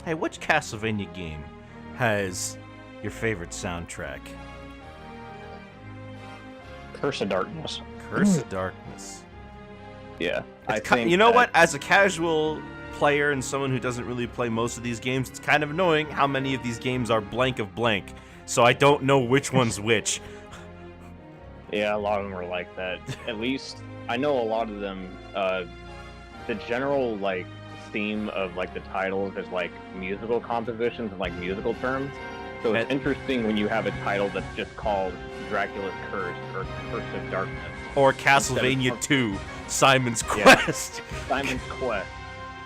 Hey, which Castlevania game has your favorite soundtrack? Curse of Darkness. Curse of Darkness. Yeah, I It's think you know that- what? As a casual player and someone who doesn't really play most of these games, it's kind of annoying how many of these games are blank of blank. So I don't know which one's which. Yeah, a lot of them are like that. At least I know a lot of them. The general like theme of like the titles is like musical compositions and like musical terms. So it's interesting when you have a title that's just called Dracula's Curse or Curse of Darkness. Or Castlevania 2, Simon's Yeah. Quest. Simon's Quest,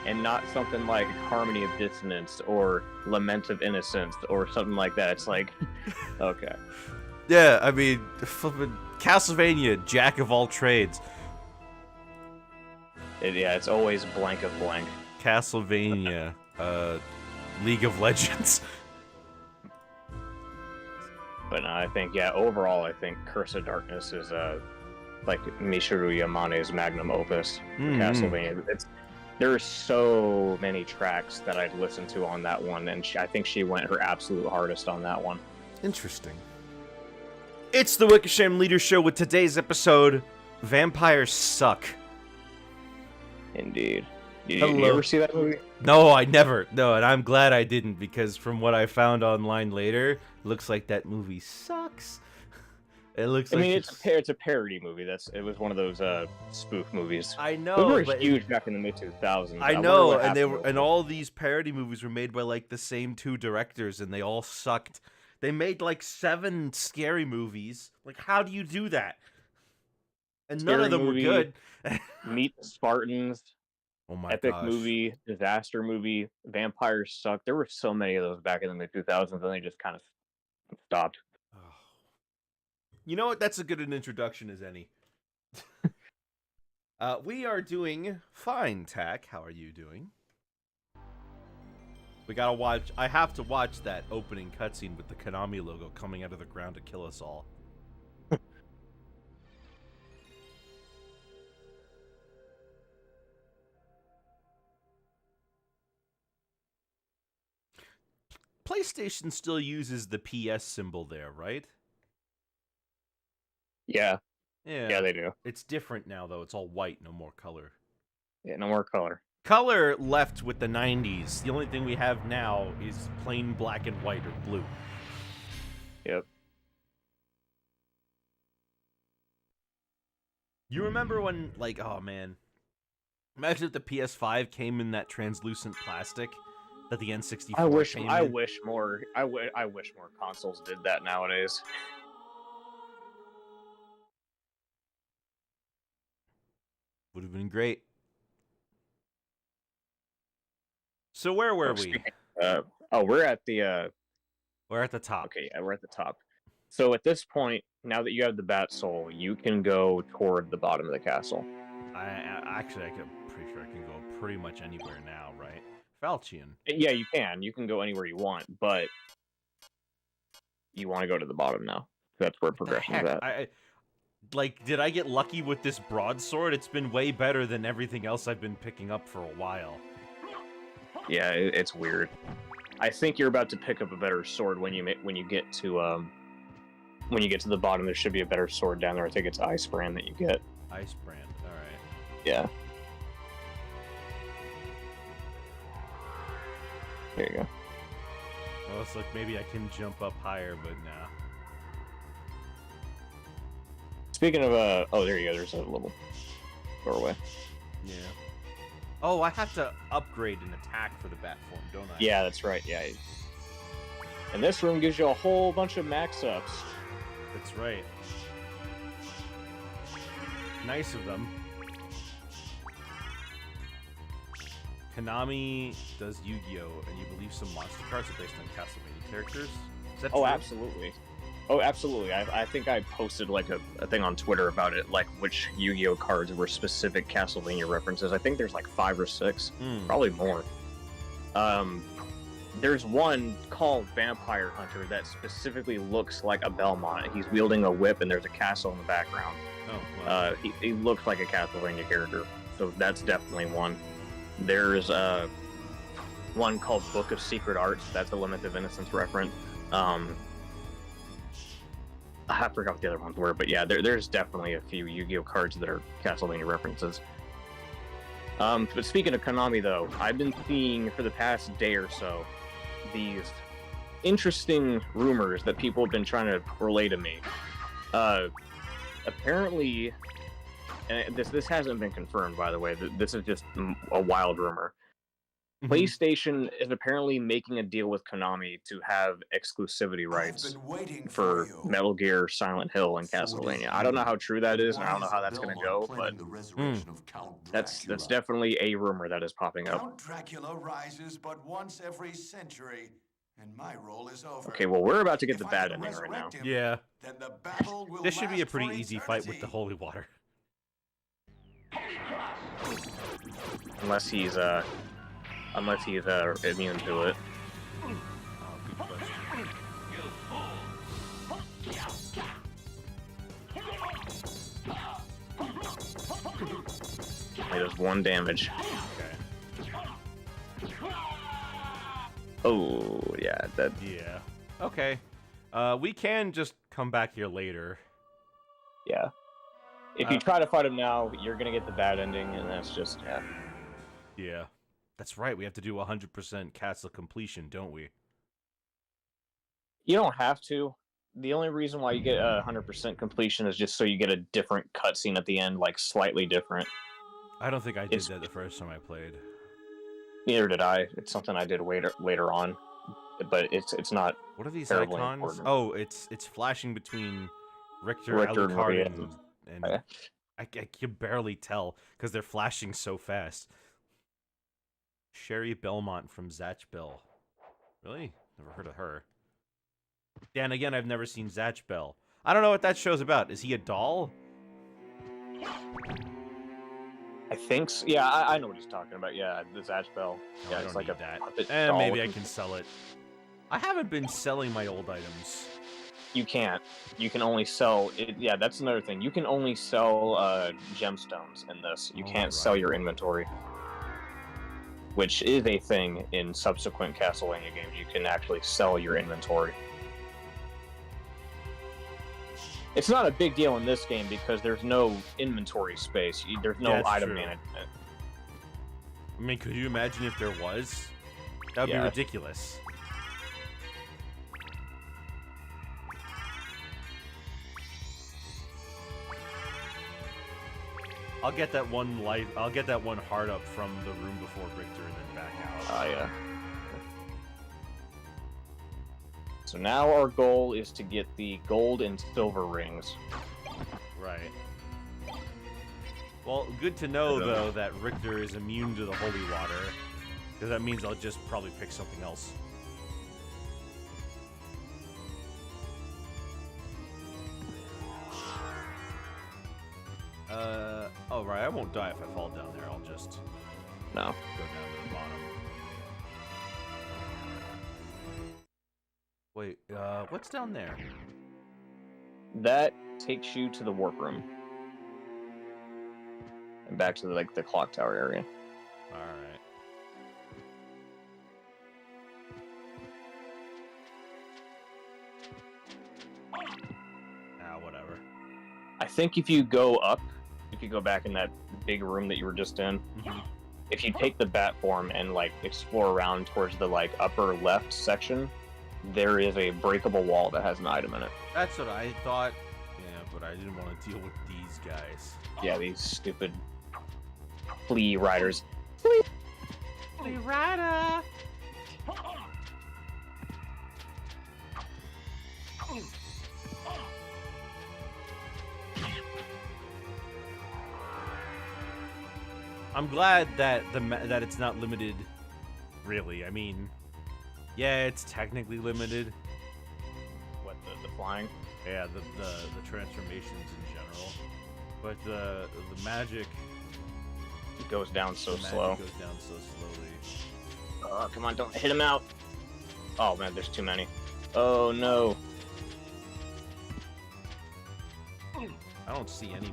and not something like Harmony of Dissonance or Lament of Innocence or something like that. It's like, okay. Yeah, I mean, flippin' Castlevania, Jack of all trades. It's always blank of blank. Castlevania, League of Legends. But no, I think, overall, I think Curse of Darkness is like Michiru Yamane's magnum opus for Castlevania. There are so many tracks that I'd listened to on that one, and I think she went her absolute hardest on that one. Interesting. It's the Wickersham Leader Show with today's episode, Vampires Suck. Indeed. Did you ever see that movie? No, I never. No, and I'm glad I didn't, because from what I found online later, it looks like that movie sucks. It looks like it's a parody movie. It was one of those spoof movies. I know. They were huge back in the mid 2000s. I know, and all these parody movies were made by like the same two directors, and they all sucked. They made like 7 scary movies. Like, how do you do that? And none of them were good. Meet the Spartans. Oh my Epic gosh. movie, disaster movie, Vampires Suck. There were so many of those back in the mid 2000s, and they just kind of stopped. You know what? That's as good an introduction as any. We are doing fine, Tack. How are you doing? We gotta watch. I have to watch that opening cutscene with the Konami logo coming out of the ground to kill us all. PlayStation still uses the PS symbol there, right? Yeah, Yeah, they do. It's different now, though. It's all white, no more color. Yeah, no more color. Color left with the 90s. The only thing we have now is plain black and white or blue. Yep. You remember when, like, oh man, imagine if the PS5 came in that translucent plastic that the N64 came in. I wish more consoles did that nowadays. Would have been great. So where were we? We're at the We're at the top. Okay, yeah, we're at the top. So at this point, now that you have the Bat Soul, you can go toward the bottom of the castle. I'm pretty sure I can go pretty much anywhere now, right? Falchion. Yeah, you can. You can go anywhere you want, but you want to go to the bottom now. That's where progression is at. Did I get lucky with this broadsword? It's been way better than everything else I've been picking up for a while. Yeah, it's weird. I think you're about to pick up a better sword when you get to the bottom. There should be a better sword down there. I think it's Ice Brand that you get. Ice Brand. All right. Yeah. There you go. Well, it's like maybe I can jump up higher, but nah. Speaking of there you go. There's a little doorway. Yeah. Oh, I have to upgrade an attack for the bat form, don't I? Yeah, that's right. Yeah. And this room gives you a whole bunch of max ups. That's right. Nice of them. Konami does Yu-Gi-Oh! And you believe some monster cards are based on Castlevania characters? Is that true? Absolutely. Oh, absolutely. I think I posted like a thing on Twitter about it, like which Yu-Gi-Oh cards were specific Castlevania references. I think there's like 5 or 6, probably more. There's one called Vampire Hunter that specifically looks like a Belmont. He's wielding a whip and there's a castle in the background. Oh, wow. He looks like a Castlevania character, so that's definitely one. There's one called Book of Secret Arts. That's a Limit of Innocence reference. I forgot what the other ones were, but yeah, there's definitely a few Yu-Gi-Oh cards that are Castlevania references. But speaking of Konami, though, I've been seeing for the past day or so these interesting rumors that people have been trying to relay to me. Apparently, and this hasn't been confirmed, by the way. This is just a wild rumor. PlayStation is apparently making a deal with Konami to have exclusivity rights for Metal Gear, Silent Hill, and Castlevania. I don't know how true that is, and I don't know how that's going to go, but that's definitely a rumor that is popping up. Count Dracula rises but once every century, and my role is over. Okay, well, we're about to get the bad ending right now. Yeah. Then the battle will This should be a last pretty for easy fight with the eternity. holy water. Unless he's immune to it. Oh, good question. He does 1 damage. Okay. Oh, yeah, that. Yeah. Okay. We can just come back here later. Yeah. If you try to fight him now, you're gonna get the bad ending, and that's just, yeah. Yeah. That's right. We have to do 100% castle completion, don't we? You don't have to. The only reason why you get 100% completion is just so you get a different cutscene at the end, like slightly different. I don't think I did that the first time I played. Neither did I. It's something I did later on, but it's not. What are these terribly icons? important. Oh, it's flashing between Richter and Alucard, Maria. and Okay. I can barely tell because they're flashing so fast. Sherry Belmont from Zatch Bell. Really? Never heard of her. Yeah, and again, I've never seen Zatch Bell. I don't know what that show's about. Is he a doll? I think so. Yeah, I know what he's talking about. Yeah, the Zatch Bell. No, Yeah, I it's don't like a need that. puppet doll Maybe I with- can sell it. I haven't been selling my old items. You can't. You can only sell it. Yeah, that's another thing. You can only sell gemstones in this. You can't sell right. your inventory, which is a thing in subsequent Castlevania games. You can actually sell your inventory. It's not a big deal in this game because there's no inventory space. There's no That's item true. management. I mean, could you imagine if there was? That would Yeah. be ridiculous. I'll get that one life. I'll get that one heart up from the room before Richter, and then back out. Oh yeah. So now our goal is to get the gold and silver rings. Right. Well, good to know though that Richter is immune to the holy water, because that means I'll just probably pick something else. Oh right, I won't die if I fall down there. I'll just No. go down to the bottom. Wait, what's down there? That takes you to the warp room. And back to the clock tower area. Alright. Ah, whatever. I think if you go up, if you go back in that big room that you were just in, Mhm. if you take the bat form and explore around towards the upper left section, there is a breakable wall that has an item in it. That's what I thought. Yeah, but I didn't want to deal with these guys. Yeah, these stupid flea riders. Hey, Ryder! I'm glad that that it's not limited. Really, I mean, yeah, it's technically limited. What, the flying? Yeah, the transformations in general, but the magic. It goes down so the magic slow. goes down so slowly. Oh, come on, don't hit him out. Oh man, there's too many. Oh no. I don't see any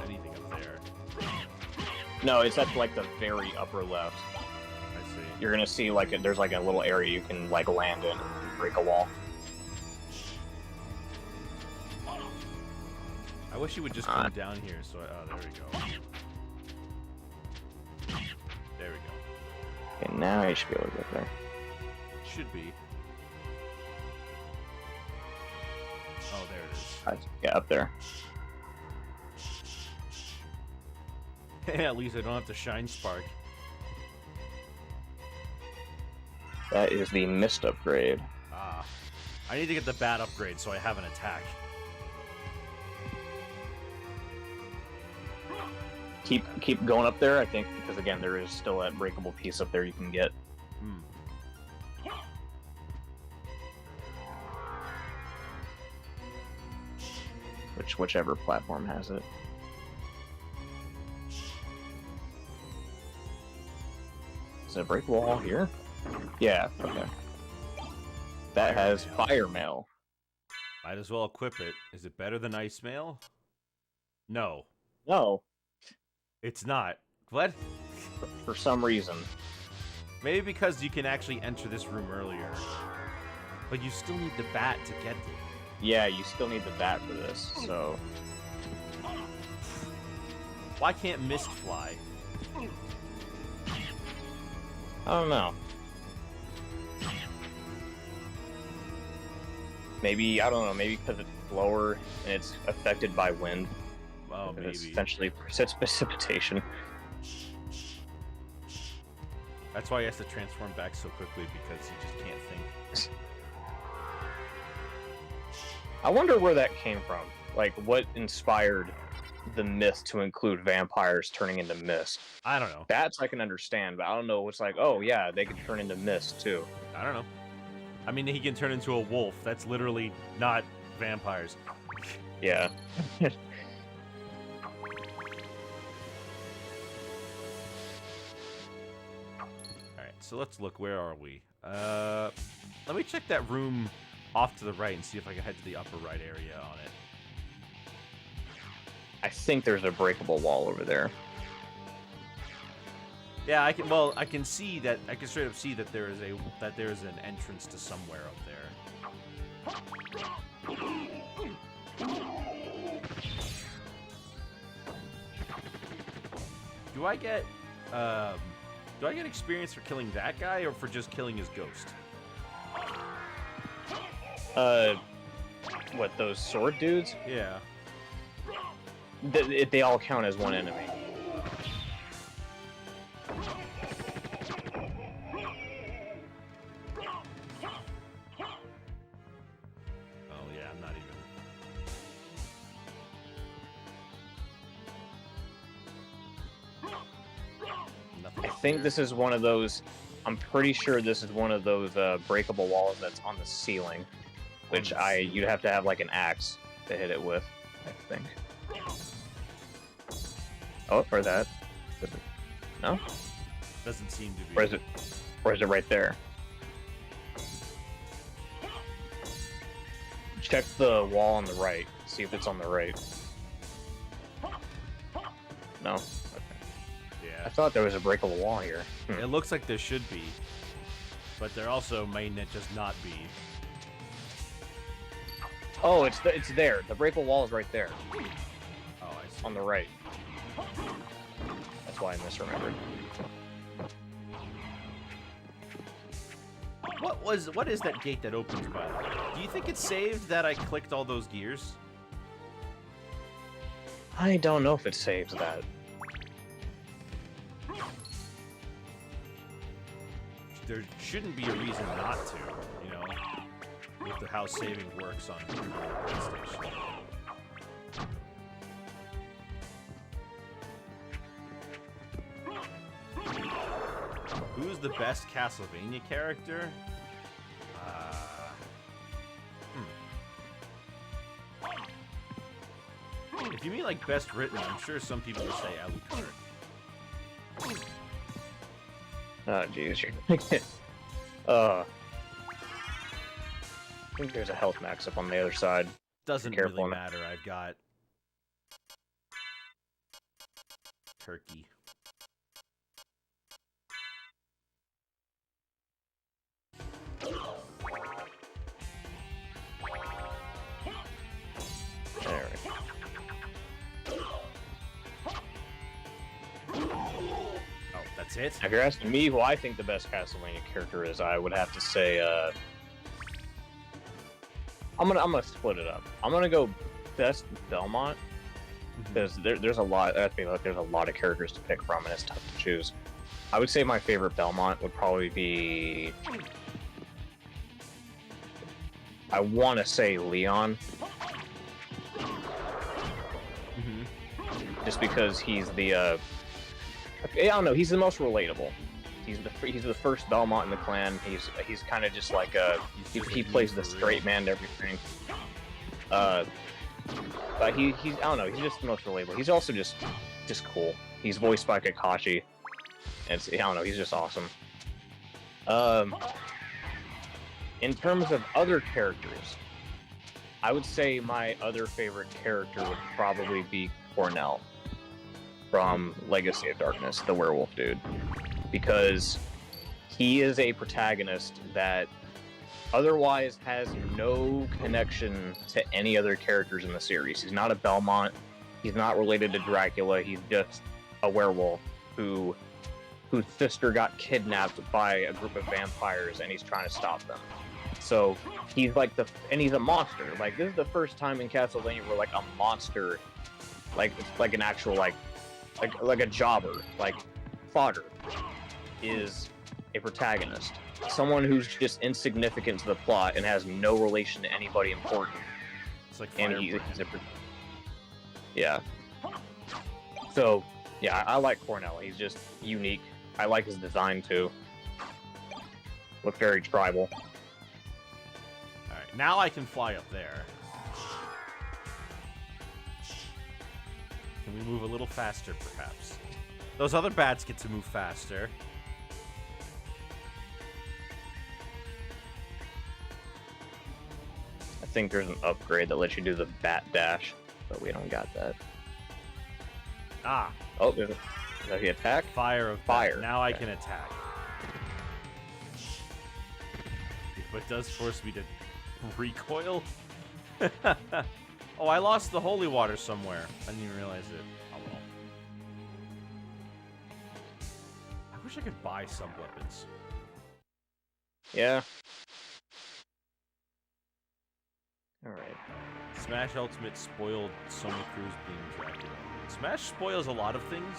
anything up there. No, it's at the very upper left. I see. you're gonna see like there's like a little area you can like land in and break a wall. I wish he would just come down here. So, oh, there we go. There we go. Okay, now you should be able to get there. Should be. Oh, there it is. Yeah, up there. At least I don't have to shine spark. That is the mist upgrade. Ah. I need to get the bat upgrade so I have an attack. Keep going up there, I think, because again, there is still that breakable piece up there you can get. Whichever platform has it. Is it a break wall here? Yeah, okay. That has fire mail. Might as well equip it. Is it better than ice mail? No. No. It's not. What? For some reason. Maybe because you can actually enter this room earlier. But you still need the bat to get it. Yeah, you still need the bat for this, so... Why can't Mist fly? I don't know. Maybe, I don't know, maybe because it's lower and it's affected by wind. Oh, maybe. It's essentially precipitation. That's why he has to transform back so quickly, because he just can't think. I wonder where that came from. Like, what inspired the myth to include vampires turning into mist? I don't know. Bats I can understand, but I don't know. It's like, oh yeah, they can turn into mist too. I don't know. I mean, he can turn into a wolf. That's literally not vampires. Yeah. Alright, so let's look. Where are we? Let me check that room off to the right and see if I can head to the upper right area on it. I think there's a breakable wall over there. Yeah, I can. Well, I can see that. I can straight up see that there is an entrance to somewhere up there. Do I get experience for killing that guy, or for just killing his ghost? What, those sword dudes? Yeah. They all count as one enemy. Oh yeah, I'm not even. Nothing. I think this is one of those. I'm pretty sure this is one of those breakable walls that's on the ceiling, which you'd have to have like an axe to hit it with, I think. Oh, or that. No? Doesn't seem to be. Or is it right there? Check the wall on the right. See if it's on the right. No? Okay. Yeah. I thought there was a breakable wall here. It looks like there should be, but there also may just not be. Oh, it's there. The breakable wall is right there. Oh, I see. On the right. That's why I misremembered. What is that gate that opens by the way? Do you think it's saved that I clicked all those gears? I don't know if it saves that. There shouldn't be a reason not to, you know, with how saving works on PlayStation. Who's the best Castlevania character? If you mean like best written, I'm sure some people would say Alucard. Oh, jeez. I think there's a health max up on the other side. Doesn't really matter. I've got turkey. That's it? If you're asking me who I think the best Castlevania character is, I would have to say, I'm gonna split it up. I'm gonna go best Belmont, because there's a lot. I feel like there's a lot of characters to pick from, and it's tough to choose. I would say my favorite Belmont would probably be, I want to say Leon, just because he's the, I don't know, he's the most relatable. He's the first Belmont in the clan. He's kind of just like he plays the straight man to everything. But he's I don't know, he's just the most relatable. He's also just cool. He's voiced by Kakashi. And I don't know, he's just awesome. In terms of other characters, I would say my other favorite character would probably be Cornell from Legacy of Darkness, the werewolf dude. Because he is a protagonist that otherwise has no connection to any other characters in the series. He's not a Belmont, he's not related to Dracula, he's just a werewolf whose sister got kidnapped by a group of vampires and he's trying to stop them. So he's like and he's a monster. Like, this is the first time in Castlevania where like a monster, like an actual like a jobber, like fodder, is a protagonist. Someone who's just insignificant to the plot and has no relation to anybody important. It's like and he's yeah. So yeah, I like Cornell. He's just unique. I like his design too. Looks very tribal. Alright, now I can fly up there. Can we move a little faster, perhaps? Those other bats get to move faster. I think there's an upgrade that lets you do the bat dash, but we don't got that. Ah. Oh, is that the attack? Fire of fire. Bat. Now I can attack. But it does force me to recoil. Oh, I lost the holy water somewhere. I didn't even realize it. Oh well. I wish I could buy some weapons. Yeah. Alright. Smash Ultimate spoiled Soma Cruz being Dracula. Smash spoils a lot of things.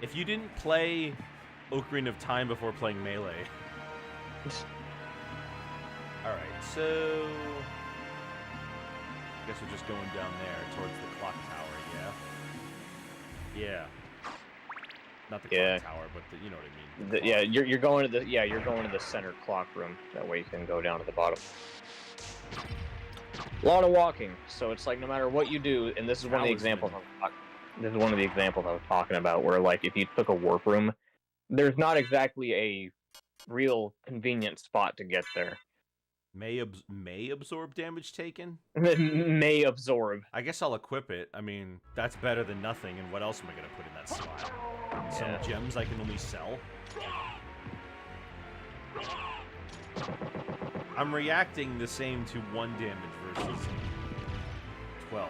If you didn't play Ocarina of Time before playing Melee. Alright, so I guess we're just going down there towards the clock tower, yeah? Yeah. Not the clock tower, but you know what I mean. Yeah, you're going to the center clock room. That way you can go down to the bottom. A lot of walking, so it's like no matter what you do, and this is one of the examples I was talking about, where like if you took a warp room, there's not exactly a real convenient spot to get there. May absorb damage taken? May absorb. I guess I'll equip it. I mean, that's better than nothing, and what else am I going to put in that slot? Some gems I can only sell? I'm reacting the same to 1 damage versus 12.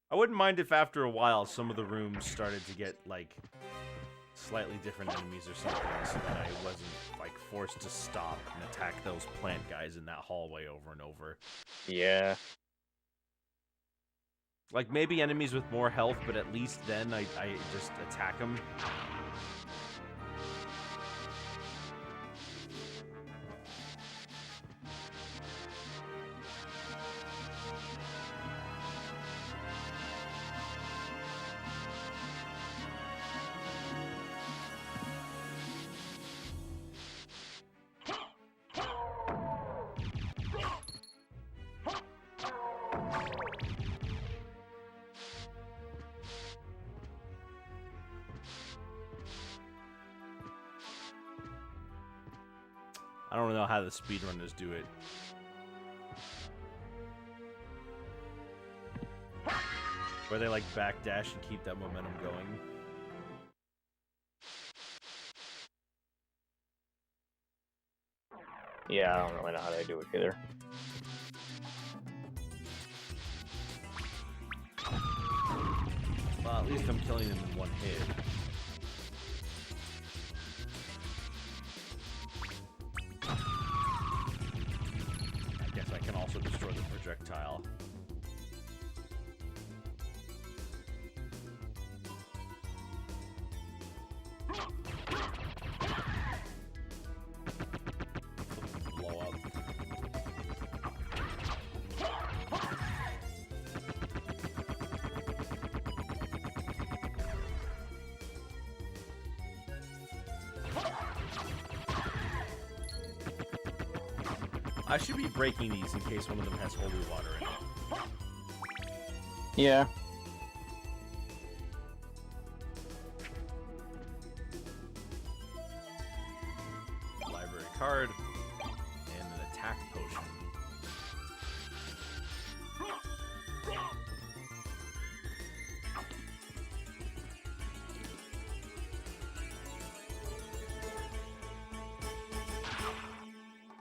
I wouldn't mind if after a while some of the rooms started to get, like, slightly different enemies or something, so that I wasn't, like, forced to stop and attack those plant guys in that hallway over and over. Yeah. Like, maybe enemies with more health, but at least then I just attack them. I don't know how the speedrunners do it. Where they like backdash and keep that momentum going. Yeah, I don't really know how they do it either. Well, at least I'm killing them in one hit. I guess I can also destroy the projectile. Blow up. I should be breaking these in case one of them has holy water in it. Yeah. Library card and an attack potion.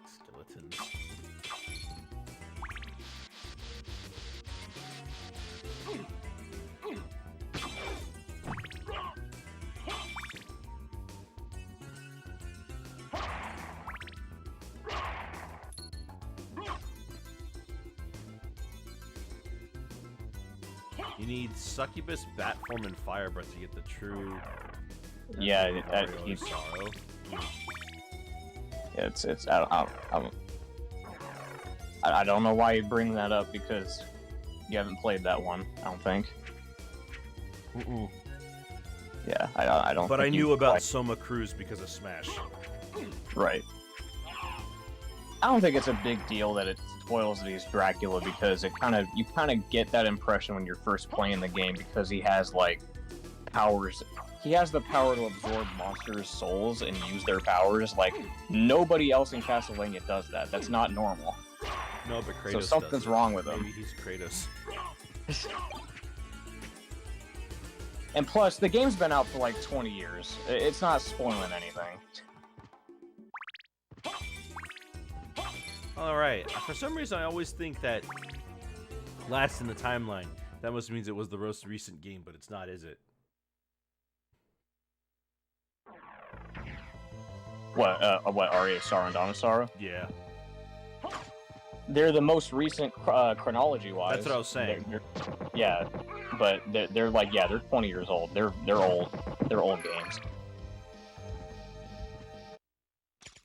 Skeletons. You need Succubus, Batform, and Fire Breath to get the true. Yeah, Mario Sorrow. Yeah, it's I don't know why you bring that up because you haven't played that one. I don't think. Yeah, I don't. But think I knew you about played- Soma Cruz because of Smash. Right. I don't think it's a big deal that it spoils these Dracula because you kind of get that impression when you're first playing the game because he has like powers. He has the power to absorb monsters' souls and use their powers. Like nobody else in Castlevania does that. That's not normal. No, but Kratos So something's does it. wrong with him. Maybe he's Kratos. And plus, the game's been out for like 20 years. It's not spoiling anything. Alright, for some reason I always think that last in the timeline, that must means it was the most recent game, but it's not, is it? What, Aria, Sara, and Donasara? Yeah. They're the most recent chronology-wise. That's what I was saying. Yeah, but they're like, yeah, they're 20 years old. They're old. They're old games.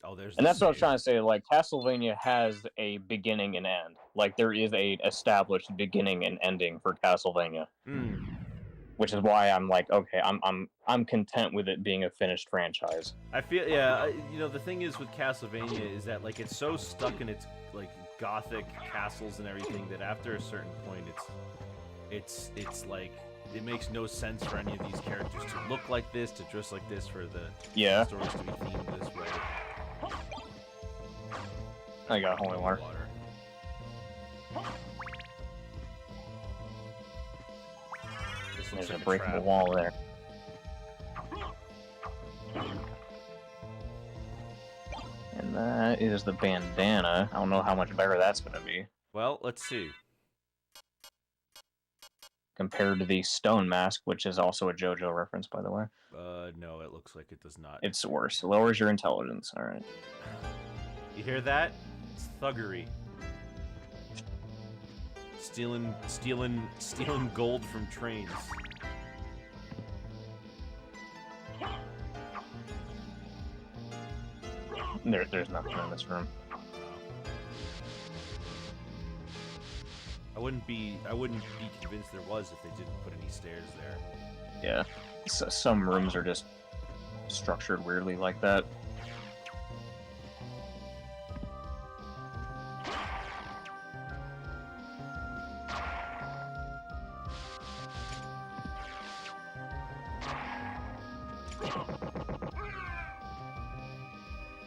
Oh, there's. And that's what I was trying to say. Like Castlevania has a beginning and end. Like there is a established beginning and ending for Castlevania. Which is why I'm like, okay, I'm content with it being a finished franchise. I feel, yeah, you know, the thing is with Castlevania is that like it's so stuck in its like gothic castles and everything that after a certain point it's like it makes no sense for any of these characters to look like this, to dress like this, for the stories to be themed this way. I got holy water. This looks There's like a break in the trap. wall there. And that is the bandana. I don't know how much better that's going to be Well, let's see. compared to the stone mask, which is also a JoJo reference, by the way. No, it looks like it does not. It's worse. It lowers your intelligence. All right. You hear that? It's thuggery. Stealing gold from trains. There's nothing in this room. I wouldn't be convinced there was if they didn't put any stairs there. Yeah. Some rooms are just structured weirdly like that.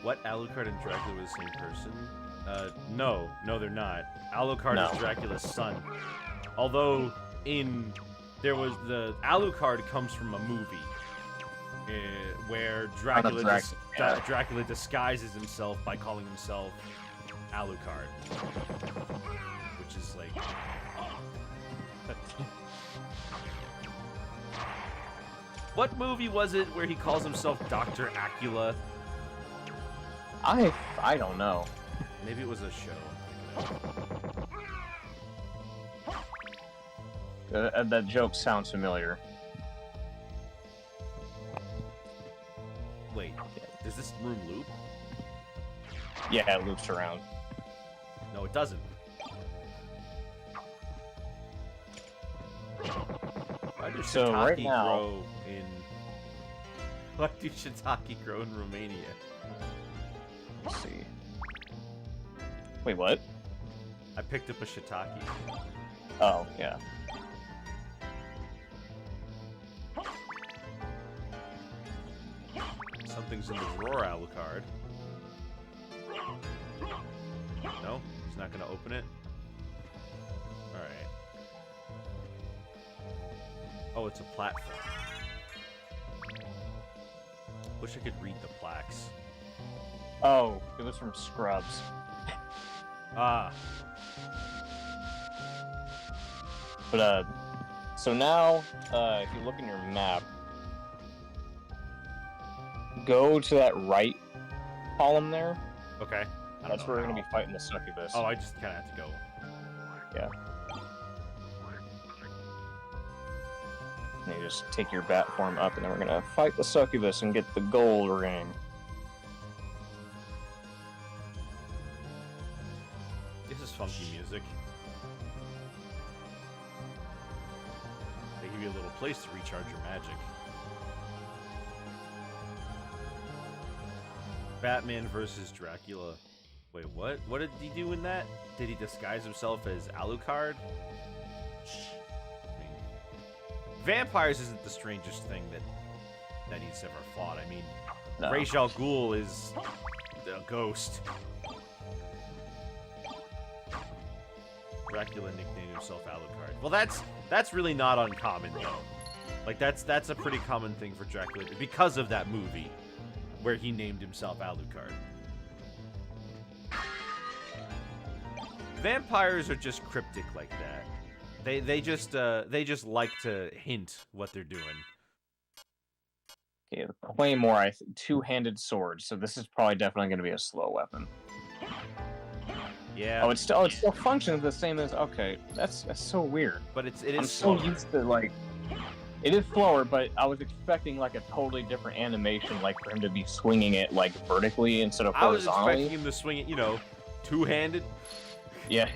What? Alucard and Dracula were the same person? No, they're not. Alucard No. is Dracula's son. Although the Alucard comes from a movie. where Dracula disguises himself by calling himself Alucard, which is like. What movie was it where he calls himself Dr. Acula? I don't know. Maybe it was a show. That joke sounds familiar. Wait, does this room loop? Yeah, it loops around. No, it doesn't. Why do So shiitake right now- grow in? Why do shiitake grow in Romania? Let's see. Wait, what? I picked up a shiitake. Oh, yeah. Something's in the drawer, Alucard. No? He's not gonna open it? Alright. Oh, it's a platform. Wish I could read the plaques. Oh, it was from Scrubs. Ah. But, so now, if you look in your map, go to that right column there. Okay. That's where we're going to be fighting the succubus. Oh, I just kind of have to go. Yeah. And you just take your bat form up, and then we're going to fight the succubus and get the gold ring. This is funky music. They give you a little place to recharge your magic. Batman versus Dracula. Wait, what? What did he do in that? Did he disguise himself as Alucard? I mean, vampires isn't the strangest thing that he's ever fought. I mean, No. Ra's al Ghul is a ghost. Dracula nicknamed himself Alucard. Well, that's really not uncommon though. Like that's a pretty common thing for Dracula because of that movie where he named himself Alucard. Vampires are just cryptic like that. They just like to hint what they're doing. Okay, the Claymore, two-handed sword, so this is probably definitely going to be a slow weapon. Yeah. Oh, it still functions the same as. Okay, that's so weird. But it is I'm slower. so used to like. It is slower, but I was expecting like a totally different animation, like for him to be swinging it like vertically instead of I was horizontally. expecting him to swing it, two-handed. Yeah.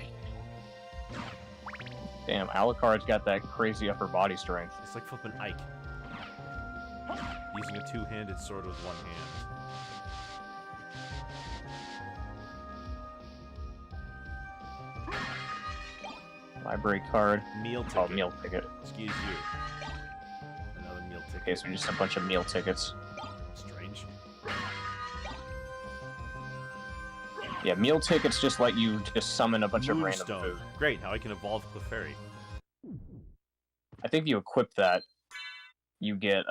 Damn, Alucard's got that crazy upper body strength. It's like flipping Ike. Using a two-handed sword with one hand. Library card. Meal ticket. Oh, meal ticket. Excuse you. Another meal ticket. Okay, so just a bunch of meal tickets. Strange. Yeah, meal tickets just let you just summon a bunch of random Moonstone. food. Great, now I can evolve Clefairy. I think if you equip that, you get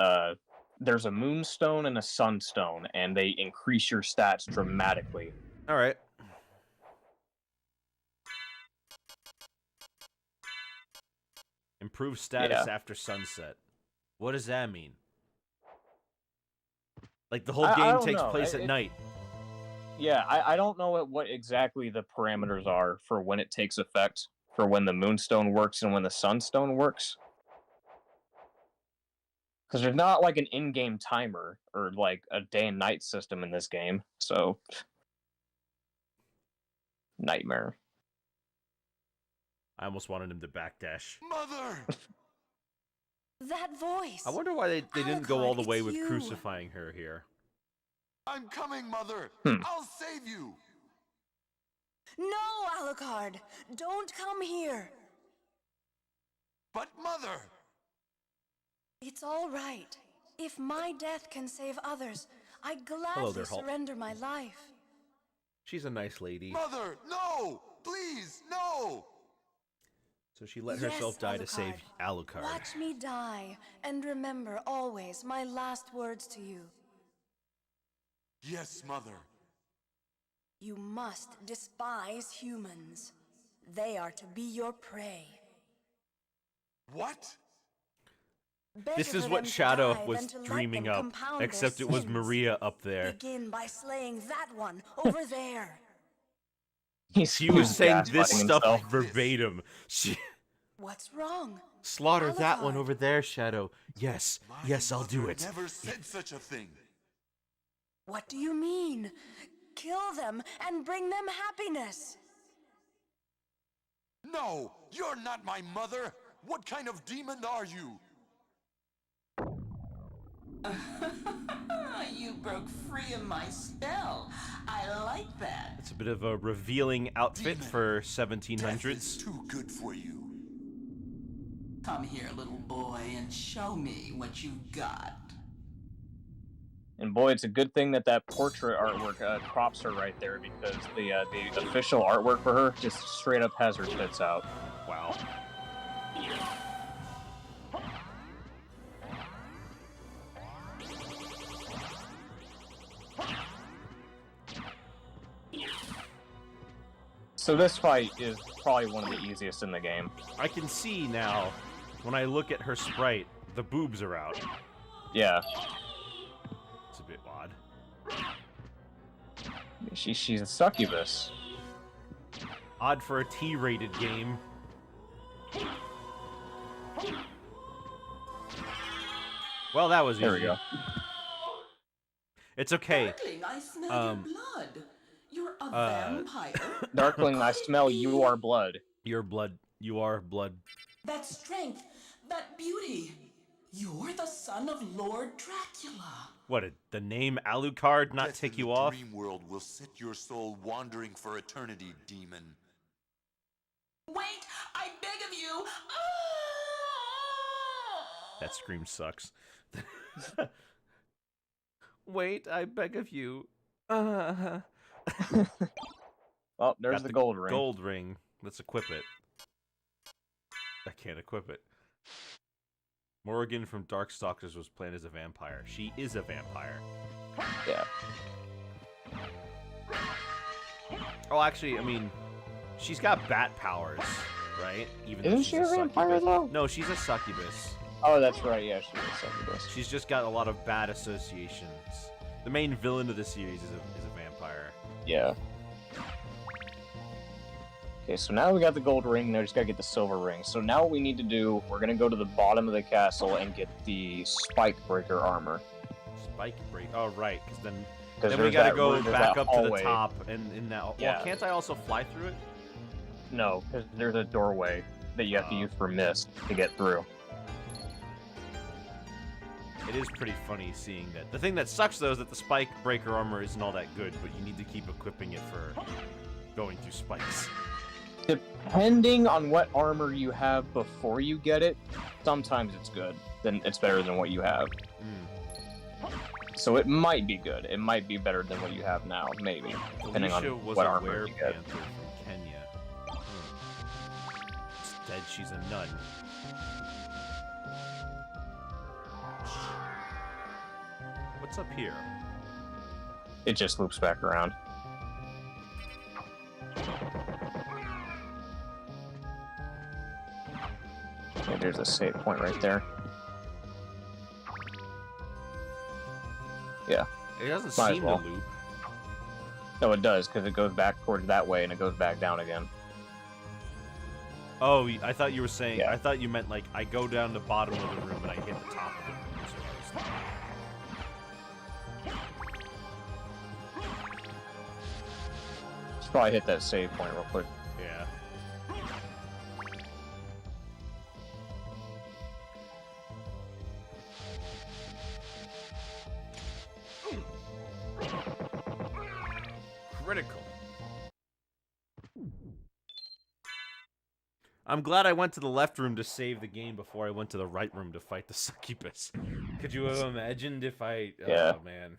there's a moonstone and a sunstone, and they increase your stats dramatically. Alright. Improve status after sunset. What does that mean? Like the whole I game don't takes know. place at night. Yeah, I don't know what exactly the parameters are for when it takes effect, for when the moonstone works and when the sunstone works. Because there's not like an in-game timer or like a day and night system in this game, so nightmare. I almost wanted him to backdash. Mother! That voice. I wonder why they didn't go all the Alucard, way it's with you. crucifying her here. I'm coming, Mother! Hmm. I'll save you! No, Alucard, don't come here. But, Mother! It's all right. If my death can save others, I gladly there, Hulk. surrender my life. She's a nice lady. Mother, no! Please, no! So she let Yes, herself die to save Alucard. Alucard. Watch me die, and remember always my last words to you. Yes, Mother. You must despise humans. They are to be your prey. What? This Better is for what them to Shadow die was than to let dreaming them up, compound their except it was sins. Maria up there. Begin by slaying that one over there. She was saying this gaslighting stuff himself. verbatim. She What's wrong? slaughter that one Alucard. over there, Shadow. Yes, My yes, I'll do mother it. Never said such a thing. What do you mean? Kill them and bring them happiness. No, you're not my mother. What kind of demon are you? You broke free of my spell. I like that. It's a bit of a revealing outfit Demon. for Death 1700s. is too good for you. Come here, little boy, and show me what you got. And boy, it's a good thing that that portrait artwork crops her right there, because the official artwork for her just straight up has her tits out. Wow. So this fight is probably one of the easiest in the game. I can see now, when I look at her sprite, the boobs are out. Yeah, It's a bit odd. she's a succubus. Odd for a T-rated game. Well, that was easy. There we go. It's okay. Darkling, I smell your blood. You're a vampire. Darkling, I smell your blood. Your blood. You are blood. That strength, that beauty. You're the son of Lord Dracula. What, did the name Alucard not Death tick in you the off? dream world will set your soul wandering for eternity, demon. Wait, I beg of you. Ah! That scream sucks. Wait, I beg of you. Well, there's Got the gold ring. Gold ring. Let's equip it. I can't equip it. Morrigan from Darkstalkers was playing as a vampire. She is a vampire. Yeah. Oh, actually, I mean, she's got bat powers, right? Even though Isn't she's she a vampire, succubus. though? No, she's a succubus. Oh, that's right. Yeah, she is succubus. She's just got a lot of bad associations. The main villain of the series is a vampire. Yeah. Okay, so now we got the gold ring, now we just gotta get the silver ring. So now what we need to do, we're gonna go to the bottom of the castle and get the spike breaker armor. Spike break. Oh, right, because then Because we gotta go there's back that up to the hallway. top and in that. Yeah. Well, can't I also fly through it? No, because there's a doorway that you have to use for mist to get through. It is pretty funny seeing that. The thing that sucks though is that the spike breaker armor isn't all that good, but you need to keep equipping it for going through spikes. Depending on what armor you have before you get it, sometimes it's good. Then it's better than what you have. So it might be good. It might be better than what you have now, maybe, depending Alicia on was what a armor you get. werepanther from Kenya. Instead, she's a nun. What's up here? It just loops back around. Okay, there's a save point right there. Yeah. It doesn't Might as seem well. to loop. No, it does, because it goes back towards that way and it goes back down again. Oh, I thought you were saying. Yeah. I thought you meant like I go down the bottom of the room and I hit the top of the room. That's what I was thinking. Should probably hit that save point real quick. Yeah. Critical. I'm glad I went to the left room to save the game before I went to the right room to fight the succubus. Could you have imagined if I... Yeah. Oh, man.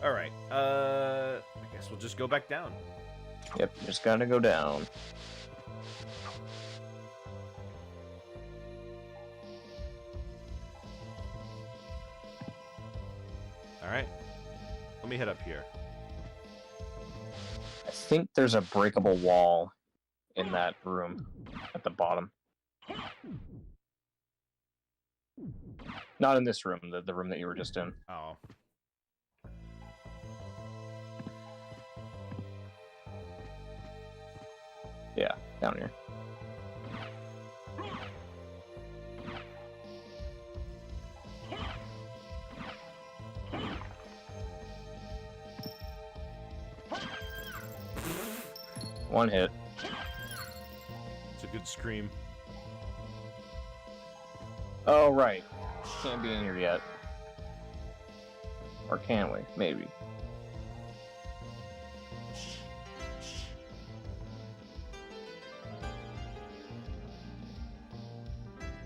Alright, I guess we'll just go back down. Yep, just gotta go down. Alright. Let me head up here. I think there's a breakable wall in that room at the bottom. Not in this room, the room that you were just in. Oh. Yeah, down here. One hit. It's a good scream. Oh, right. Can't be in here yet. Or can we? Maybe.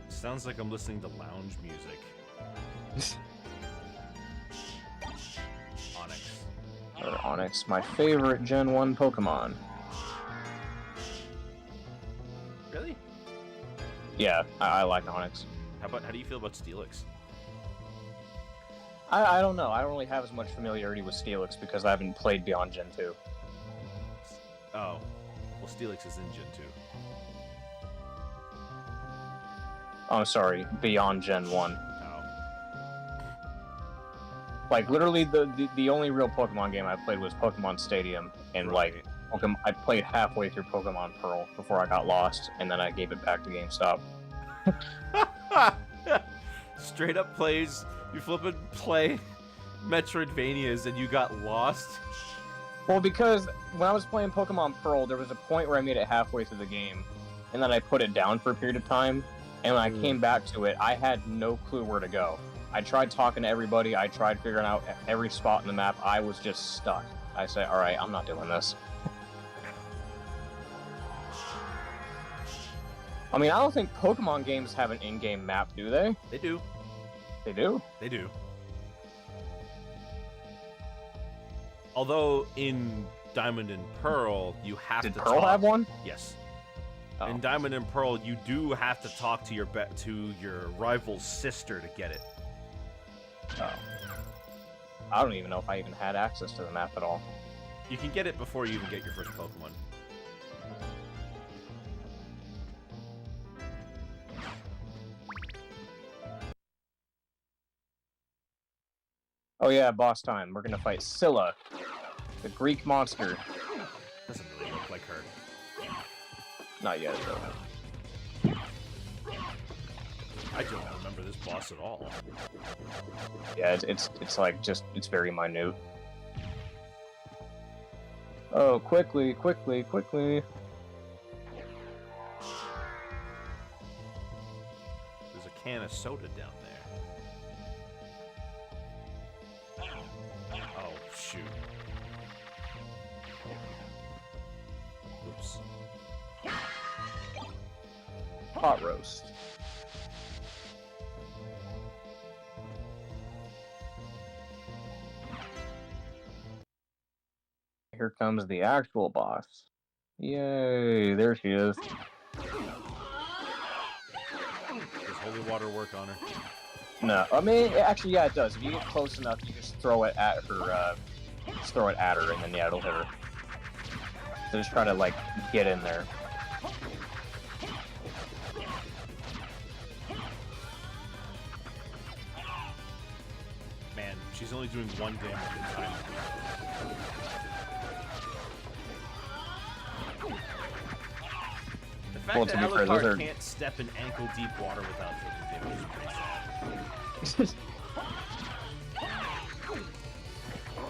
Sounds like I'm listening to lounge music. Onyx. Or Onyx, my favorite Gen 1 Pokemon. Really? Yeah, I like Onyx. How do you feel about Steelix? I don't know. I don't really have as much familiarity with Steelix because I haven't played beyond Gen 2. Oh. Well, Steelix is in Gen 2. Oh, I'm sorry, beyond Gen 1. Oh. Like, literally, the only real Pokemon game I played was Pokemon Stadium, and, Right. like, I played halfway through Pokemon Pearl before I got lost, and then I gave it back to GameStop. Straight up plays. You flippin' play Metroidvanias and you got lost. Well, because when I was playing Pokemon Pearl, there was a point where I made it halfway through the game, and then I put it down for a period of time, and when I came back to it, I had no clue where to go. I tried talking to everybody, I tried figuring out every spot in the map, I was just stuck. I said, alright, I'm not doing this. I mean, I don't think Pokemon games have an in-game map, do they? They do. They do? They do. Although in Diamond and Pearl, you have Did to Pearl talk. have one? Yes. Oh. In Diamond and Pearl, you do have to talk to your rival's sister to get it. Oh. I don't even know if I even had access to the map at all. You can get it before you even get your first Pokemon. Oh yeah, boss time. We're gonna fight Scylla, the Greek monster. Doesn't really look like her. Not yet, though. I don't remember this boss at all. Yeah, it's like it's very minute. Oh, quickly, quickly, quickly! There's a can of soda down there. Oh, shoot. Oops. Pot roast. Here comes the actual boss. Yay, there she is. Does holy water work on her? No, I mean, actually, yeah, it does. If you get close enough, you just throw it at her, and then, yeah, it'll hit her. So just try to, like, get in there. Man, she's only doing 1 damage at a time. The fact Well, that to be fair, those Alucard are- can't step in ankle-deep water without taking damage is pretty sad.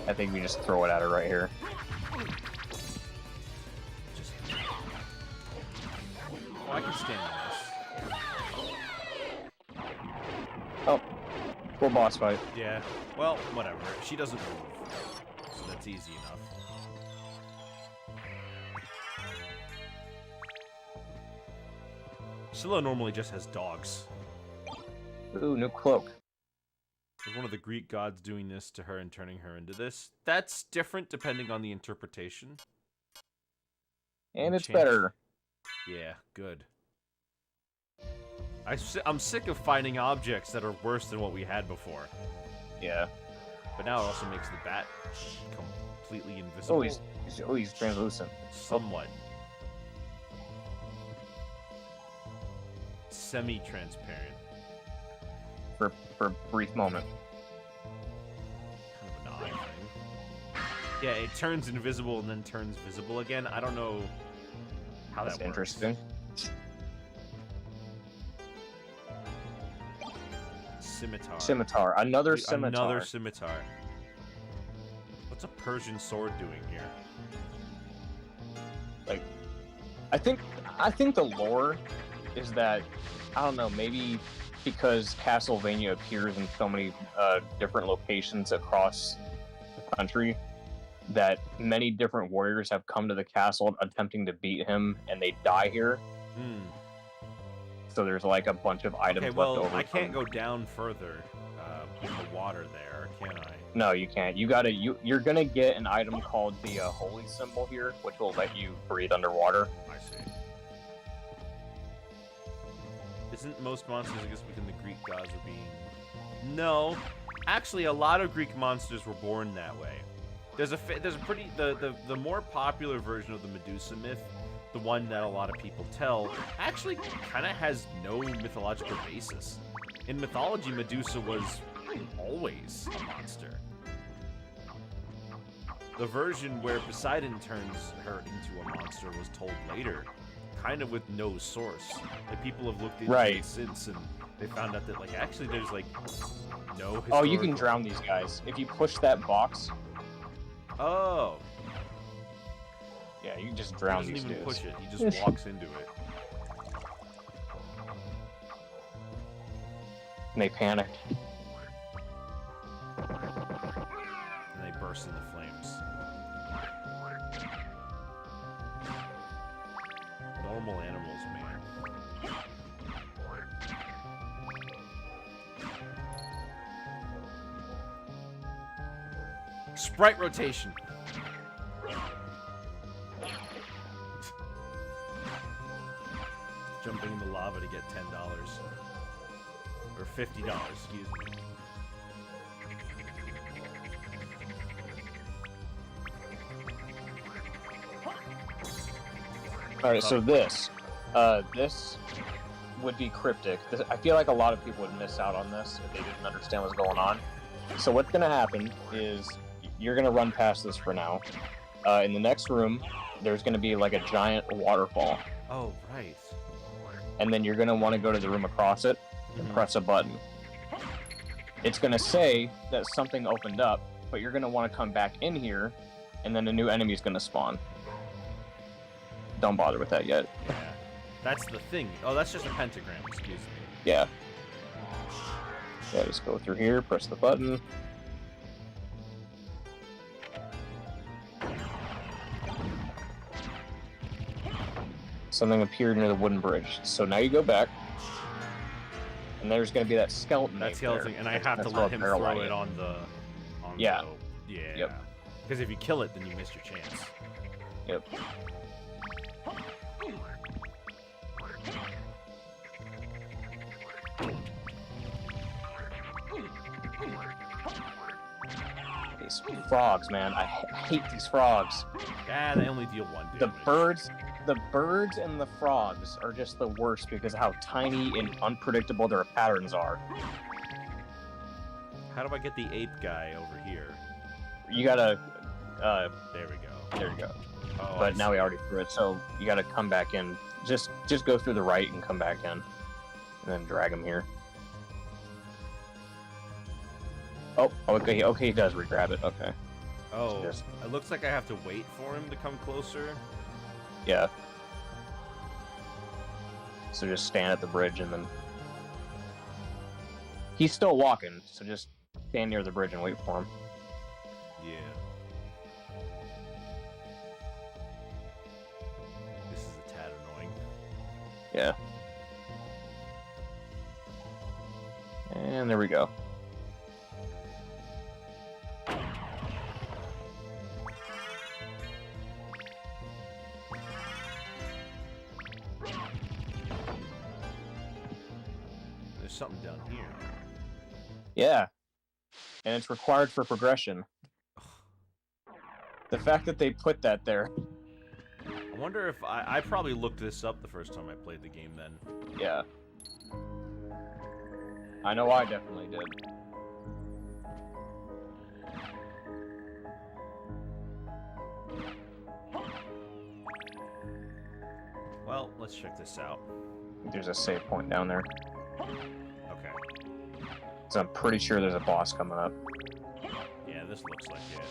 I think we just throw it at her right here. Just... Oh, I can stand in this. Oh, cool boss fight. Yeah, well, whatever. She doesn't move, so that's easy enough. Scylla normally just has dogs. Ooh, new cloak. Was one of the Greek gods doing this to her and turning her into this? That's different depending on the interpretation. And it's Enchant. better. Yeah, good. I'm sick of finding objects that are worse than what we had before. Yeah. But now it also makes the bat completely invisible. He's translucent. Somewhat. Semi-transparent. For a brief moment. Kind of an odd thing. Yeah, it turns invisible and then turns visible again. I don't know how That's that works. interesting. Scimitar. Scimitar. Another scimitar. Another scimitar. What's a Persian sword doing here? Like, I think the lore is that, I don't know, maybe because Castlevania appears in so many different locations across the country, that many different warriors have come to the castle attempting to beat him, and they die here. Hmm. So there's like a bunch of items Okay, left well, over. I can't go down further in the water there, can I? No, you can't. You're gonna get an item called the holy symbol here, which will let you breathe underwater. I see. Isn't most monsters, I guess, within the Greek gods are being... No. Actually, a lot of Greek monsters were born that way. There's a pretty... The more popular version of the Medusa myth, the one that a lot of people tell, actually kind of has no mythological basis. In mythology, Medusa was always a monster. The version where Poseidon turns her into a monster was told later, kind of with no source. Like, people have looked into it since, and they found out that, like, actually there's, like, no historical... Oh, you can drown these guys. If you push that box... Oh. Yeah, you can just drown these He doesn't even dudes. push it, he just walks into it. And they panic. And they burst into flames. Normal animals, man. Sprite rotation. Jumping in the lava to get $10. Or $50, excuse me. Alright, so this would be cryptic. I feel like a lot of people would miss out on this if they didn't understand what's going on. So what's going to happen is you're going to run past this for now. In the next room, there's going to be like a giant waterfall. Oh, right. And then you're going to want to go to the room across it and press a button. It's going to say that something opened up, but you're going to want to come back in here, and then a new enemy is going to spawn. Don't bother with that yet. Yeah. That's the thing. Oh, that's just a pentagram, excuse me. Yeah. Yeah, just go through here, press the button. Something appeared near the wooden bridge. So now you go back, and there's going to be that skeleton. That skeleton, and I have to let him throw it on the... Yeah. Yeah. Yep. Because if you kill it, then you miss your chance. Yep. These frogs, man. I hate these frogs. Ah, they only deal one damage. The birds and the frogs are just the worst because of how tiny and unpredictable their patterns are. How do I get the ape guy over here? You gotta, There we go. there you go. Oh, But now we already threw it, so you gotta come back in. Just go through the right and come back in, and then drag him here. Oh, okay, he does re-grab it. Okay, Oh, just- it looks like I have to wait for him to come closer. yeah. So just stand at the bridge and then he's still walking. So just stand near the bridge and wait for him. Yeah. This is a tad annoying. Yeah. And there we go. there's something down here. Yeah. And it's required for progression. The fact that they put that there. I wonder if I probably looked this up the first time I played the game then. Yeah. I know I definitely did. Well, let's check this out. There's a save point down there. Okay. So I'm pretty sure there's a boss coming up. Yeah, this looks like it.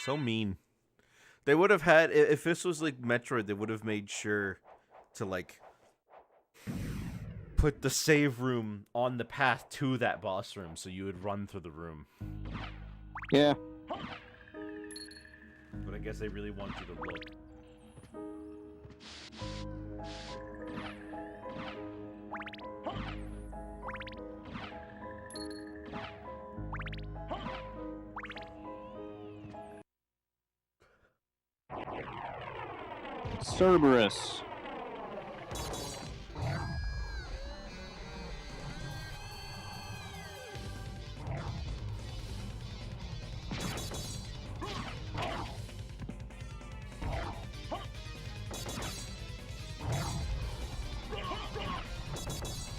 So mean. They would have had, if this was like Metroid, they would have made sure to like put the save room on the path to that boss room so you would run through the room. Yeah. But I guess they really want you to look. Cerberus.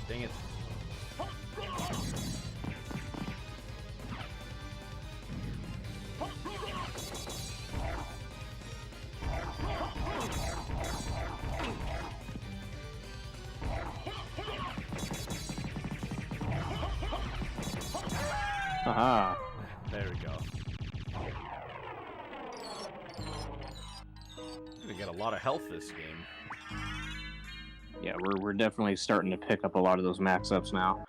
Dang it. Aha. There we go. Gonna get a lot of health this game. Yeah, we're definitely starting to pick up a lot of those max ups now.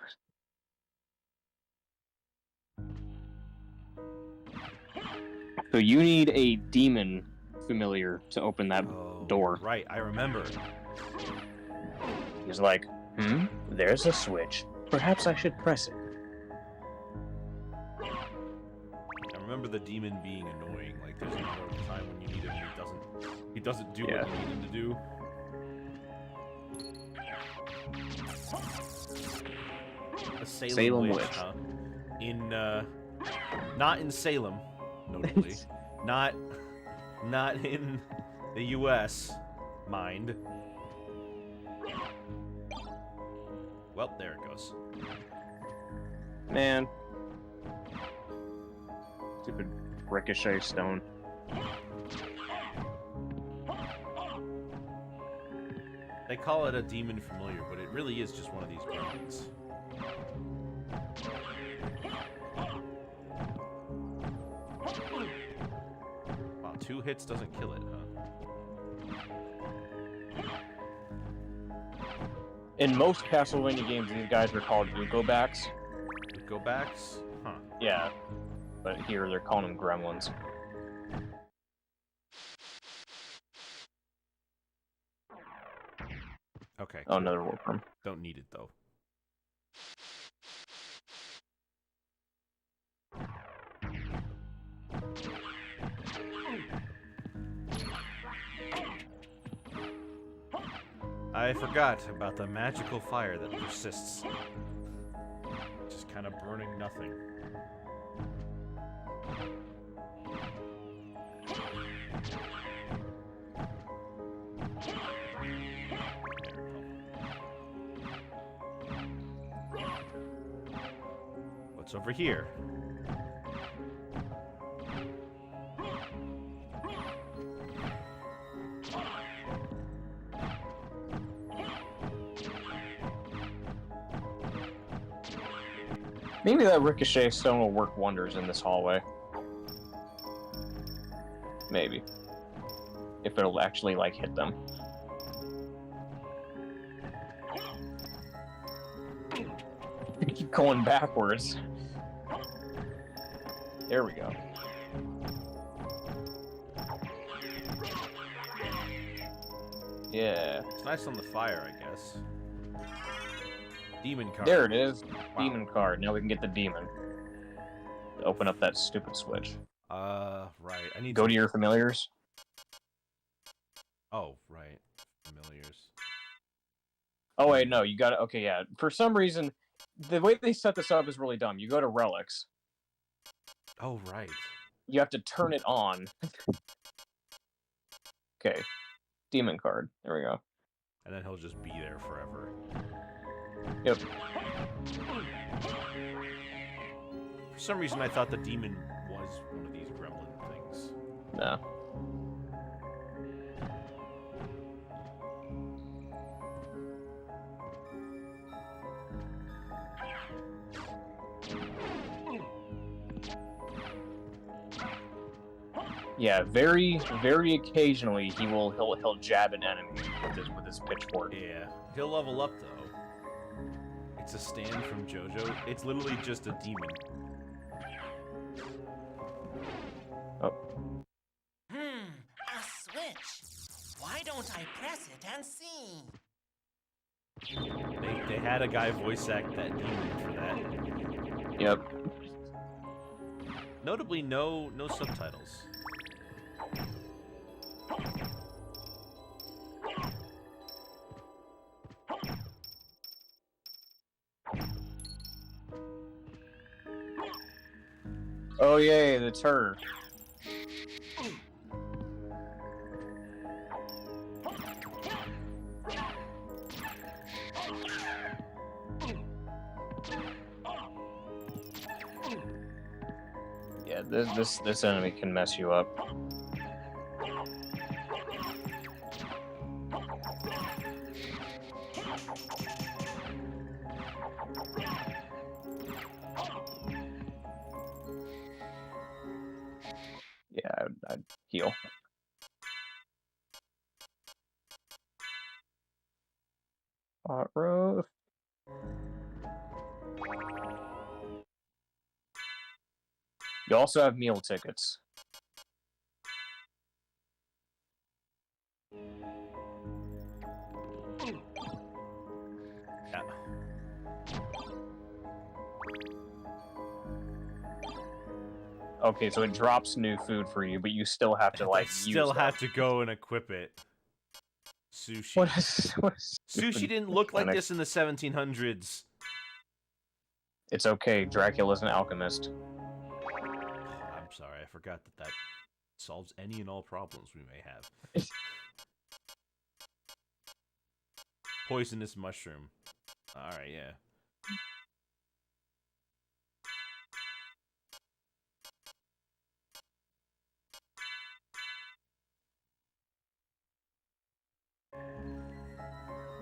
So you need a demon familiar to open that door. Right, I remember. He's like, there's a switch. Perhaps I should press it. I remember the demon being annoying. Like, there's another time when you need him and he doesn't do what you need him to do. A Salem witch, huh? In, not in Salem, notably. not in the U.S., mind. Well, there it goes. Man. Stupid ricochet stone. They call it a demon familiar, but it really is just one of these gremlins. Wow, 2 hits doesn't kill it, huh? In most Castlevania games, these guys are called Go-Backs. Go-Backs? Huh. Yeah. But here, they're calling them gremlins. Okay. Oh, another warp room. Don't need it, though. I forgot about the magical fire that persists. Just kind of burning nothing. What's over here? Maybe that ricochet stone will work wonders in this hallway. Maybe. If it'll actually, like, hit them. Keep going backwards. There we go. Yeah. It's nice on the fire, I guess. Demon card. There it is. Wow. Demon card. Now we can get the demon. To open up that stupid switch. Right. I need Go to your familiars. Oh, right. Familiars. Oh wait, no, you got to. Okay, yeah. For some reason, the way they set this up is really dumb. You go to relics. Oh, right. You have to turn it on. Okay, demon card. There we go. And then he'll just be there forever. Yep. For some reason, I thought the demon was one of these gremlin things. No. Yeah, very, very occasionally he'll jab an enemy with his pitchfork. Yeah. He'll level up, though. It's a stand from JoJo. It's literally just a demon. Oh. A switch. Why don't I press it and see? They had a guy voice act that demon for that. Yep. Notably, no subtitles. Oh yay, the turd. Yeah, this enemy can mess you up. Yeah, I'd heal. Hot roast. You also have meal tickets. Yeah. Okay, so it drops new food for you, but you still have to like still use have to go and equip it. Sushi. What is Sushi didn't look like this in the 1700s. It's okay. Dracula's an alchemist. I'm sorry, I forgot that solves any and all problems we may have. Poisonous mushroom. Alright, yeah.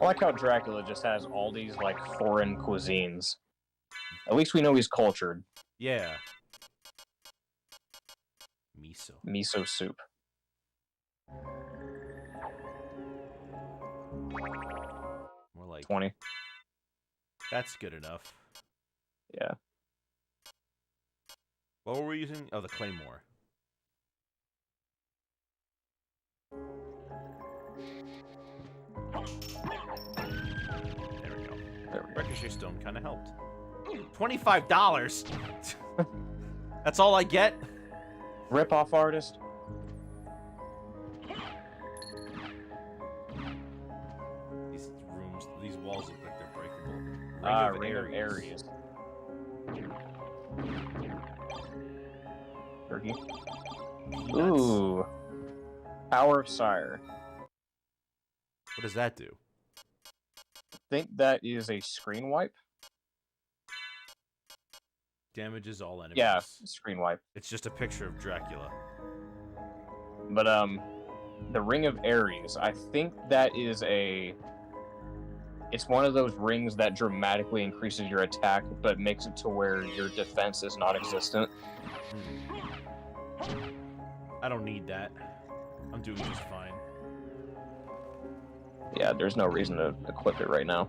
I like how Dracula just has all these like foreign cuisines. At least we know he's cultured. Yeah. Miso. Miso soup. More like 20. That's good enough. Yeah. What were we using? Oh, the claymore. There we go. Ricochet stone kind of helped. $25. That's all I get. Rip-off artist. These rooms, these walls look like they're breakable. Ring of Ares. Turkey. Peanuts. Ooh. Power of Sire. What does that do? I think that is a screen wipe. Damages all enemies. Yeah, screen wipe. It's just a picture of Dracula. But the Ring of Ares, I think that is it's one of those rings that dramatically increases your attack, but makes it to where your defense is non-existent. I don't need that. I'm doing just fine. Yeah, there's no reason to equip it right now.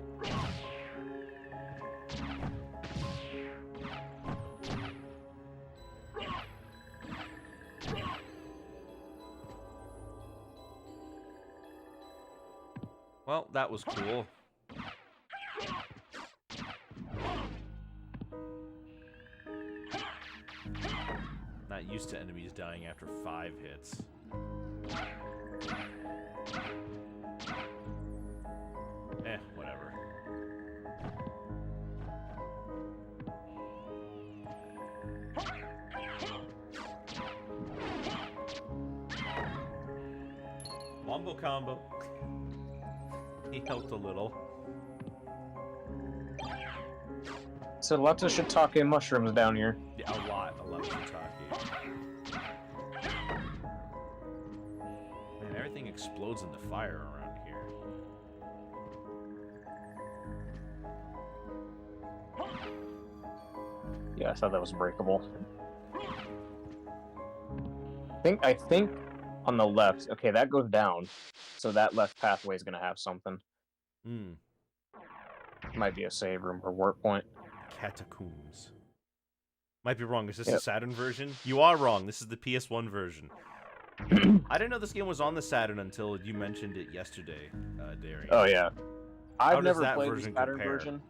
Well, that was cool. Not used to enemies dying after 5 hits. Whatever. Wombo combo. He helped a little. So lots of shiitake mushrooms down here. Yeah, a lot of shiitake. Man, everything explodes into fire around here. Yeah, I thought that was breakable. I think on the left, okay, that goes down, so that left pathway is gonna have something. Might be a save room or work point. Catacombs. Might be wrong. Is this the Saturn version? You are wrong. This is the PS1 version. I didn't know this game was on the Saturn until you mentioned it yesterday, Darian. Oh yeah, How I've does never that played the version Saturn compare? version.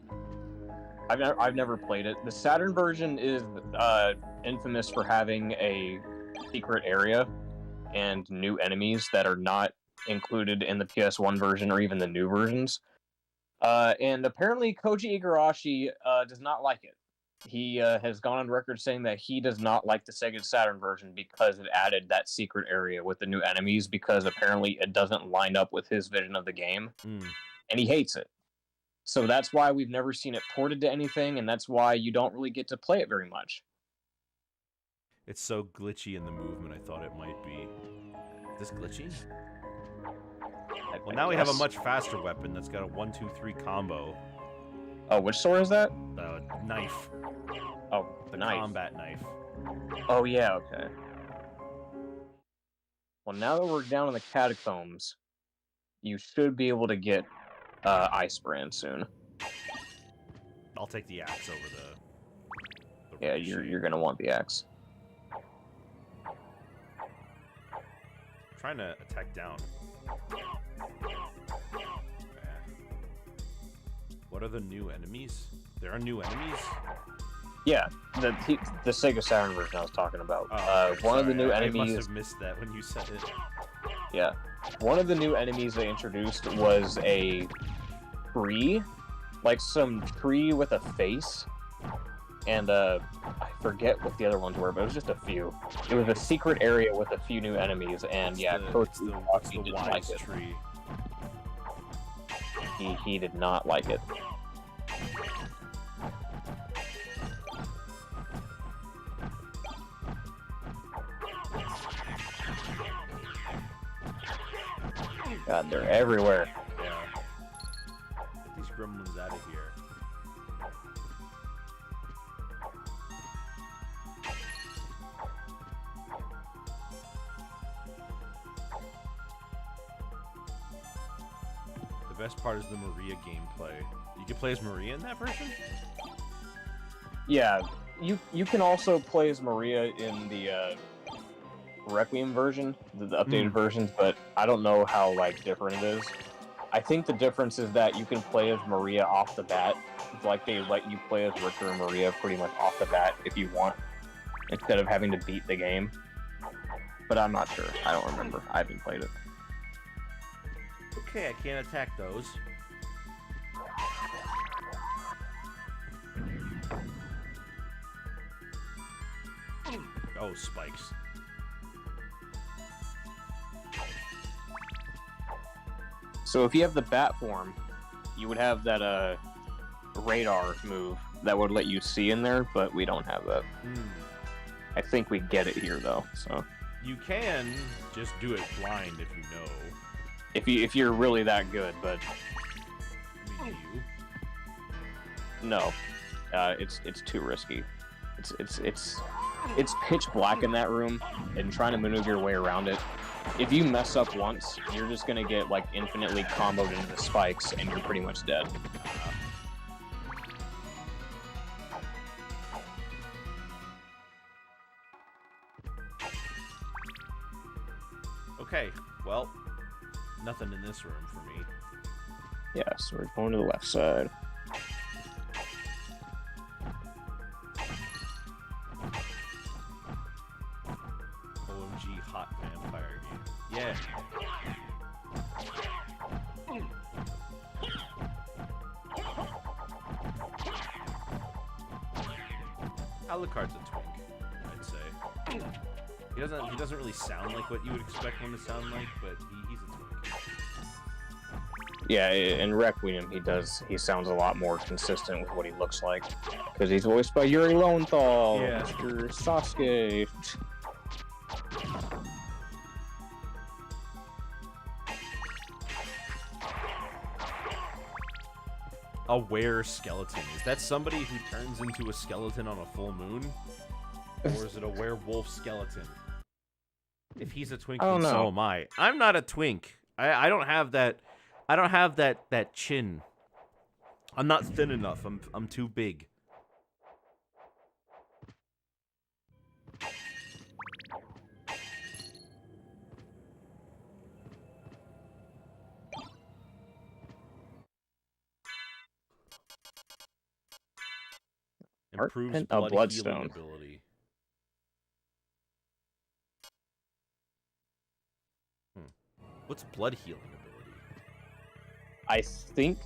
I've never played it. The Saturn version is infamous for having a secret area and new enemies that are not included in the PS1 version or even the new versions. And apparently Koji Igarashi does not like it. He has gone on record saying that he does not like the Sega Saturn version because it added that secret area with the new enemies, because apparently it doesn't line up with his vision of the game, and he hates it. So that's why we've never seen it ported to anything, and that's why you don't really get to play it very much. It's so glitchy in the movement, I thought it might be. Is this glitchy? Well, now we have a much faster weapon that's got a 1-2-3 combo. Oh, which sword is that? Knife. Oh, the knife. Combat knife. Oh, yeah, okay. Well, now that we're down in the catacombs, you should be able to get Ice Brand soon. I'll take the axe over the Yeah, you're gonna want the axe. Trying to attack down. What are the new enemies? There are new enemies? Yeah, the Sega Saturn version I was talking about. Oh, one of the new I enemies. must have missed that when you said it. Yeah, one of the new enemies they introduced was a tree, like some tree with a face, and I forget what the other ones were, but it was just a few. It was a secret area with a few new enemies, and yeah, Coach it's the didn't wise like it. tree. He did not like it. God, they're everywhere. Yeah. Get these gremlins out of here. The best part is the Maria gameplay. You can play as Maria in that version? Yeah, you can also play as Maria in the Requiem version, the updated versions, but I don't know how different it is. I think the difference is that you can play as Maria off the bat. It's like they let you play as Richter and Maria pretty much off the bat if you want, instead of having to beat the game. But I'm not sure. I don't remember. I haven't played it. Okay, I can't attack those. Oh, spikes. So if you have the bat form, you would have that radar move that would let you see in there, but we don't have that. I think we get it here though. So You can just do it blind if you know. if you're really that good, but I mean, do you? no, it's too risky. It's pitch black in that room, and trying to maneuver your way around it. If you mess up once, you're just gonna get infinitely comboed into the spikes, and you're pretty much dead. Okay, well, nothing in this room for me. Yeah, so we're going to the left side. Yeah. Alucard's a twink, I'd say. He doesn't really sound like what you would expect one to sound like, but he's a twink. Yeah, in Requiem, he sounds a lot more consistent with what he looks like. Because he's voiced by Yuri Lowenthal, Yeah. Mr. Sasuke. A were-skeleton. Is that somebody who turns into a skeleton on a full moon? Or is it a werewolf skeleton? If he's a twink, then so am I. I'm not a twink. I don't have that. I don't have that chin. I'm not thin enough. I'm too big. Improves blood bloodstone. healing ability. What's blood healing ability? I think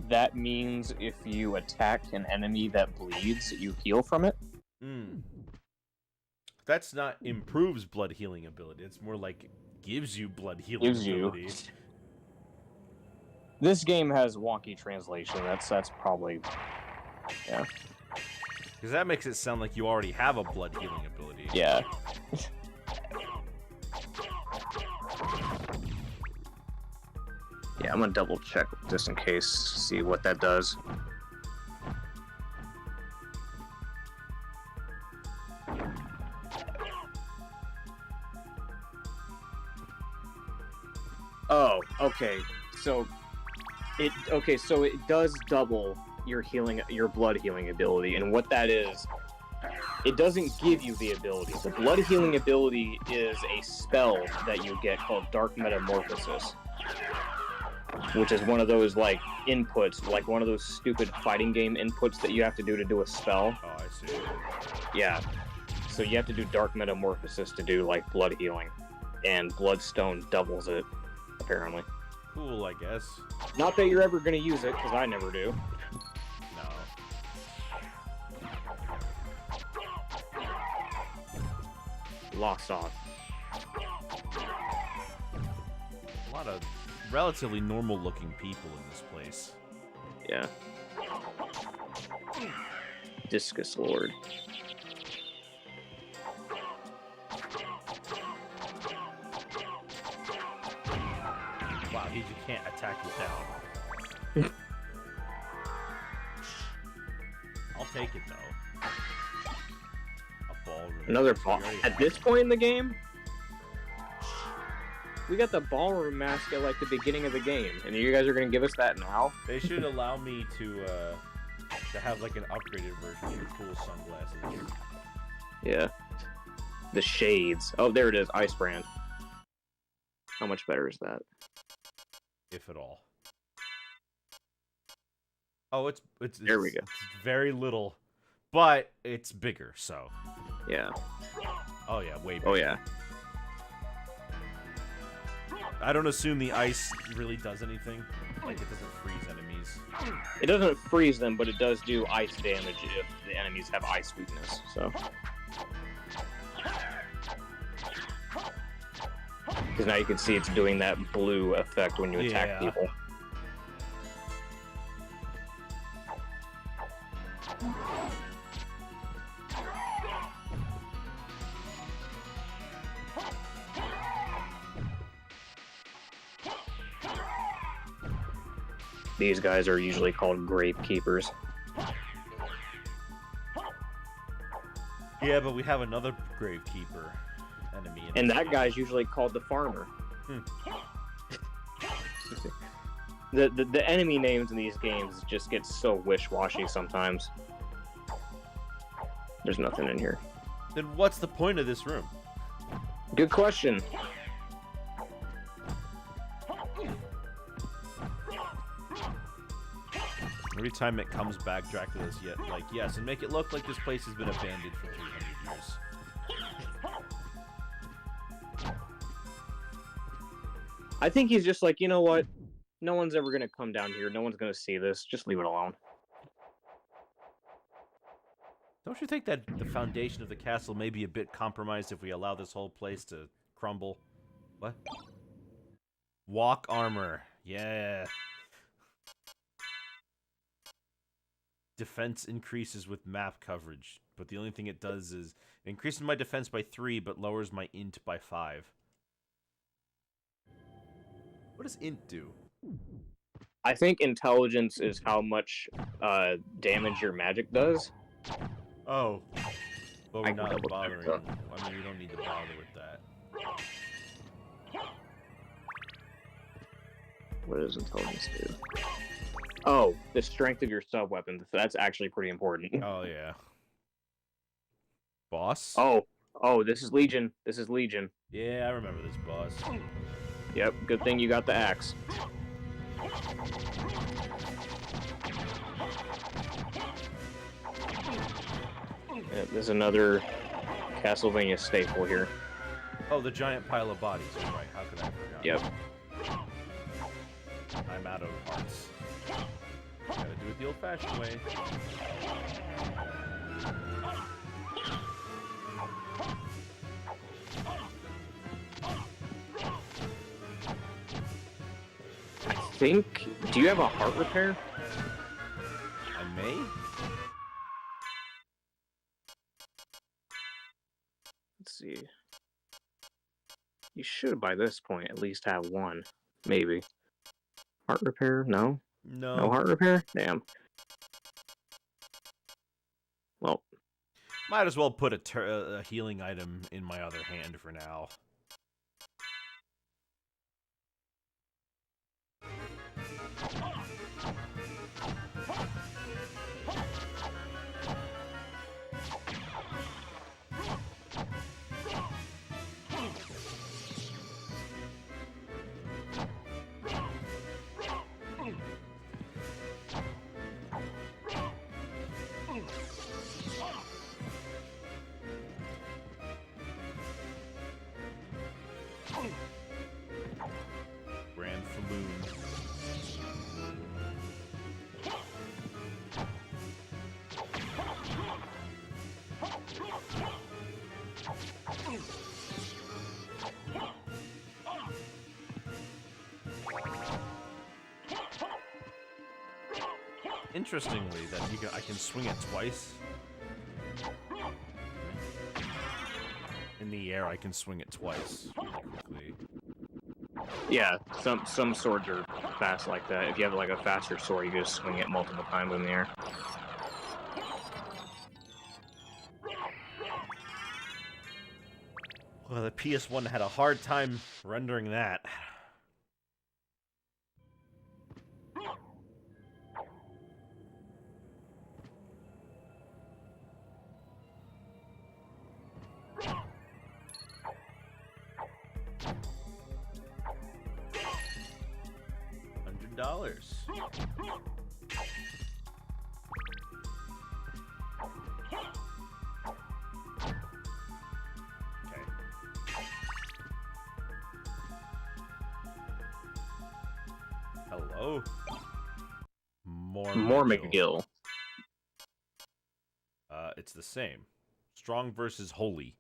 that means if you attack an enemy that bleeds, you heal from it. That's not improves blood healing ability. It's more like gives you blood healing ability. This game has wonky translation. That's probably, yeah. Because that makes it sound like you already have a blood healing ability. Yeah. Yeah, I'm gonna double check just in case, see what that does. Oh, okay. So it does double your healing, your blood healing ability, and what that is, it doesn't give you the ability. The blood healing ability is a spell that you get called Dark Metamorphosis, which is one of those like inputs, like one of those stupid fighting game inputs that you have to do a spell. Oh, I see. Yeah. So you have to do Dark Metamorphosis to do like blood healing, and Bloodstone doubles it, apparently. Cool, I guess. Not that you're ever gonna use it, because I never do. No. Lost off. A lot of relatively normal-looking people in this place. Yeah. Discus Lord. Wow, you can't attack you down. I'll take it, though. A ballroom. Another ball. At this point in the game, we got the ballroom mask at like the beginning of the game, and you guys are gonna give us that now? They should allow me to have like an upgraded version of cool sunglasses. Yeah. The shades. Oh, there it is. Ice Brand. How much better is that? If at all. Oh, it's there we go. It's very little, but it's bigger, so. Yeah. Oh yeah, way bigger. Oh yeah. I don't assume the ice really does anything. Like, it doesn't freeze enemies. It doesn't freeze them, but it does do ice damage if the enemies have ice weakness, so. Because now you can see it's doing that blue effect when you attack people. These guys are usually called Gravekeepers. Yeah, but we have another Gravekeeper enemy. And that guy's usually called the Farmer. The enemy names in these games just get so wish-washy sometimes. There's nothing in here. Then what's the point of this room? Good question. Every time it comes back, Dracula's yet like, yes, and make it look like this place has been abandoned for 300 years. I think he's just like, you know what? No one's ever gonna come down here. No one's gonna see this. Just leave it alone. Don't you think that the foundation of the castle may be a bit compromised if we allow this whole place to crumble? What? Walk armor. Yeah. Defense increases with map coverage, but the only thing it does is it increases my defense by 3, but lowers my int by 5. What does int do? I think intelligence is how much damage your magic does. Oh. But we're I can not double check bothering. that. I mean, we don't need to bother with that. What does intelligence do? Oh, the strength of your sub-weapon. That's actually pretty important. Oh, yeah. Boss? Oh, this is Legion. This is Legion. Yeah, I remember this boss. Yep, good thing you got the axe. Yeah, there's another Castlevania staple here. Oh, the giant pile of bodies. You're right. How could I forget? Yep. I'm out of hearts. Gotta do it the old-fashioned way. Do you have a heart repair? I may? Let's see. You should, by this point, at least have one. Maybe. Heart repair? No? No. No heart repair? Damn. Well, Might as well put a healing item in my other hand for now. Grand Falloon. Interestingly, that I can swing it twice. In the air, I can swing it twice really quickly. yeah, some swords are fast like that. If you have like a faster sword, you can just swing it multiple times in the air. Well, the PS1 had a hard time rendering that. $100. Okay. Hello? More McGill. It's the same. Strong versus holy.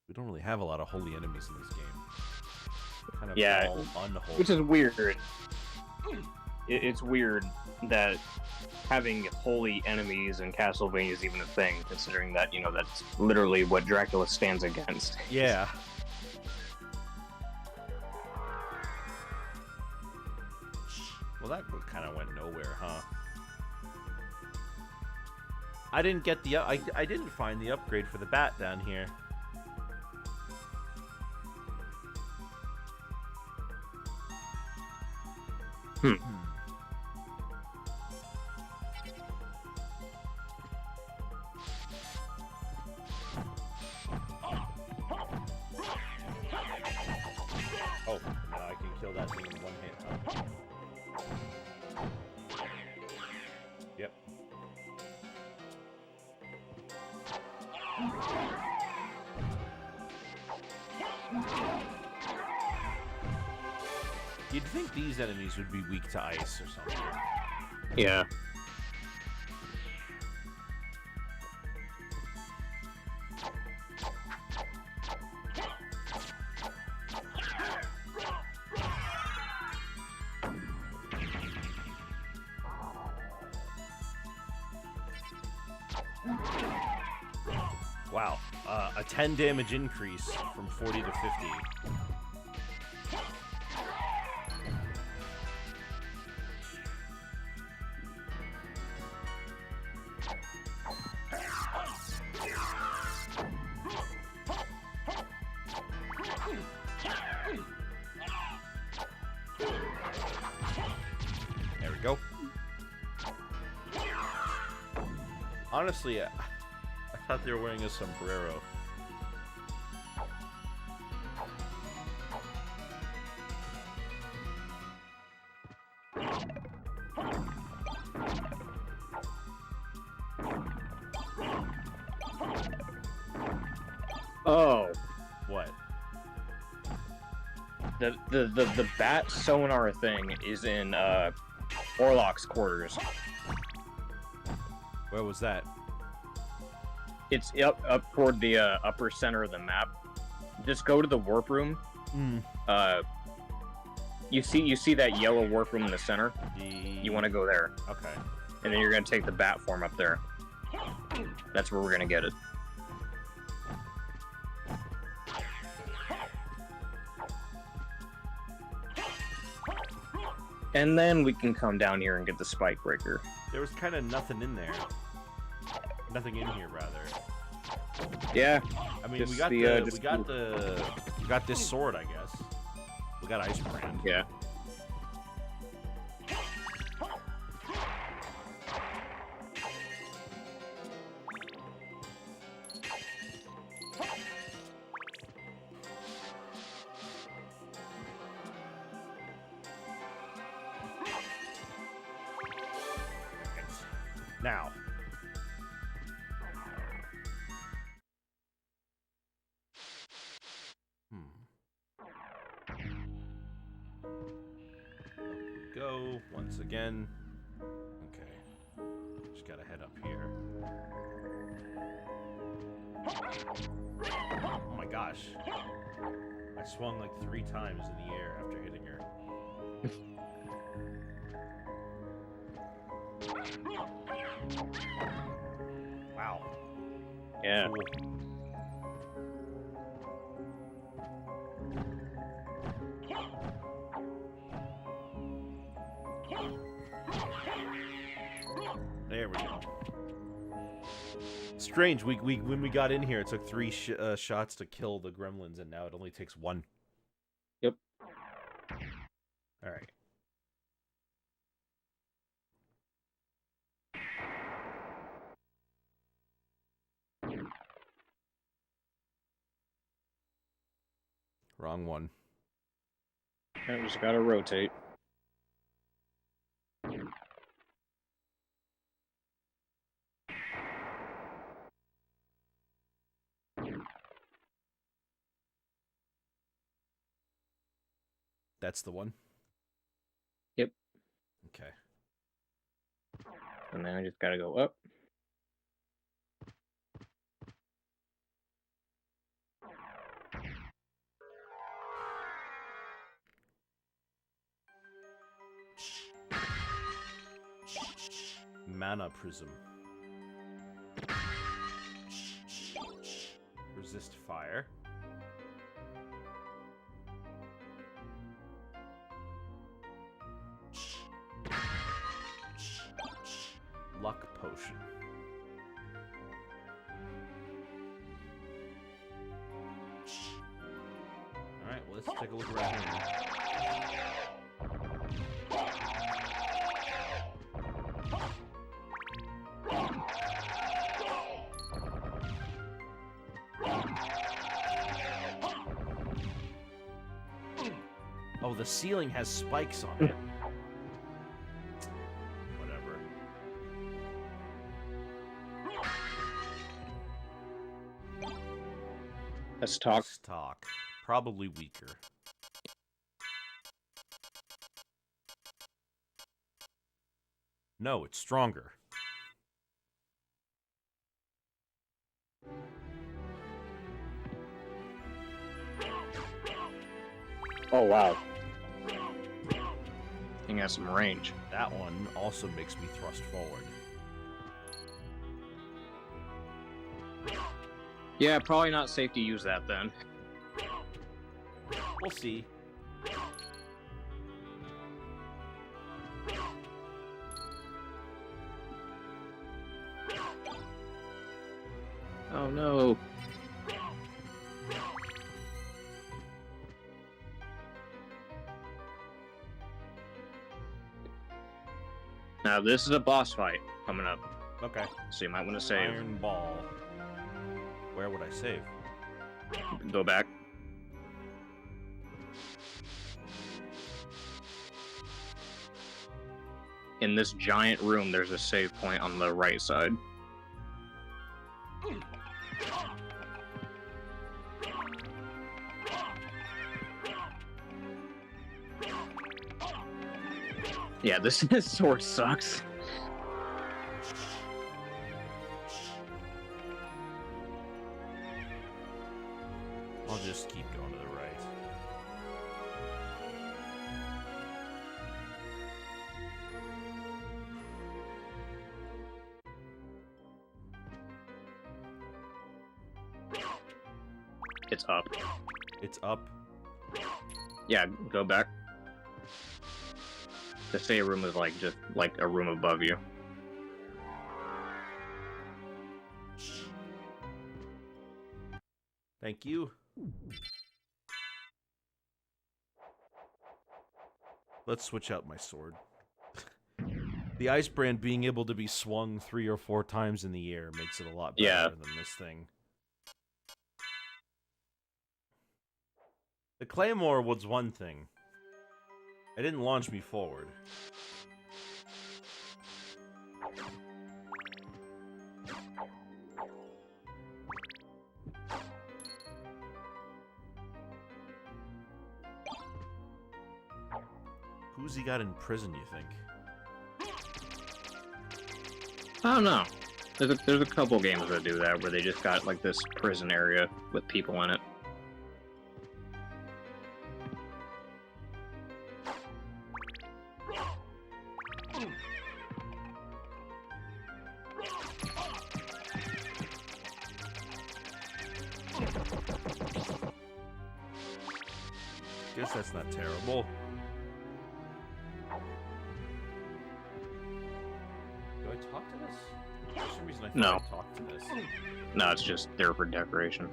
We don't really have a lot of holy enemies in this game. They're kind of Yeah, all unholy. which is weird. It's weird that having holy enemies in Castlevania is even a thing, considering that, you know, that's literally what Dracula stands against. Yeah. Well, that kind of went nowhere, huh? I didn't get the I didn't find the upgrade for the bat down here. Oh, now I can kill that thing in one hit. Huh? Yep. You'd think these enemies would be weak to ice or something. Yeah. Wow, a 10 damage increase from 40 to 50. There we go. Honestly, I thought they were wearing a sombrero. Oh, What? the bat sonar thing is in Orlok's quarters. Where was that? It's up toward the upper center of the map. Just go to the warp room. You see that yellow warp room in the center? You want to go there. Okay. And then you're going to take the bat form up there. That's where we're going to get it. And then we can come down here and get the spike breaker. There was kind of nothing in there. Nothing in here, rather. Yeah. I mean, we got this sword, I guess. We got Ice Brand. Yeah. Now. Go once again. Okay. Just gotta head up here. Oh my gosh. I swung like 3 times in the air after hitting her. Wow. Yeah. Cool. There we go. Strange. When we got in here, it took 3 shots to kill the gremlins, and now it only takes 1. Yep. All right. Wrong one. I just gotta rotate. That's the one? Yep. Okay. And then I just gotta go up. Mana Prism. Resist fire. Luck Potion. Alright, well, let's take a look around here. Oh, the ceiling has spikes on it. Whatever. Let's talk. Stock. Probably weaker. No, it's stronger. Oh wow. Thing has some range. That one also makes me thrust forward. Yeah, probably not safe to use that then. We'll see. Oh no. Now this is a boss fight coming up, Okay. so you might want to save. Iron Ball. Where would I save? Go back. In this giant room, there's a save point on the right side. Yeah, this sword sucks. I'll just keep going to the right. It's up. It's up. Yeah, go back. The save room is like just like a room above you. Thank you. Let's switch out my sword. The Ice Brand being able to be swung 3 or 4 times in the air makes it a lot better Yeah. than this thing. The Claymore was one thing. It didn't launch me forward. Who's he got in prison, you think? I don't know. There's a couple games that do that where they just got like this prison area with people in it. Guess that's not terrible. Do I talk to this? For some reason I thought No. I talked to this. No, it's just there for decoration.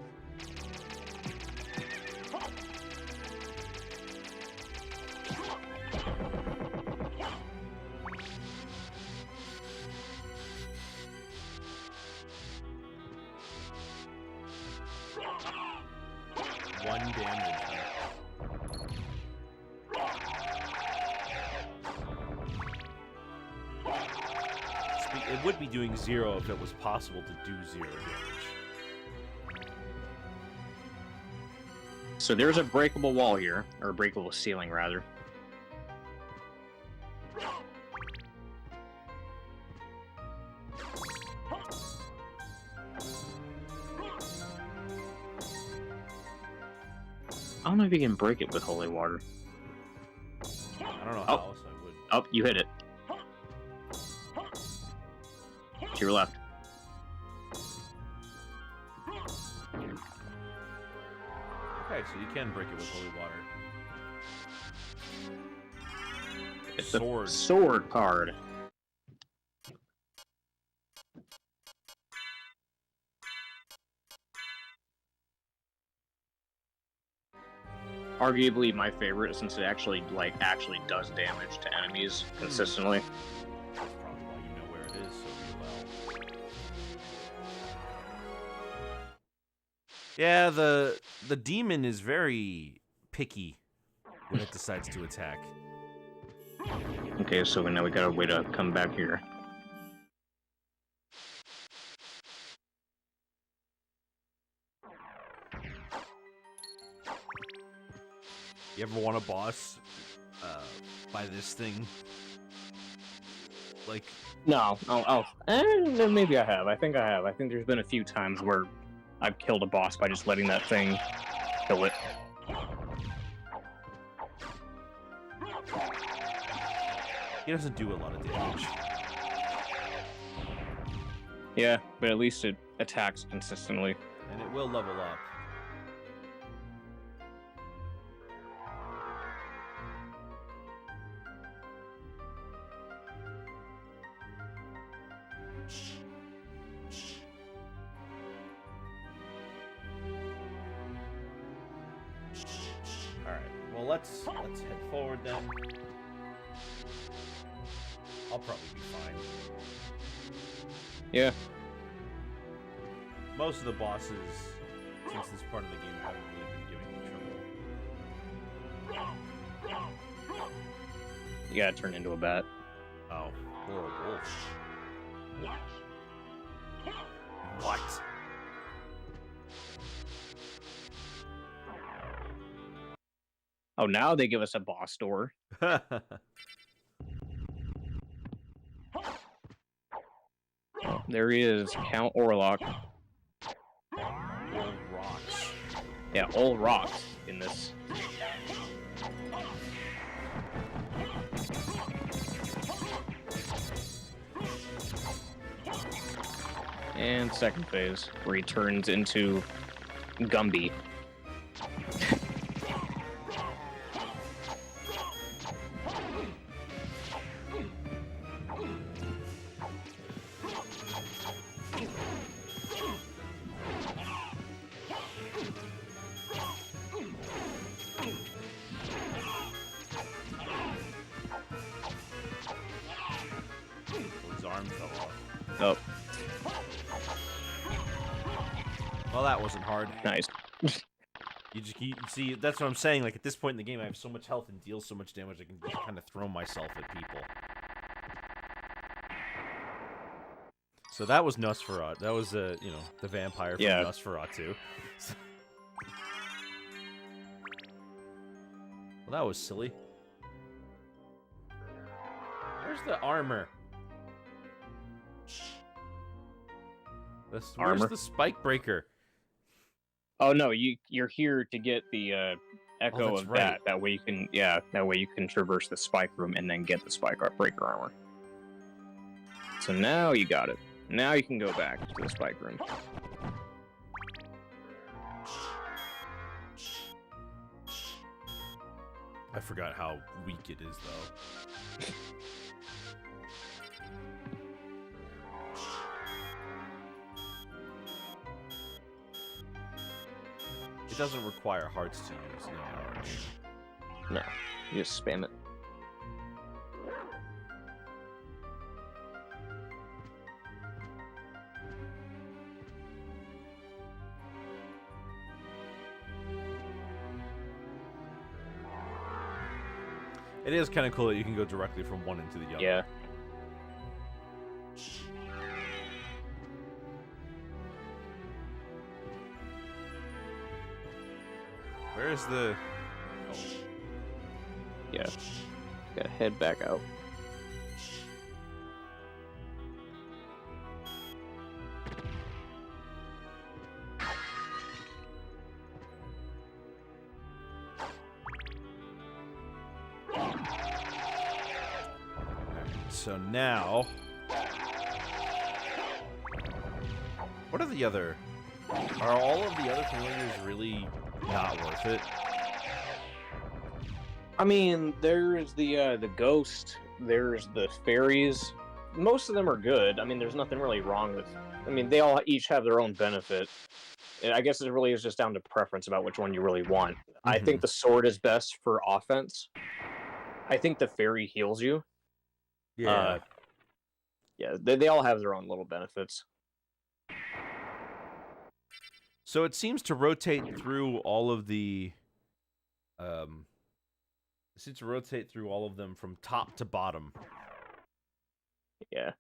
One damage. It would be doing 0 if it was possible to do 0 damage. So there's a breakable wall here, or a breakable ceiling rather. I don't know if you can break it with holy water. I don't know how else I would. Oh, you hit it. To your left. Okay, so you can break it with holy water. It's Sword. a sword card. Arguably my favorite, since it actually does damage to enemies consistently. That's probably why you know where it is so well. Yeah, the demon is very picky when it decides to attack. Okay, so now we got a way to come back here. You ever want a boss by this thing? Like, No, maybe I have. I think I have. I think there's been a few times where I've killed a boss by just letting that thing kill it. he doesn't do a lot of damage. Yeah, but at least it attacks consistently. And it will level up. Alright, well let's head forward then. I'll probably be fine. Yeah. Most of the bosses, since this part of the game, haven't really been giving me trouble. You gotta turn into a bat. Oh, or a wolf. What? Oh, now they give us a boss door. There he is, Count Orlok. Old rocks. Yeah, all rocks in this. And second phase, where he turns into Gumby. His arm fell off. Oh, Well, that wasn't hard. nice. You see, that's what I'm saying. Like, at this point in the game, I have so much health and deal so much damage, I can just kind of throw myself at people. So that was Nosferatu. That was, you know, the vampire from Yeah. Nosferatu. Well, that was silly. Where's the armor? Where's Armor? the spike breaker? Oh no, you're here to get the echo that's of right. that. That way you can, yeah, that way you can traverse the spike room and then get the spike breaker armor. So now you got it. Now you can go back to the spike room. I forgot how weak it is, though. It doesn't require hearts to use, no. No, you just spam it. It is kind of cool that you can go directly from one into the other. Yeah. Where is the... Oh. Yeah. Gotta head back out. So now... What are the other... Are all of the other familiars really not worth it? I mean, there's the ghost, there's the fairies. Most of them are good. I mean, there's nothing really wrong with... I mean, they all each have their own benefit. And I guess it really is just down to preference about which one you really want. I think the sword is best for offense. I think the fairy heals you. Yeah. Yeah, they all have their own little benefits. So it seems to rotate through all of the... It seems to rotate through all of them from top to bottom. Yeah.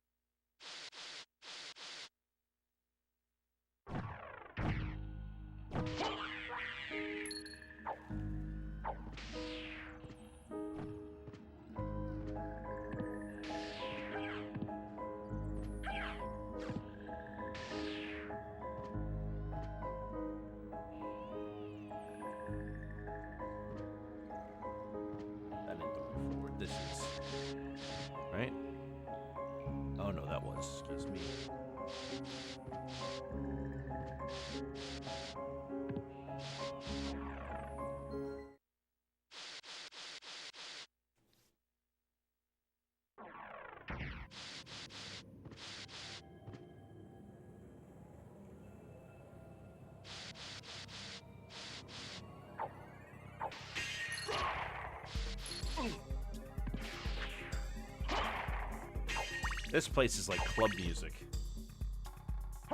This place is like club music.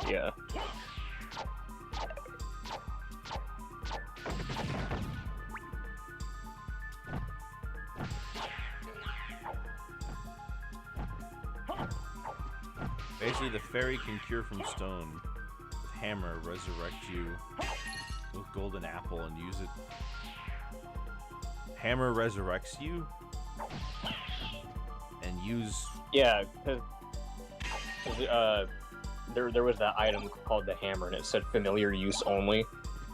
Yeah. Basically, the fairy can cure from stone. With hammer, resurrect you with golden apple and use it. Hammer resurrects you and use. Yeah, because there was that item called the hammer, and it said familiar use only.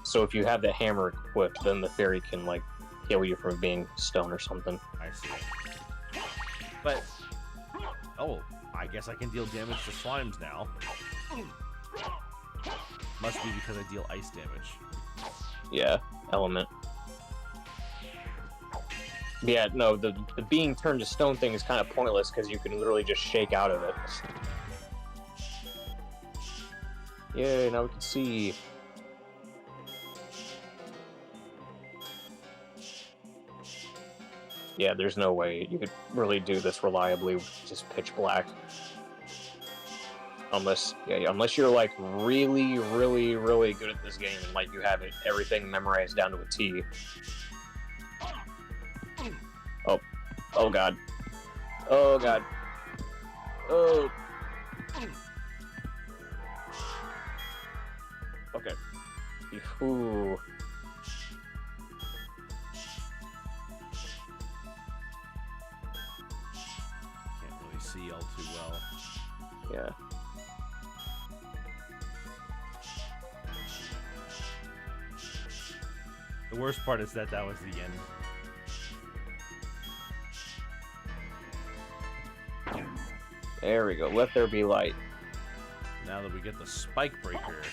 So if you have the hammer equipped, then the fairy can like heal you from being stone or something. I see. But oh, I guess I can deal damage to slimes now. Must be because I deal ice damage. Yeah, element. Yeah, no, the being turned to stone thing is kind of pointless because you can literally just shake out of it. Yay, now we can see. Yeah, there's no way you could really do this reliably with just pitch black. Unless you're like really, really, really good at this game and like you have everything memorized down to a T. Oh god. Oh god. Oh. Okay. Ooh. Can't really see all too well. Yeah. The worst part is that was the end. There we go. Let there be light. Now that we get the spike breaker. Is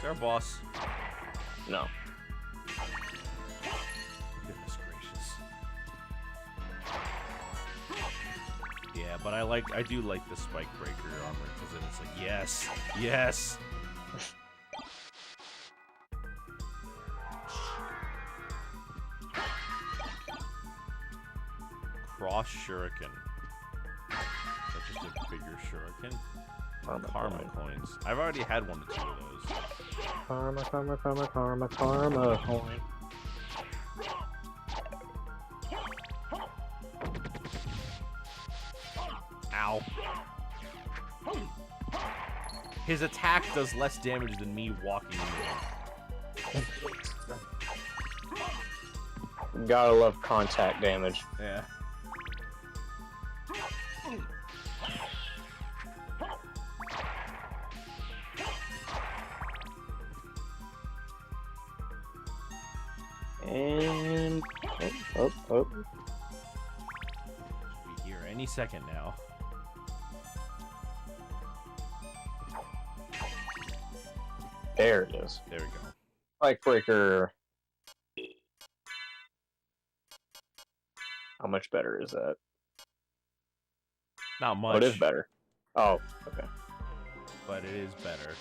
there a boss? No. Goodness gracious. Yeah, but I do like the spike breaker armor because then it's like yes, yes. Cross shuriken. That's just a bigger shuriken. Karma coins. I've already had 1 or 2 of those. Karma coin. Ow. His attack does less damage than me walking into him. Gotta love contact damage. Yeah. And oh. Should be here any second now. There it is. There we go. Spike breaker. How much better is that? Not much. Oh, it is better. Oh, okay. But it is better.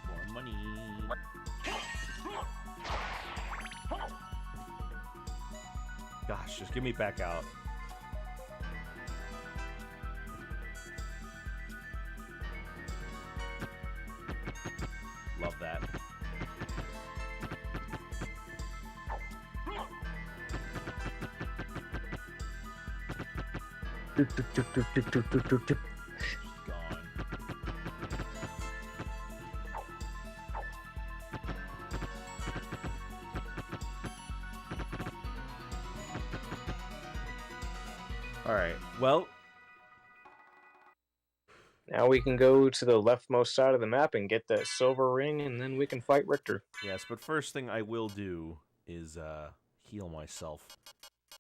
More money. Gosh, just get me back out. Love that. Gone. Alright, well, Now we can go to the leftmost side of the map and get that silver ring, and then we can fight Richter. yes, but first thing I will do is heal myself.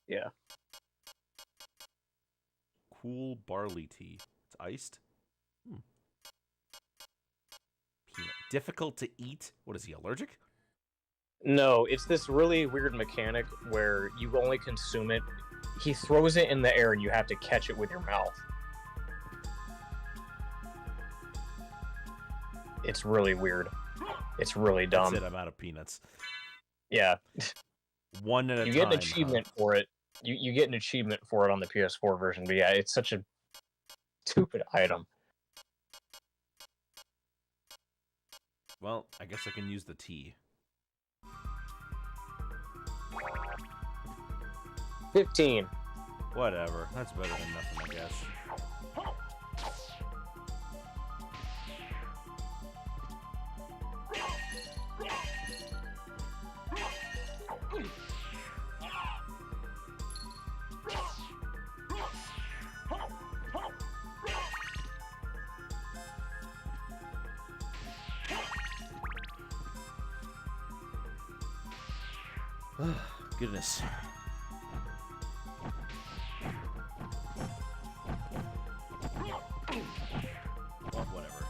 Yeah. Cool barley tea. It's iced. Peanut. Difficult to eat? What is he, allergic? No, it's this really weird mechanic where you only consume it. He throws it in the air and you have to catch it with your mouth. It's really weird. It's really dumb. That's it, I'm out of peanuts. Yeah. One at a time. You get an achievement for it. You get an achievement for it on the PS4 version, but yeah, it's such a stupid item. Well, I guess I can use the tea. 15. Whatever. That's better than nothing, I guess. Goodness. Well, whatever.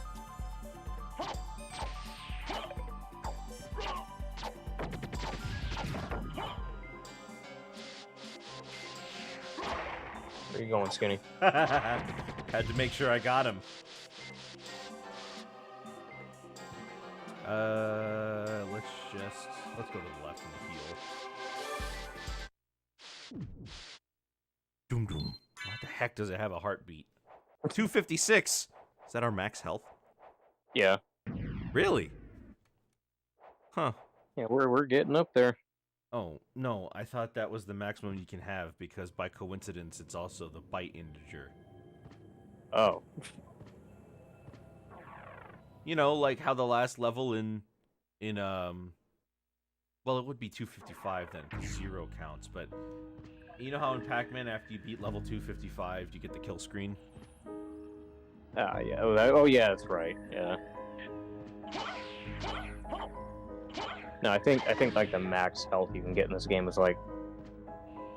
Where you going, Skinny? Had to make sure I got him. Let's go to the left and heal. Doom doom. What the heck does it have a heartbeat? 256. Is that our max health? Yeah. Really? Huh. Yeah, we're getting up there. Oh, no, I thought that was the maximum you can have because by coincidence it's also the bite integer. Oh. You know, like how the last level in well, it would be 255 then, 'cause 0 counts, but you know how in Pac-Man after you beat level 255 you get the kill screen? Ah, yeah. Oh, yeah, that's right. Yeah. No, I think like the max health you can get in this game is like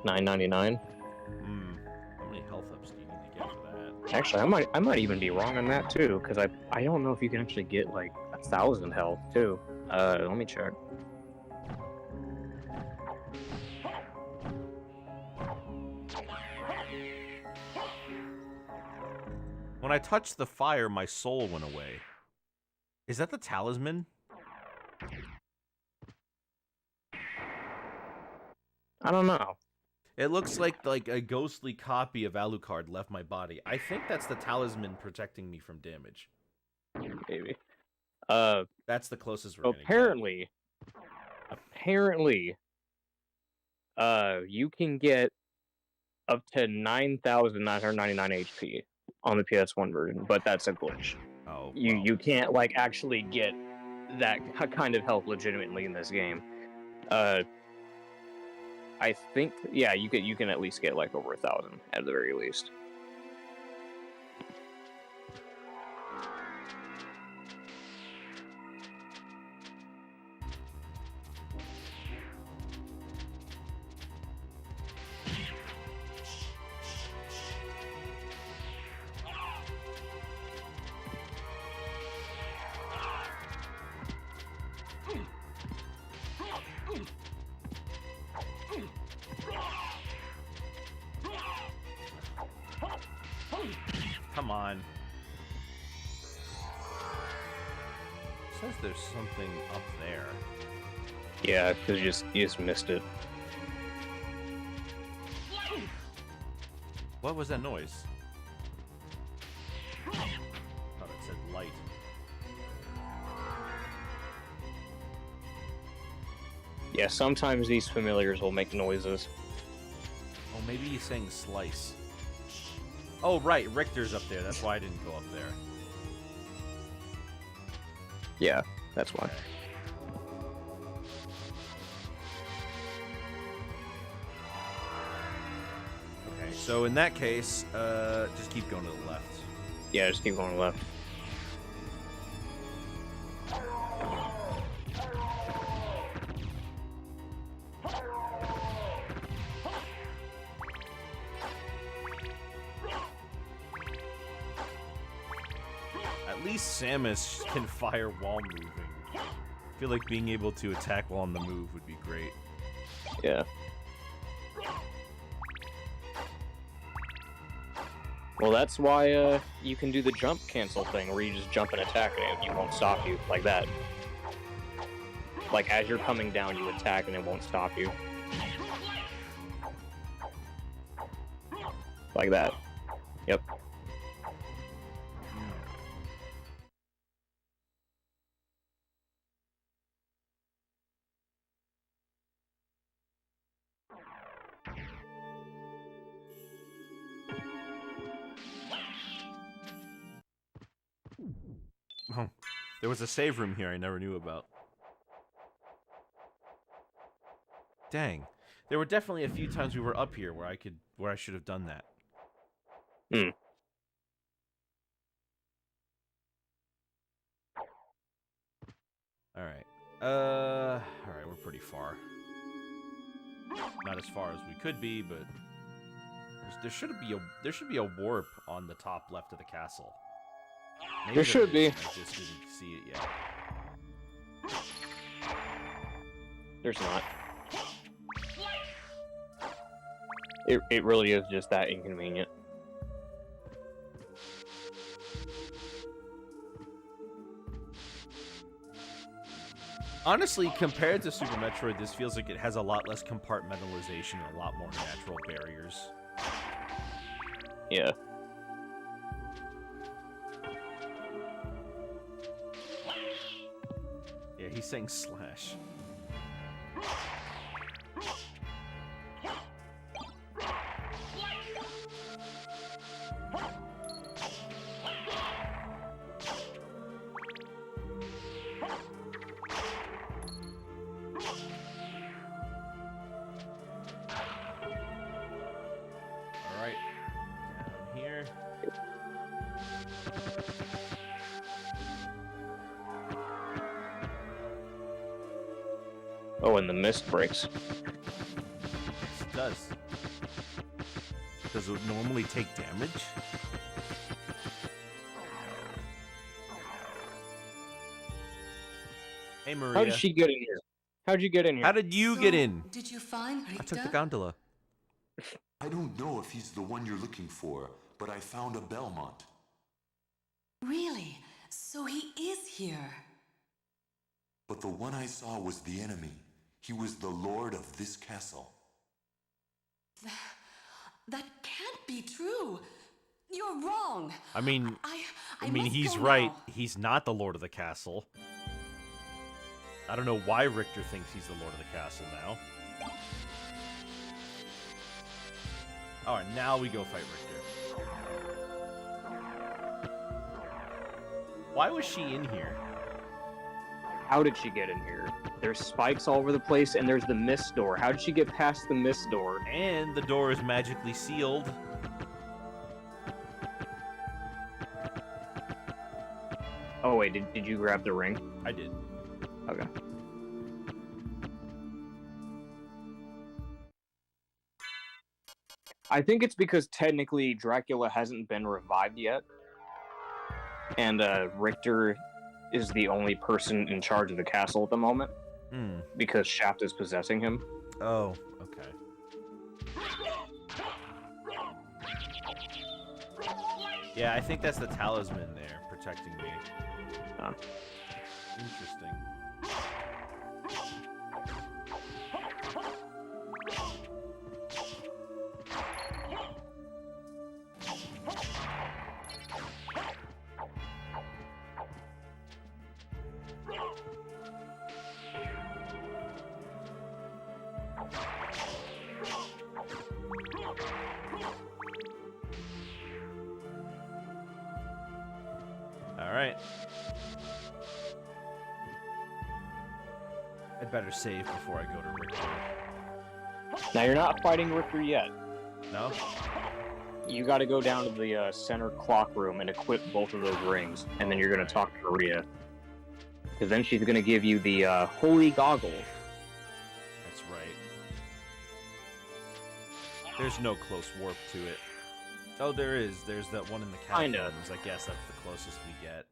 999. How many health ups do you need to get for that? Actually, I might even be wrong on that too, because I don't know if you can actually get like 1,000 health too. Let me check. When I touched the fire, my soul went away. Is that the talisman? I don't know. It looks like a ghostly copy of Alucard left my body. I think that's the talisman protecting me from damage. Maybe. That's the closest we're Apparently, you can get up to 9,999 HP on the PS1 version, but that's a glitch. Oh, You can't like actually get that kind of health legitimately in this game. I think you can at least get like over 1,000 at the very least. Come on. Says there's something up there. Yeah, because you just missed it. What was that noise? Thought it said light. Yeah, sometimes these familiars will make noises. Oh, maybe he's saying slice. Oh, right, Richter's up there. That's why I didn't go up there. Yeah, that's why. Okay, so in that case, just keep going to the left. Yeah, just keep going left. least Samus can fire while moving. I feel like being able to attack while on the move would be great. Yeah. Well, that's why you can do the jump cancel thing, where you just jump and attack and it won't stop you, like that. Like, as you're coming down, you attack and it won't stop you. Like that. Yep. Oh, there was a save room here I never knew about. Dang. There were definitely a few times we were up here where I should have done that. Hmm. Alright. Alright, we're pretty far. Not as far as we could be, but there should be a warp on the top left of the castle. Maybe There should be. I just didn't see it yet. There's not. It really is just that inconvenient. Honestly, compared to Super Metroid, this feels like it has a lot less compartmentalization and a lot more natural barriers. Yeah. Yeah, he's saying slash. Alright, down here. Oh, and the mist breaks. Yes, it does. Does it normally take damage? Hey, Maria. How did she get in here? How'd you get in here? How did you get in? Did you find Rita? I took the gondola. I don't know if he's the one you're looking for, but I found a Belmont. Really? So he is here. But the one I saw was the enemy. He was the lord of this castle. That can't be true. You're wrong. I mean, I mean, must he's go right. now. He's not the lord of the castle. I don't know why Richter thinks he's the lord of the castle now. Alright, now we go fight Richter. Why was she in here? How did she get in here? There's spikes all over the place, and there's the mist door. How did she get past the mist door? And the door is magically sealed. Oh wait, did you grab the ring? I did. Okay. I think it's because technically Dracula hasn't been revived yet, and Richter is the only person in charge of the castle at the moment, because Shaft is possessing him. Oh, okay. Yeah, I think that's the talisman there, protecting me. Huh. Interesting. Alright. I'd better save before I go to Richter. Now you're not fighting Richter yet. No? You got to go down to the center clock room and equip both of those rings, and then you're going to talk to Maria. Because then she's going to give you the holy goggles. That's right. There's no close warp to it. Oh, there is. There's that one in the Kinda. catacombs. I guess that's the closest we get.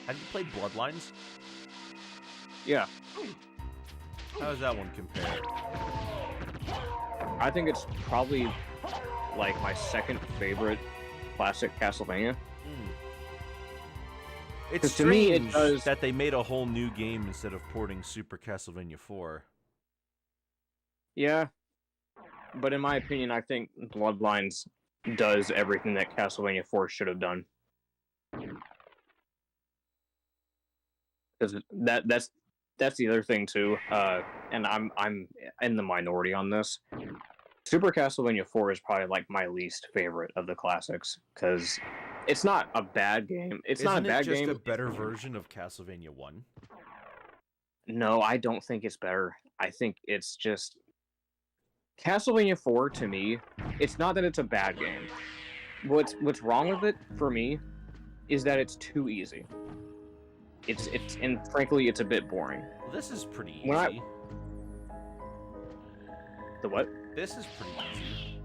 Have you played Bloodlines? Yeah, How does that one compare? I think it's probably like my second favorite classic Castlevania. It's 'Cause to me, it strange does- that they made a whole new game instead of porting Super Castlevania 4. Yeah, but in my opinion, I think Bloodlines does everything that Castlevania 4 should have done. Because that's the other thing too, and I'm in the minority on this. Super Castlevania 4 is probably like my least favorite of the classics because it's not a bad game. It's not a bad Isn't it just game. a better version of Castlevania 1? No, I don't think it's better. I think it's just Castlevania 4 to me. It's not that it's a bad game. What's wrong with it for me is that it's too easy. It's and frankly, it's a bit boring. Well, this is pretty easy. When I- The what? This is pretty easy.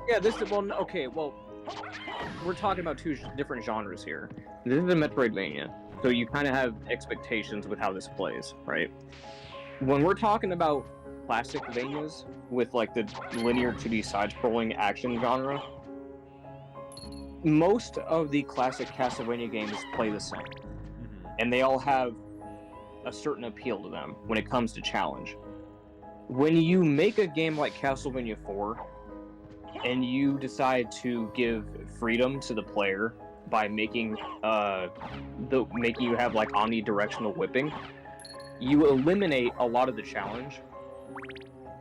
Yeah, this is okay. Well, we're talking about two different genres here. This is a Metroidvania, so you kind of have expectations with how this plays, right? When we're talking about classic Vanias with like the linear 2D side-scrolling action genre, most of the classic Castlevania games play the same, and they all have a certain appeal to them when it comes to challenge. When you make a game like Castlevania 4 and you decide to give freedom to the player by making you have like omnidirectional whipping, you eliminate a lot of the challenge,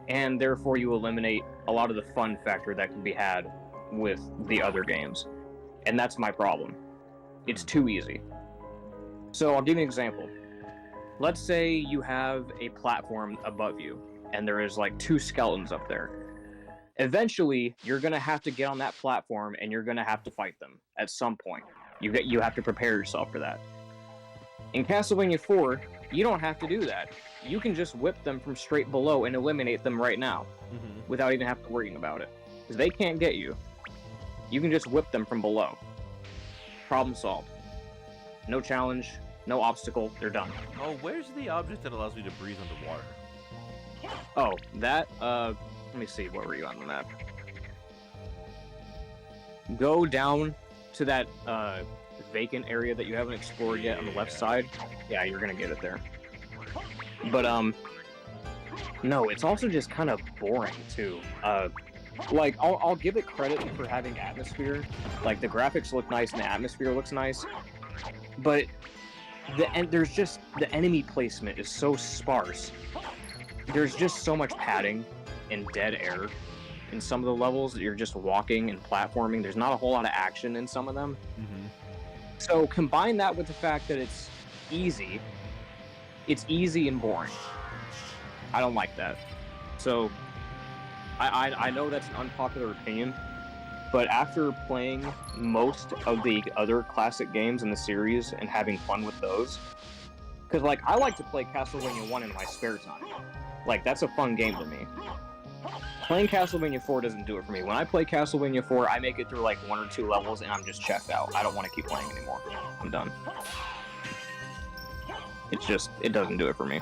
and therefore you eliminate a lot of the fun factor that can be had with the other games. And that's my problem. It's too easy. So I'll give you an example. Let's say you have a platform above you, and there is like two skeletons up there. Eventually, you're gonna have to get on that platform, and you're gonna have to fight them at some point. You have to prepare yourself for that. In Castlevania 4, you don't have to do that. You can just whip them from straight below and eliminate them right now, without even having to worry about it, because they can't get you. You can just whip them from below. Problem solved. No challenge, no obstacle, they're done. Oh, where's the object that allows me to breathe underwater? Oh, that, let me see, where were you on the map? Go down to that, vacant area that you haven't explored yet on the left side. Yeah, you're gonna get it there. But, no, it's also just kind of boring, too. Like, I'll give it credit for having atmosphere. Like, the graphics look nice and the atmosphere looks nice. But there's just, the enemy placement is so sparse. There's just so much padding and dead air in some of the levels that you're just walking and platforming. There's not a whole lot of action in some of them. So combine that with the fact that it's easy and boring. I don't like that. So I know that's an unpopular opinion, but after playing most of the other classic games in the series and having fun with those, because like I like to play Castlevania 1 in my spare time. Like that's a fun game to me. Playing Castlevania 4 doesn't do it for me. When I play Castlevania 4, I make it through like 1 or 2 levels and I'm just checked out. I don't want to keep playing anymore. I'm done. It's just, it doesn't do it for me.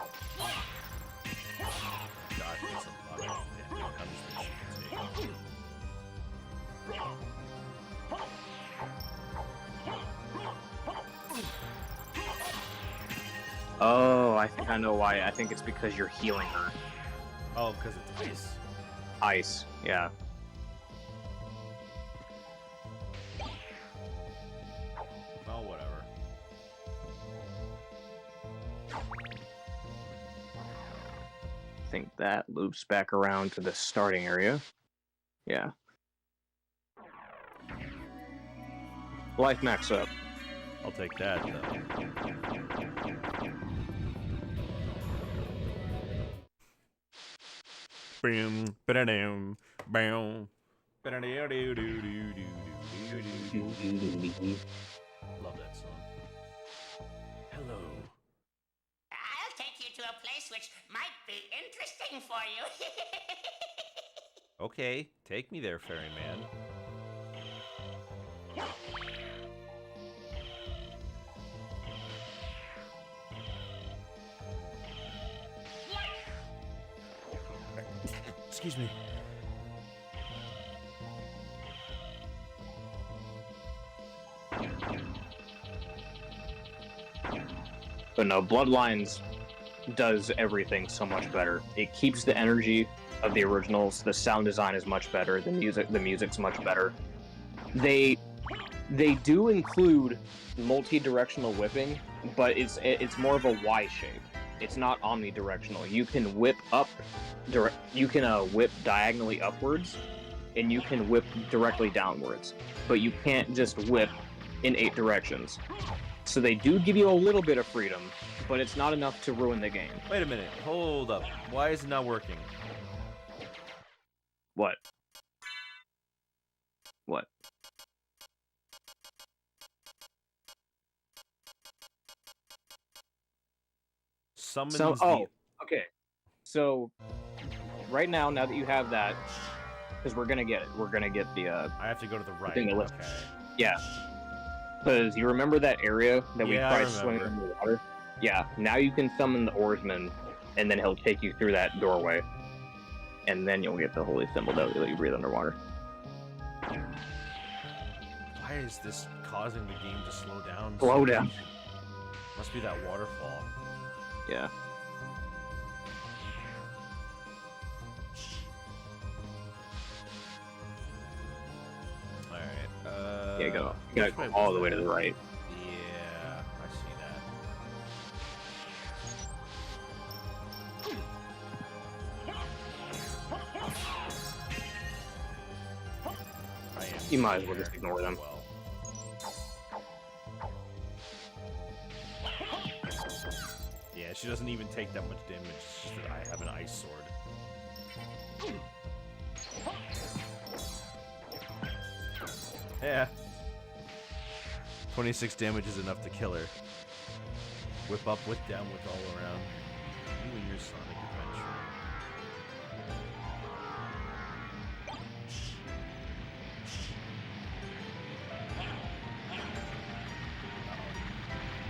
Oh, I think I know why. I think it's because you're healing her. Oh, because it's ice. Ice, yeah. Well, whatever. I think that loops back around to the starting area. Yeah. Life max up. I'll take that, though. Boom, ba-da-dum, boom, ba-da-doo-doo-doo-doo-doo-doo-doo-doo. Love that song. Hello, to a place which might be interesting for you. Okay, take me there, ferryman. Excuse me. But no, Bloodlines does everything so much better. It keeps the energy of the originals. The sound design is much better. The music's much better. They do include multi-directional whipping, but it's more of a Y shape. It's not omnidirectional. You can whip up, you can whip diagonally upwards, and you can whip directly downwards. But you can't just whip in 8 directions. So they do give you a little bit of freedom, but it's not enough to ruin the game. Wait a minute. Hold up. Why is it not working? What? What? Summons okay. So, right now that you have that, because we're gonna get it. We're gonna get the, I have to go to the right. thing that Okay. lifts. Yeah. Because you remember that area that we Yeah, I tried swimming remember. in the water? Yeah, now you can summon the oarsman, and then he'll take you through that doorway. And then you'll get the holy symbol that will let you breathe underwater. Why is this causing the game to slow down? Slow so down. much? Must be that waterfall. Yeah. Alright, Yeah, go. You gotta go all the way to the right. Yeah, I see that. I am You might as well here just ignore them. as well. Yeah, she doesn't even take that much damage. It's just that I have an ice sword. Yeah. 26 damage is enough to kill her. Whip up, whip down, whip all around. You and your Sonic adventure.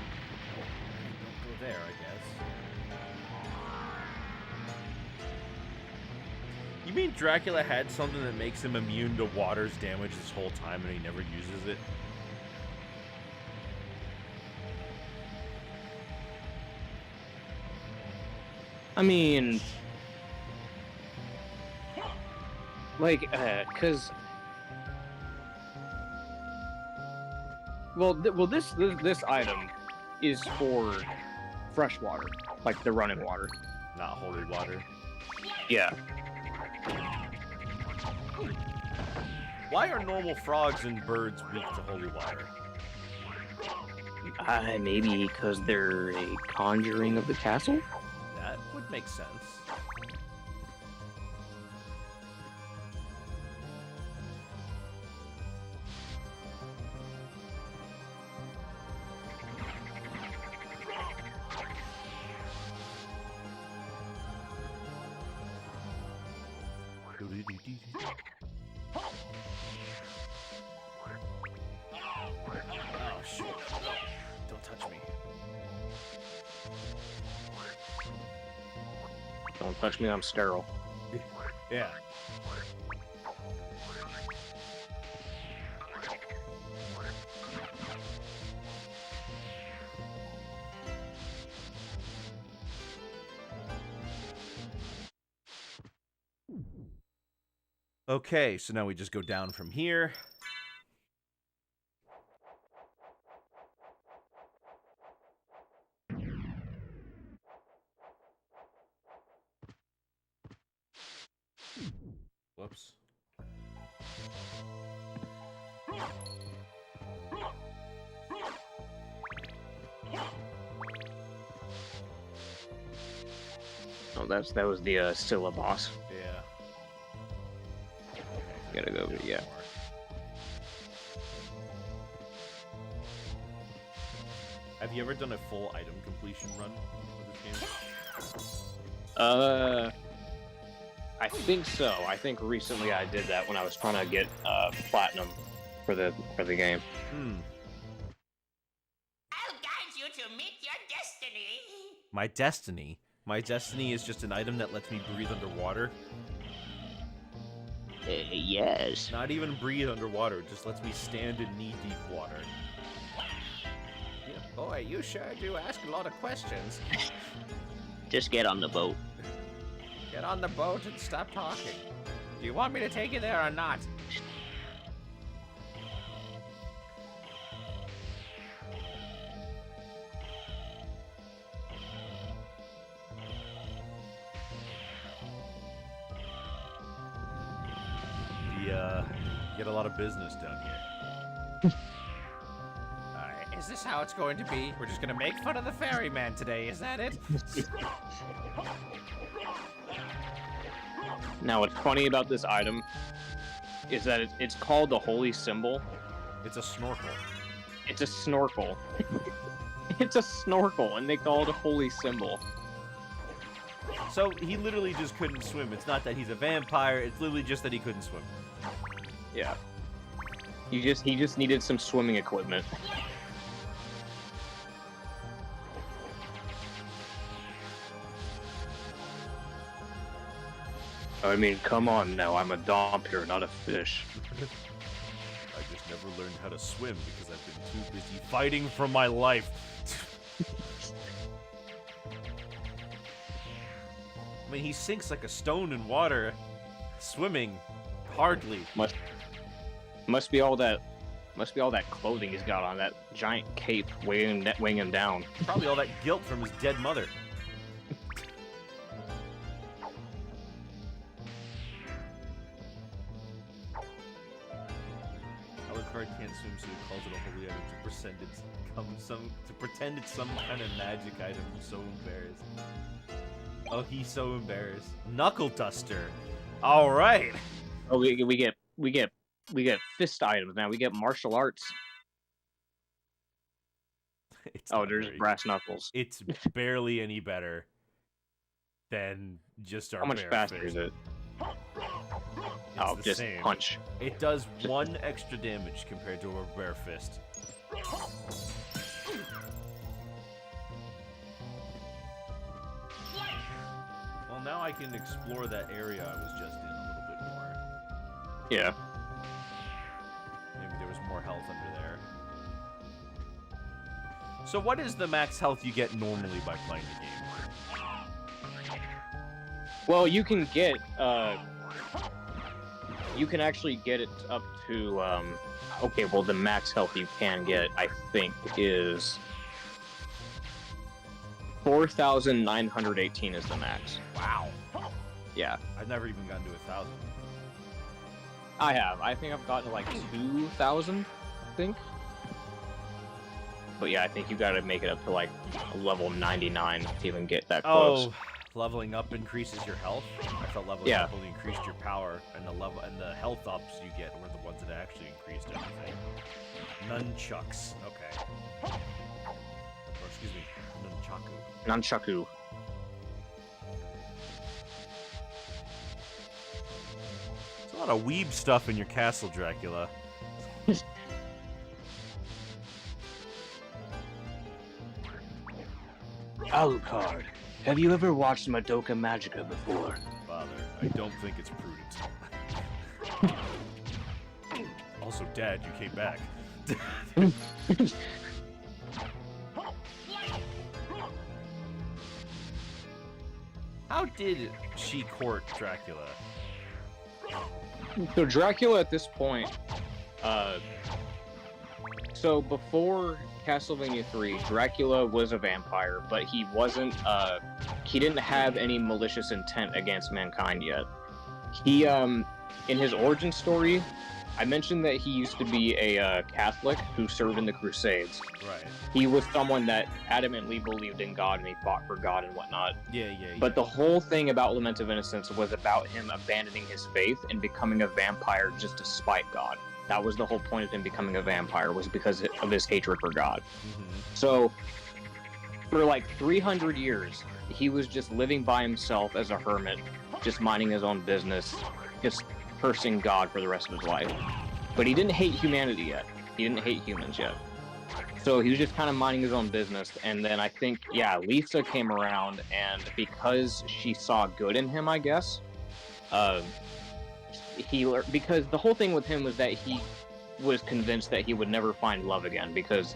Don't go there, I guess. You mean Dracula had something that makes him immune to water's damage this whole time and he never uses it? I mean, like, cause, well, this item is for fresh water, like the running water. Not holy water. Yeah. Why are normal frogs and birds weak to holy water? Maybe because they're a conjuring of the castle? That would make sense. Oh shit. Don't touch me. Don't touch me, I'm sterile. Yeah. Okay, so now we just go down from here. Whoops. Oh, that was the Scylla boss. Yeah. Gotta go, yeah. Have you ever done a full item completion run of this game? I think so. I think recently I did that when I was trying to get platinum for the game. I'll guide you to meet your destiny. My destiny? My destiny is just an item that lets me breathe underwater? Yes. Not even breathe underwater, it just lets me stand in knee-deep water. Yeah, boy, you sure do ask a lot of questions. Just get on the boat. Get on the boat and stop talking. Do you want me to take you there or not? Get a lot of business down here. Alright, is this how it's going to be? We're just gonna make fun of the ferryman today, is that it? Now, what's funny about this item is that it's called the Holy Symbol. It's a snorkel. It's a snorkel. It's a snorkel, and they call it a Holy Symbol. So, he literally just couldn't swim. It's not that he's a vampire, it's literally just that he couldn't swim. Yeah. He just needed some swimming equipment. I mean, come on now, I'm a domper, not a fish. I just never learned how to swim because I've been too busy fighting for my life. I mean, he sinks like a stone in water. Swimming, hardly. Must be all that clothing he's got on, that giant cape weighing him down. Probably all that guilt from his dead mother. Alucard can't swim, so he calls it a holy item to pretend it's some kind of magic item. I'm so embarrassed. Oh, he's so embarrassed. Knuckle duster. All right. Oh, we get fist items now. We get martial arts. There's brass knuckles. It's barely any better than just our How much bare faster fist. is it? It's the Just same. punch. It does 1 extra damage compared to a bare fist. Well, now I can explore that area I was just in a little bit more. Yeah. Maybe there was more health under there. So what is the max health you get normally by playing the game? Well, you can get you can actually get it up to okay, well, the max health you can get, I think, is 4,918 is the max. Wow. Yeah. I've never even gotten to 1,000. I have. I think I've gotten to like 2,000, I think. But yeah, I think you gotta make it up to like level 99 to even get that close. Oh, leveling up increases your health? I thought leveling up only increased your power, and the health ups you get were the ones that actually increased everything. Nunchucks. Okay. Or excuse me, nunchaku. Nunchaku. There's a lot of weeb stuff in your castle, Dracula. Alucard, have you ever watched Madoka Magica before? Father, I don't think it's prudent. Also, Dad, you came back. How did she court Dracula? So Dracula at this point, so before Castlevania 3, Dracula was a vampire, but he wasn't, he didn't have any malicious intent against mankind yet. He, in his origin story, I mentioned that he used to be a Catholic who served in the Crusades. Right. He was someone that adamantly believed in God and he fought for God and whatnot. Yeah. But the whole thing about Lament of Innocence was about him abandoning his faith and becoming a vampire just to spite God. That was the whole point of him becoming a vampire, was because of his hatred for God. Mm-hmm. So, for like 300 years, he was just living by himself as a hermit, just minding his own business, just cursing God for the rest of his life. But he didn't hate humanity yet. He didn't hate humans yet. So he was just kind of minding his own business, and then I think, yeah, Lisa came around, and because she saw good in him, I guess, because the whole thing with him was that he was convinced that he would never find love again, because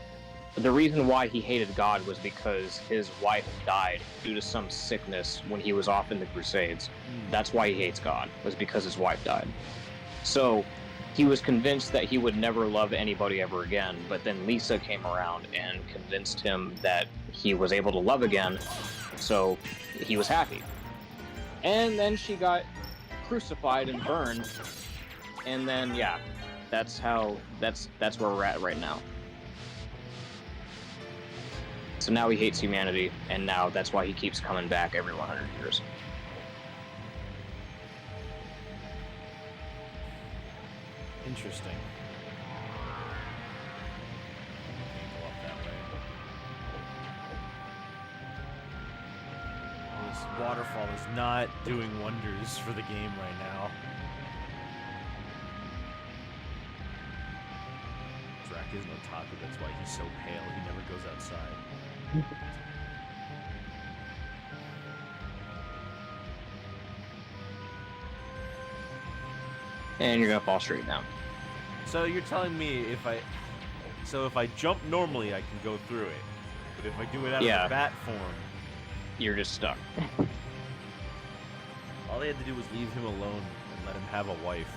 the reason why he hated God was because his wife died due to some sickness when he was off in the Crusades. That's why he hates God, was because his wife died. So he was convinced that he would never love anybody ever again, but then Lisa came around and convinced him that he was able to love again, so he was happy. And then she got crucified and burned, and then, yeah, that's where we're at right now. So now he hates humanity, and now that's why he keeps coming back every 100 years. Interesting. Can't go up that way. This waterfall is not doing wonders for the game right now. Drac is no Taku, that's why he's so pale. He never goes outside. And you're gonna fall straight down. So you're telling me if I jump normally, I can go through it, but if I do it out of the bat form, you're just stuck. all they had to do was leave him alone and let him have a wife.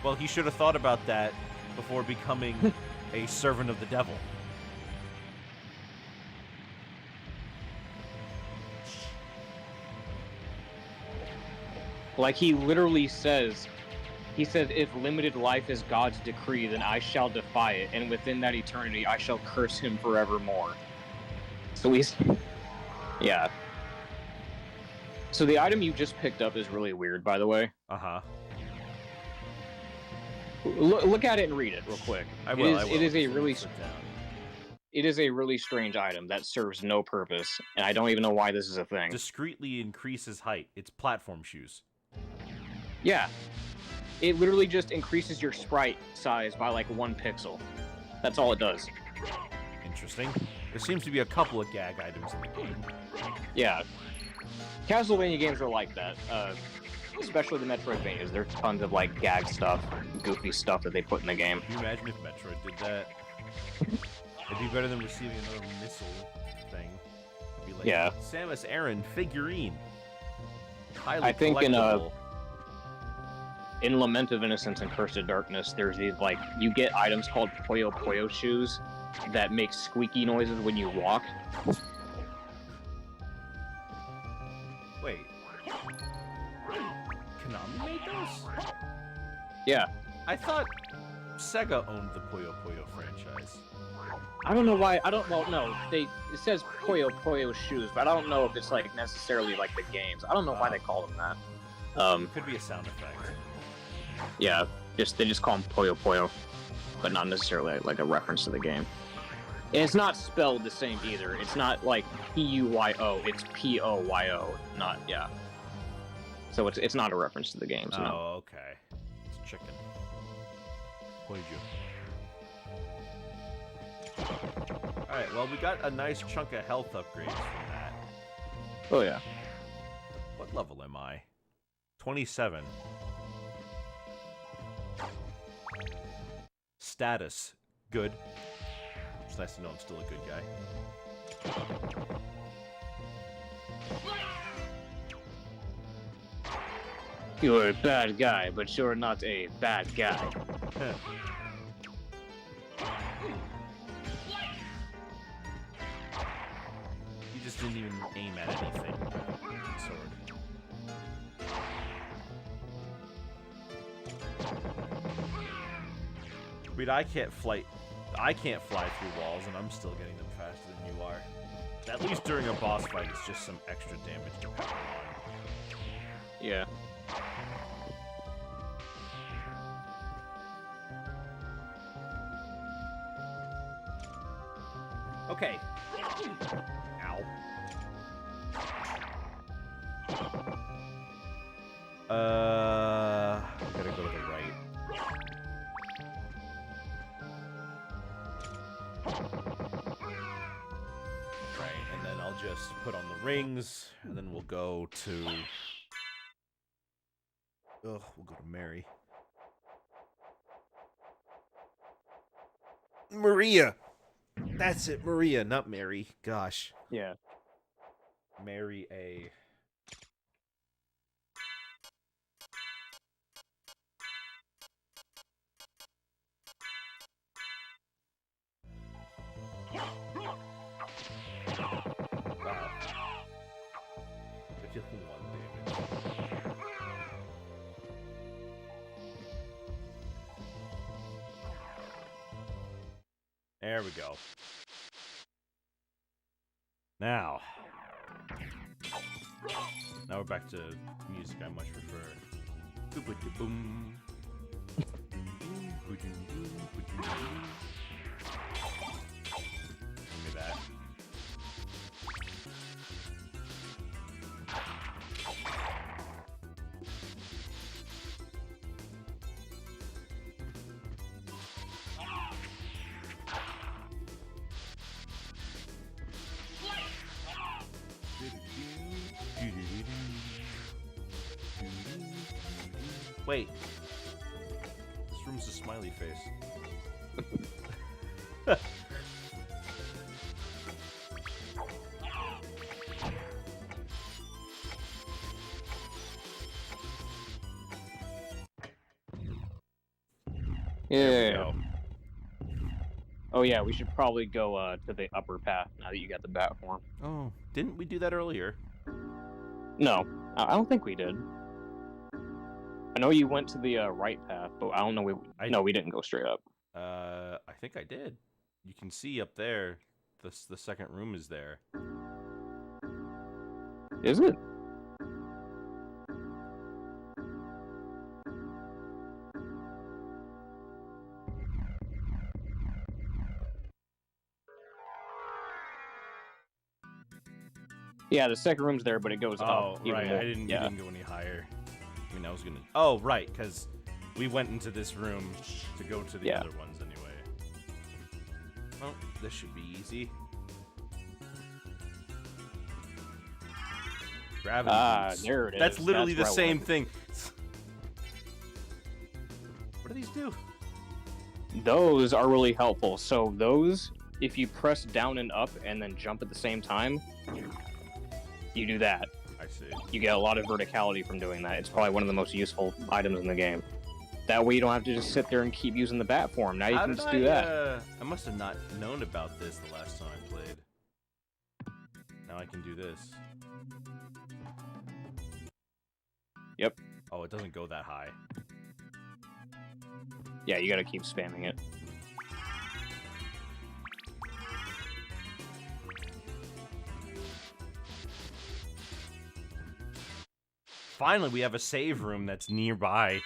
Well, he should have thought about that before becoming a servant of the devil. Like he literally says, if limited life is God's decree, then I shall defy it, and within that eternity I shall curse him forevermore. So he's... Yeah. So the item you just picked up is really weird, by the way. Uh-huh. Look at it and read it real quick. I will. It is a really strange item that serves no purpose, and I don't even know why this is a thing. Discreetly increases height. It's platform shoes. Yeah. It literally just increases your sprite size by like 1 pixel. That's all it does. Interesting. There seems to be a couple of gag items in the game. Yeah. Castlevania games are like that. Especially the Metroidvanias. There's tons of like gag stuff, goofy stuff that they put in the game. Can you imagine if Metroid did that? It'd be better than receiving another missile thing. It'd be like, yeah. Samus Aran figurine. Highly I think collectible. in Lament of Innocence and Cursed Darkness, there's these, like, you get items called Puyo Puyo shoes that make squeaky noises when you walk. Wait. Konami made those? Yeah. I thought Sega owned the Puyo Puyo franchise. I don't know why. No. It says Puyo Puyo shoes, but I don't know if it's, like, necessarily, like, the games. I don't know why they call them that. Could be a sound effect. Yeah, they just call them Puyo Puyo, but not necessarily like a reference to the game. And it's not spelled the same either. It's not like P-U-Y-O, it's P-O-Y-O, not, yeah. So it's not a reference to the games, no. Oh, okay. It's chicken. Poiju. Alright, well, we got a nice chunk of health upgrades from that. Oh, yeah. What level am I? 27. Status. Good. It's nice to know I'm still a good guy. You're a bad guy, but you're not a bad guy. You just didn't even aim at anything. Sword. I mean, I can't fly through walls, and I'm still getting them faster than you are. At least during a boss fight, it's just some extra damage to power on. Yeah. Okay. Ow. Gotta go to the right. Right, and then I'll just put on the rings, and then we'll go to... Ugh, we'll go to Mary. Maria! That's it, Maria, not Mary. Gosh. Yeah. Mary A. Wow. 51 damage. There we go. Now we're back to music I much prefer. Boom. Give me that. Wait. This room's a smiley face. There we go. Oh yeah, we should probably go to the upper path now that you got the bat form. Oh, didn't we do that earlier? No, I don't think we did. I know you went to the right path, but I don't know. No, we didn't go straight up. I think I did. You can see up there, the second room is there. Is it? Yeah, the second room's there, but it goes up. Oh, right. More. I didn't go any higher. I mean, I was gonna. Oh, right, because we went into this room to go to the other ones anyway. Well, this should be easy. Gravity boots. There it is. That's literally the same thing. What do these do? Those are really helpful. So those, if you press down and up and then jump at the same time, you do that. I see. You get a lot of verticality from doing that. It's probably one of the most useful items in the game. That way you don't have to just sit there and keep using the bat form. Now you can just do that. I must have not known about this the last time I played. Now I can do this. Yep. Oh, it doesn't go that high. Yeah, you gotta keep spamming it. Finally, we have a save room that's nearby.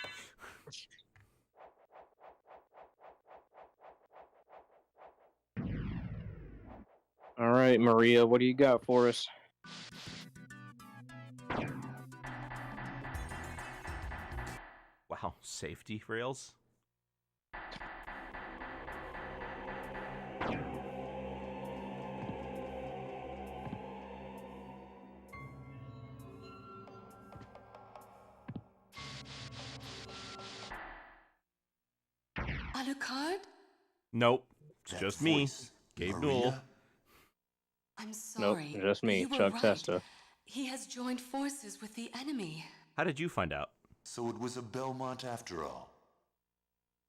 All right, Maria, what do you got for us? Wow, safety rails? Alucard? Nope, it's That just me, voice, Gabe Maria? Newell. I'm sorry. Nope, just me, You were Chuck right. Testa. He has joined forces with the enemy. How did you find out? So it was a Belmont after all.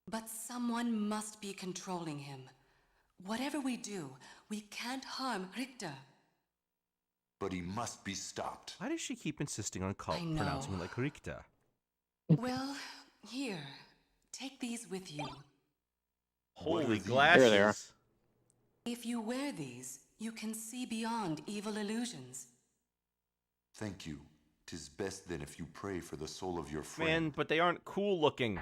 But someone must be controlling him. Whatever we do, we can't harm Richter. But he must be stopped. Why does she keep insisting on I know. pronouncing it like Richter? Well, here. Take these with you. Holy are these? glasses! There they are. If you wear these, you can see beyond evil illusions. Thank you. 'Tis best then if you pray for the soul of your Man, friend. but they aren't cool looking.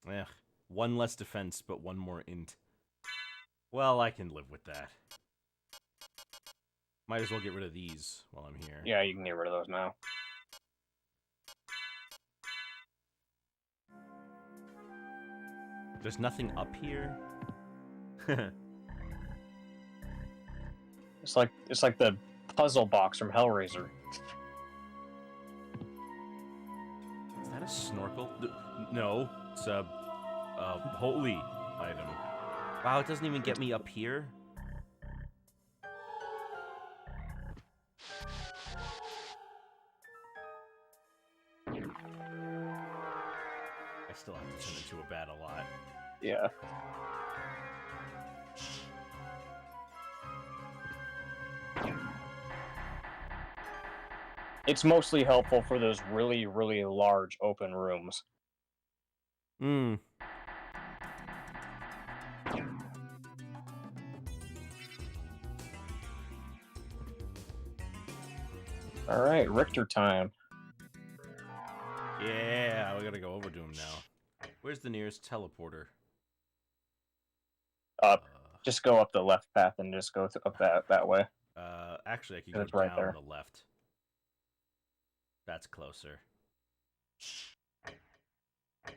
Eh, one less defense, but one more int. Well, I can live with that. Might as well get rid of these while I'm here. Yeah, you can get rid of those now. There's nothing up here. It's like the puzzle box from Hellraiser. Is that a snorkel? No, it's a holy item. Wow, it doesn't even get me up here. I still have to turn into a bat a lot. Yeah. It's mostly helpful for those really, really large open rooms. Hmm. Alright, Richter time. Yeah, we gotta go over to him now. Where's the nearest teleporter? Up. Just go up the left path and just go up that way. Actually, I could It's go right down there. the left. That's closer. I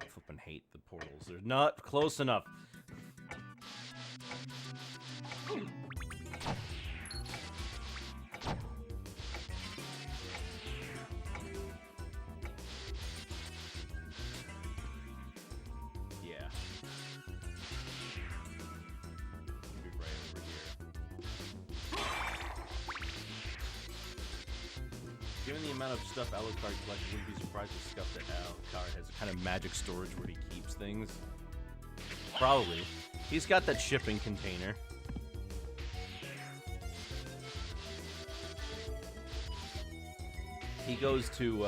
flippin' hate the portals. They're not close enough. Yeah. It'll be right over here. Given the amount of stuff Alucard collects, I wouldn't be surprised if stuff that Alucard has a kind of magic storage where he keeps things. Probably. He's got that shipping container. He goes to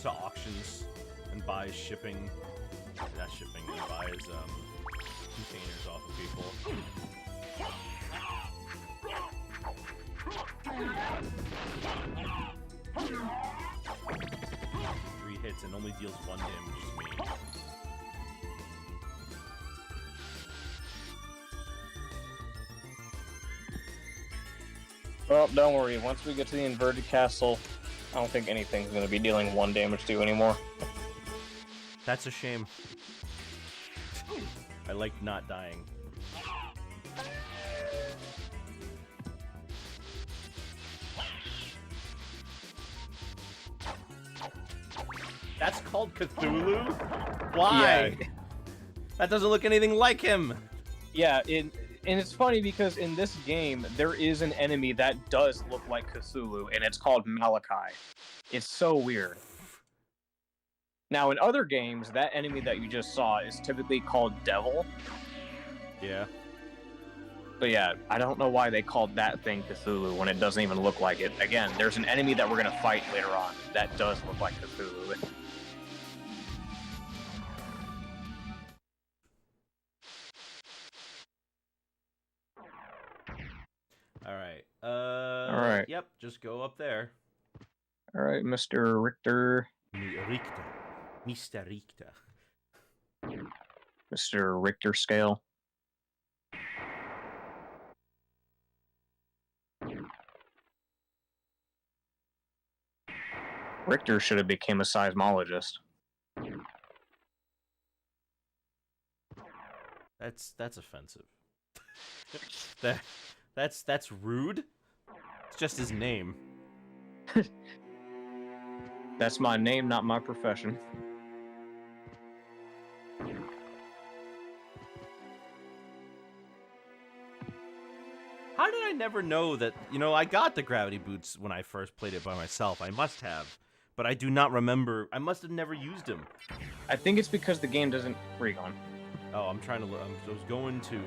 auctions and buys shipping. Not shipping. He buys containers off of people. 3 hits and only deals 1 damage to me. Well, don't worry. Once we get to the inverted castle, I don't think anything's going to be dealing 1 damage to you anymore. That's a shame. I like not dying. That's called Cthulhu? Why? Yeah. That doesn't look anything like him. Yeah, and it's funny because in this game, there is an enemy that does look like Cthulhu, and it's called Malachi. It's so weird. Now, in other games, that enemy that you just saw is typically called Devil. Yeah. But yeah, I don't know why they called that thing Cthulhu when it doesn't even look like it. Again, there's an enemy that we're going to fight later on that does look like Cthulhu. Alright. Alright. Yep, just go up there. Alright, Mr. Richter. Richter. Mr. Richter. Mr. Richter scale. Richter should have become a seismologist. That's offensive. That's rude. It's just his name. That's my name, not my profession. How did I never know that? You know, I got the gravity boots when I first played it by myself. I must have, but I do not remember. I must have never used them. I think it's because the game doesn't... Where are you going? Oh, I'm trying to look. I was going to the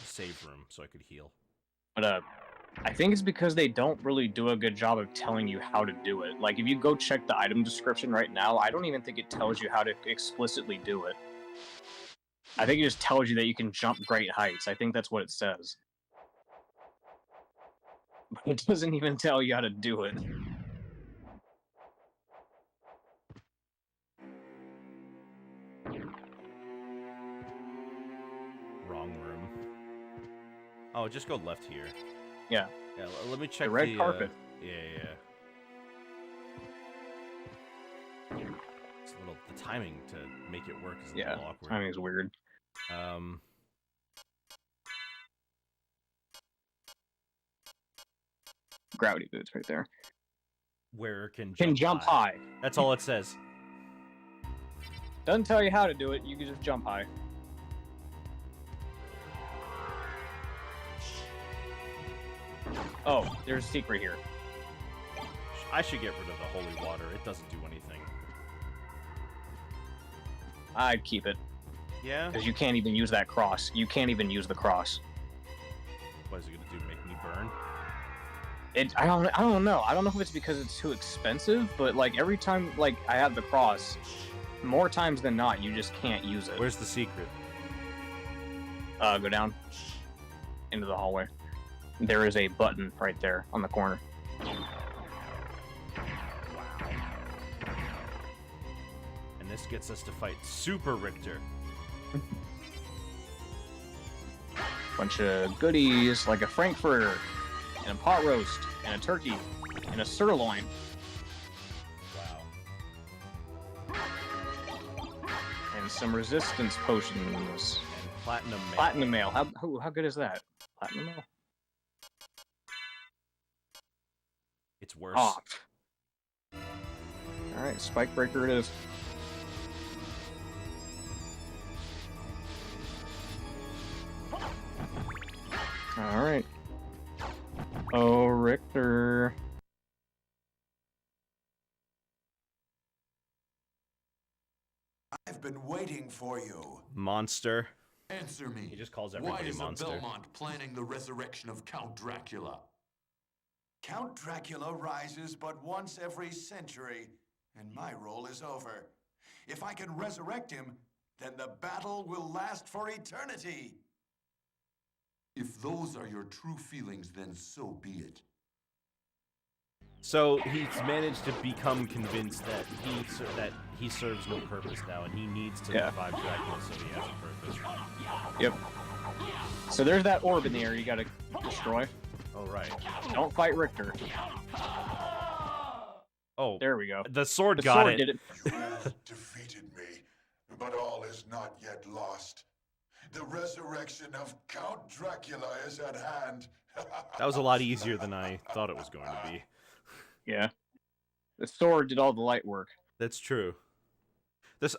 save room so I could heal. But I think it's because they don't really do a good job of telling you how to do it. Like, if you go check the item description right now, I don't even think it tells you how to explicitly do it. I think it just tells you that you can jump great heights. I think that's what it says. but it doesn't even tell you how to do it. Wrong room. Oh, just go left here. Yeah. Yeah, let me check the red carpet. Yeah. It's a little, the timing to make it work is a little awkward. Timing's weird. Gravity boots right there. Where can jump high. That's all it says. Doesn't tell you how to do it. You can just jump high. Oh, there's a secret here. I should get rid of the holy water. It doesn't do anything. I'd keep it. Yeah? Because you can't even use that cross. You can't even use the cross. What is it gonna do? Make me burn? I don't know. I don't know if it's because it's too expensive, but like every time like I have the cross, more times than not, you just can't use it. Where's the secret? Go down into the hallway. There is a button right there on the corner. And this gets us to fight Super Richter. Bunch of goodies like a frankfurter and a pot roast and a turkey and a sirloin. Wow. And some resistance potions. And platinum mail. Platinum mail. How good is that? Platinum mail? It's worse. Oh. Alright, spike breaker it is. Alright. Oh, Richter. I've been waiting for you. Monster. Answer me. He just calls Why everybody is monster. the Belmont planning the resurrection of Count Dracula? Count Dracula rises but once every century, and my role is over. If I can resurrect him, then the battle will last for eternity. If those are your true feelings, then so be it. So he's managed to become convinced that he serves no purpose now, and he needs to revive Dracula so he has a purpose. Yep. So there's that orb in the air you gotta destroy. Oh, right. Don't fight Richter. Oh, there we go. The sword the got sword it. Did it. You have defeated me, but all is not yet lost. The resurrection of Count Dracula is at hand. That was a lot easier than I thought it was going to be. Yeah. The sword did all the light work. That's true.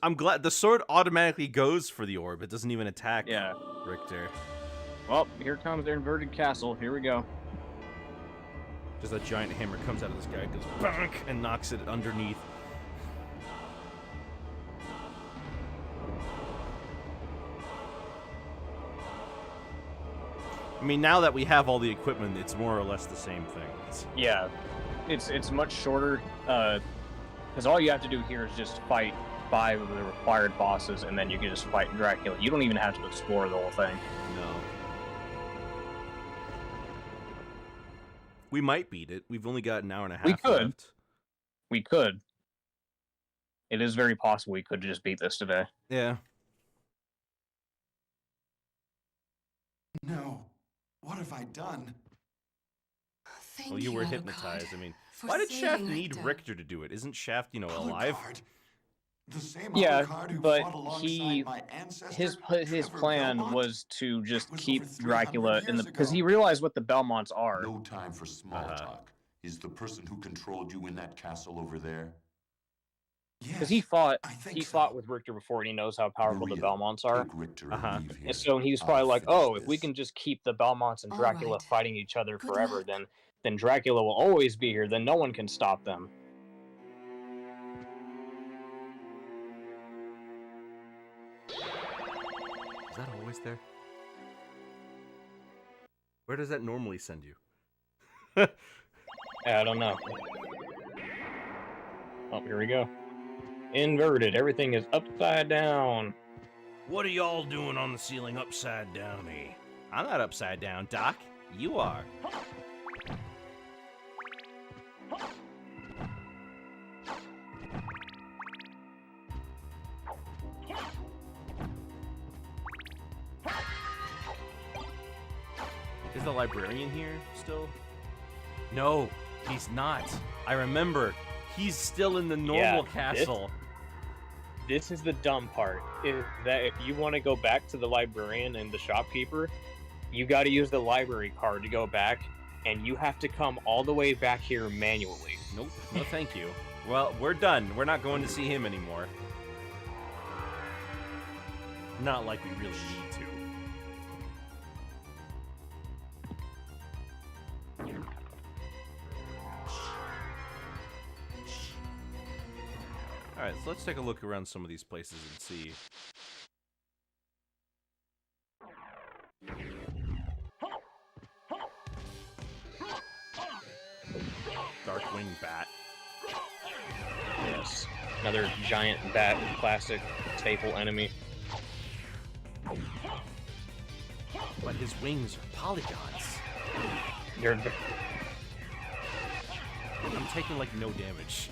I'm glad the sword automatically goes for the orb. It doesn't even attack Richter. Well, here comes their inverted castle. Here we go. Just a giant hammer comes out of this guy, goes bonk, and knocks it underneath. I mean, now that we have all the equipment, it's more or less the same thing. Yeah, it's much shorter, because all you have to do here is just fight 5 of the required bosses, and then you can just fight Dracula. You don't even have to explore the whole thing. No. We might beat it. We've only got an hour and a half left. We could. It is very possible we could just beat this today. Yeah. No. What have I done? Thank Well, you were Alucard, hypnotized. I mean, for why did Shaft saving need Richter. Richter to do it? Isn't Shaft, alive? Alucard? The same Yeah, Alucard who but fought alongside my ancestor, his Trevor plan Belmont? was to just was keep over 300 Dracula in the years because ago. he realized what the Belmonts are. No time for small talk. Is the person who controlled you in that castle over there? Because he fought I think he so. fought with Richter before, and he knows how powerful the Maria, Belmonts are. take Richter and leave here. And so he's I'll probably like, finish oh, if we this. can just keep the Belmonts and All Dracula right. fighting each other Good forever, luck. then Dracula will always be here. Then no one can stop them. Is that always there? Where does that normally send you? I don't know. Oh, here we go. Inverted. Everything is upside down. What are y'all doing on the ceiling upside down, I'm not upside down, Doc. You are. Is the librarian here still? No, he's not. I remember. He's still in the normal castle. This is the dumb part, is that if you want to go back to the librarian and the shopkeeper, you got to use the library card to go back, and you have to come all the way back here manually. Nope, no thank you. Well, we're done. We're not going to see him anymore. Not like we really need to. Alright, so let's take a look around some of these places and see. Darkwing Bat. Yes. Another giant bat, classic staple enemy. But his wings are polygons. They're... I'm taking like no damage.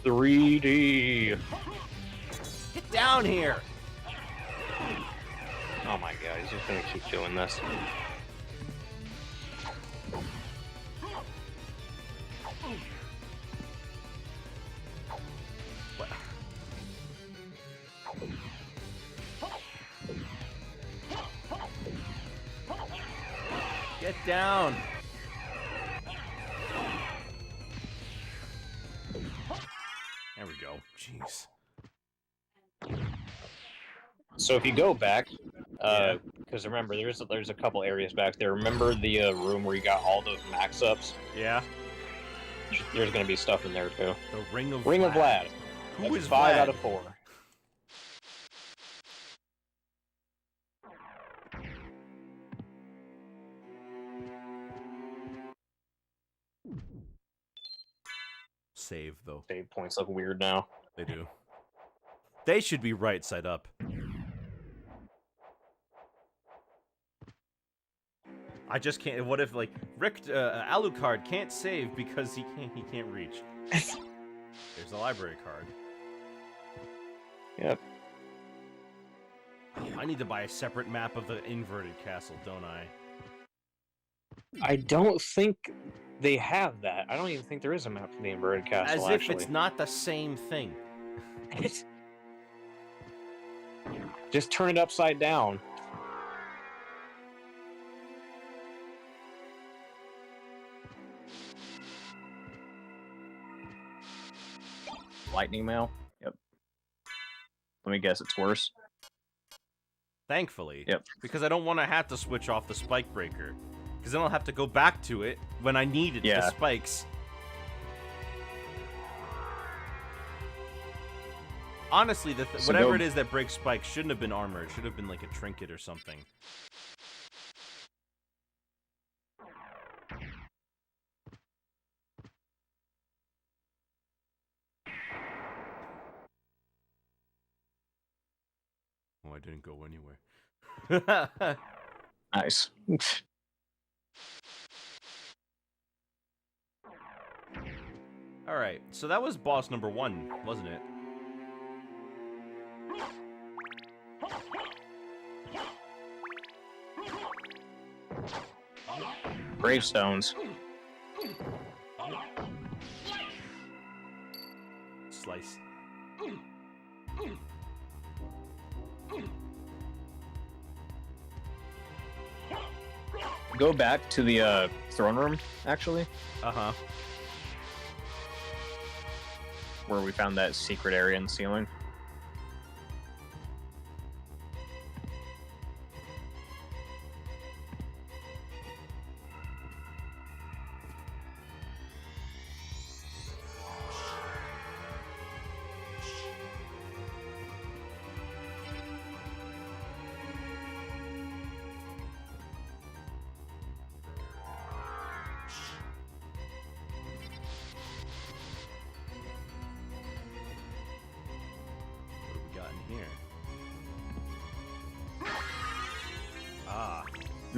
3D. Get down here! Oh my god, he's just gonna keep doing this. What? Get down! There we go. Jeez. So if you go back, because remember, there's a couple areas back there. Remember the room where you got all those max ups? Yeah. There's gonna be stuff in there too. The Ring of Ring of Vlad. Who That's is 5 Vlad? out of 4. Save though. Save points look weird now. They do. They should be right side up. I just can't. What if like Alucard can't save because he can't reach? There's the library card. Yep. Oh, I need to buy a separate map of the inverted castle, don't I? I don't think they have that. I don't even think there is a map for the inverted castle. As if actually. it's not the same thing. Just turn it upside down. Lightning mail? Yep. Let me guess, it's worse. Thankfully. Yep. Because I don't want to have to switch off the spike breaker. Because then I'll have to go back to it when I needed the spikes. Honestly, whatever it is that breaks spikes shouldn't have been armor. It should have been like a trinket or something. Oh, I didn't go anywhere. Nice. Alright, so that was boss number 1, wasn't it? Gravestones. Slice. Go back to the throne room, actually. Uh-huh. Where we found that secret area in the ceiling.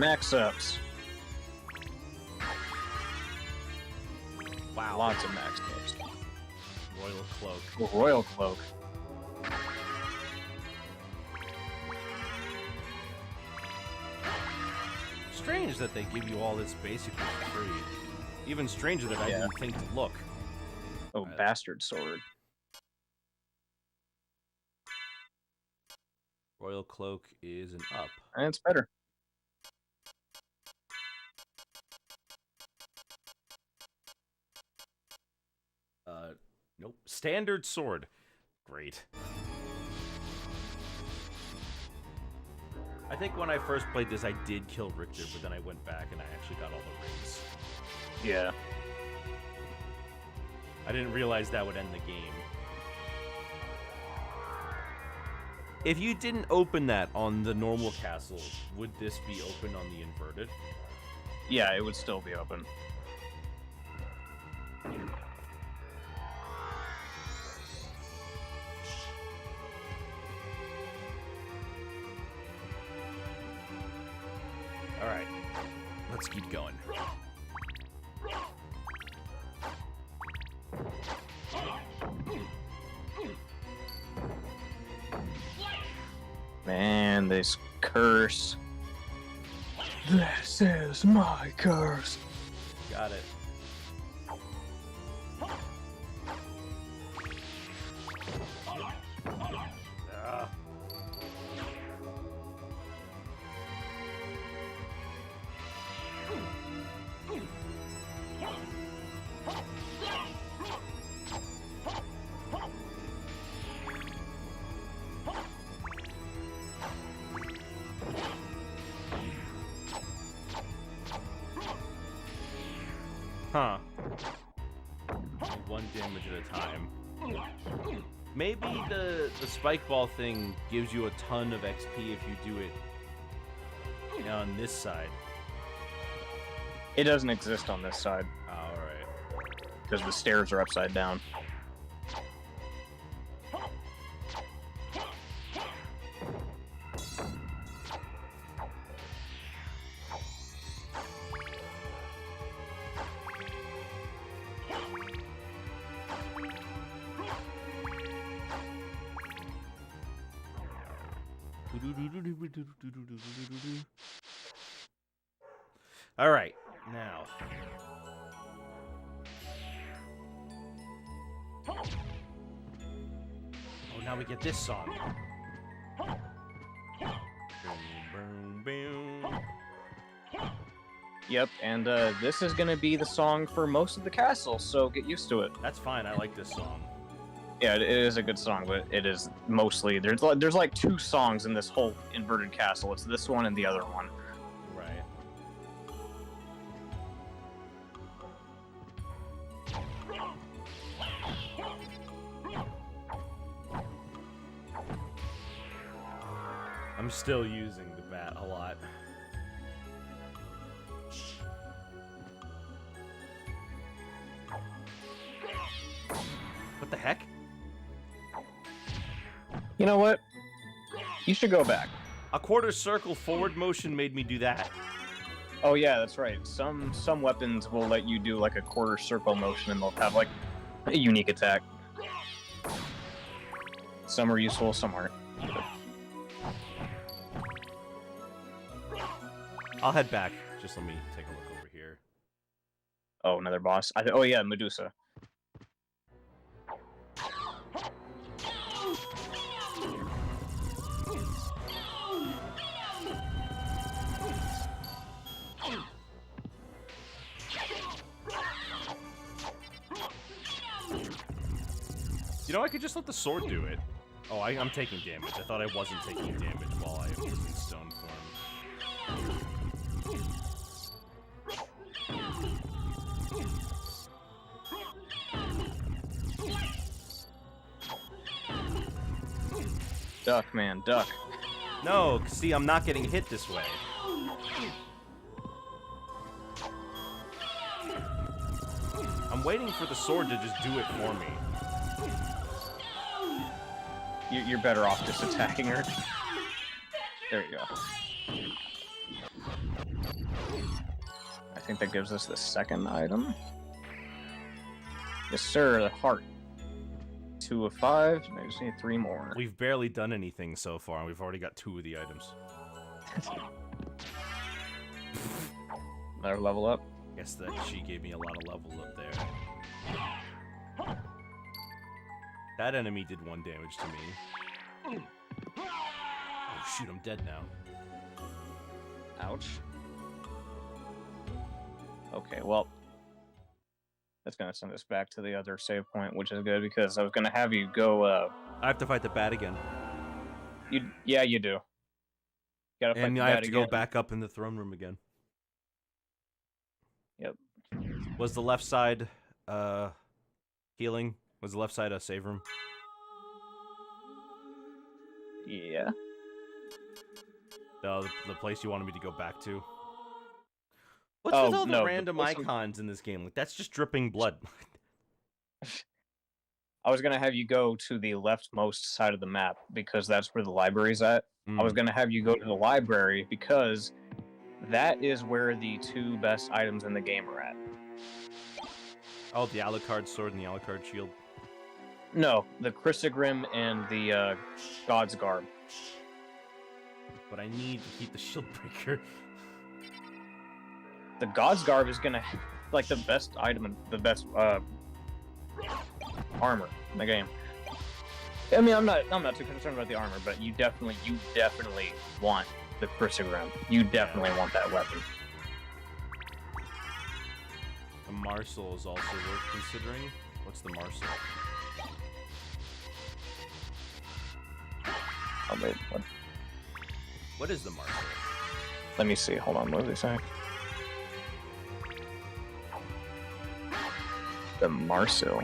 Max ups. Wow. Lots of max ups. Royal Cloak. Royal Cloak. Strange that they give you all this basically for free. Even stranger that I Yeah. didn't think to look. Oh, bastard sword. Royal Cloak is an up. And it's better. Nope. Standard sword. Great. I think when I first played this, I did kill Richter, but then I went back and I actually got all the rings. Yeah. I didn't realize that would end the game. If you didn't open that on the normal castle, would this be open on the inverted? Yeah, it would still be open. Alright. Let's keep going. Man, this curse. This is my curse. Got it. Ah. Huh. One damage at a time. Maybe the spike ball thing gives you a ton of XP if you do it on this side. It doesn't exist on this side Alright. because the stairs are upside down. All right, now. Oh, now we get this song. Boom, boom, boom. Yep, and this is gonna be the song for most of the castle, so get used to it. That's fine. I like this song. Yeah, it is a good song, but it is mostly there's like two songs in this whole inverted castle. It's this one and the other one. Right. I'm still using the bat a lot. What the heck? You know what? You should go back. A quarter circle forward motion made me do that. Oh yeah, that's right. Some weapons will let you do like a quarter circle motion and they'll have like a unique attack. Some are useful, some aren't. I'll head back. Just let me take a look over here. Oh, another boss. Oh yeah, Medusa. You know, I could just let the sword do it. Oh, I'm taking damage. I thought I wasn't taking damage while I was in stone form. Duck, man, duck. No, see, I'm not getting hit this way. I'm waiting for the sword to just do it for me. You're better off just attacking her. There you go. I think that gives us the second item. Yes, sir. The heart. 2 of 5. I just need 3 more. We've barely done anything so far, and we've already got 2 of the items. Another level up. Guess that she gave me a lot of levels up there. That enemy did 1 damage to me. Oh shoot, I'm dead now. Ouch. Okay, well, that's gonna send us back to the other save point, which is good because I was gonna have you go. I have to fight the bat again. Yeah, you do. Gotta fight And the I have bat to again. go back up in the throne room again. Yep. Was the left side healing? Was the left side a save room? Yeah. The place you wanted me to go back to? What's with all the no, random icons in this game? Like, that's just dripping blood. I was gonna have you go to the leftmost side of the map because that's where the library's at. I was gonna have you go to the library because that is where the 2 best items in the game are at. Oh, the Alucard sword and the Alucard shield. No, the Chrysogrim and the God's Garb. But I need to keep the shield breaker. The God's Garb is gonna like the best item, the best armor in the game. I mean, I'm not too concerned about the armor, but you definitely want the Chrysogrim. You definitely want that weapon. The Marcel is also worth considering. What's the Marcel? Oh wait, what? What is the Marcel? Let me see. Hold on. What did they say? The Marcel.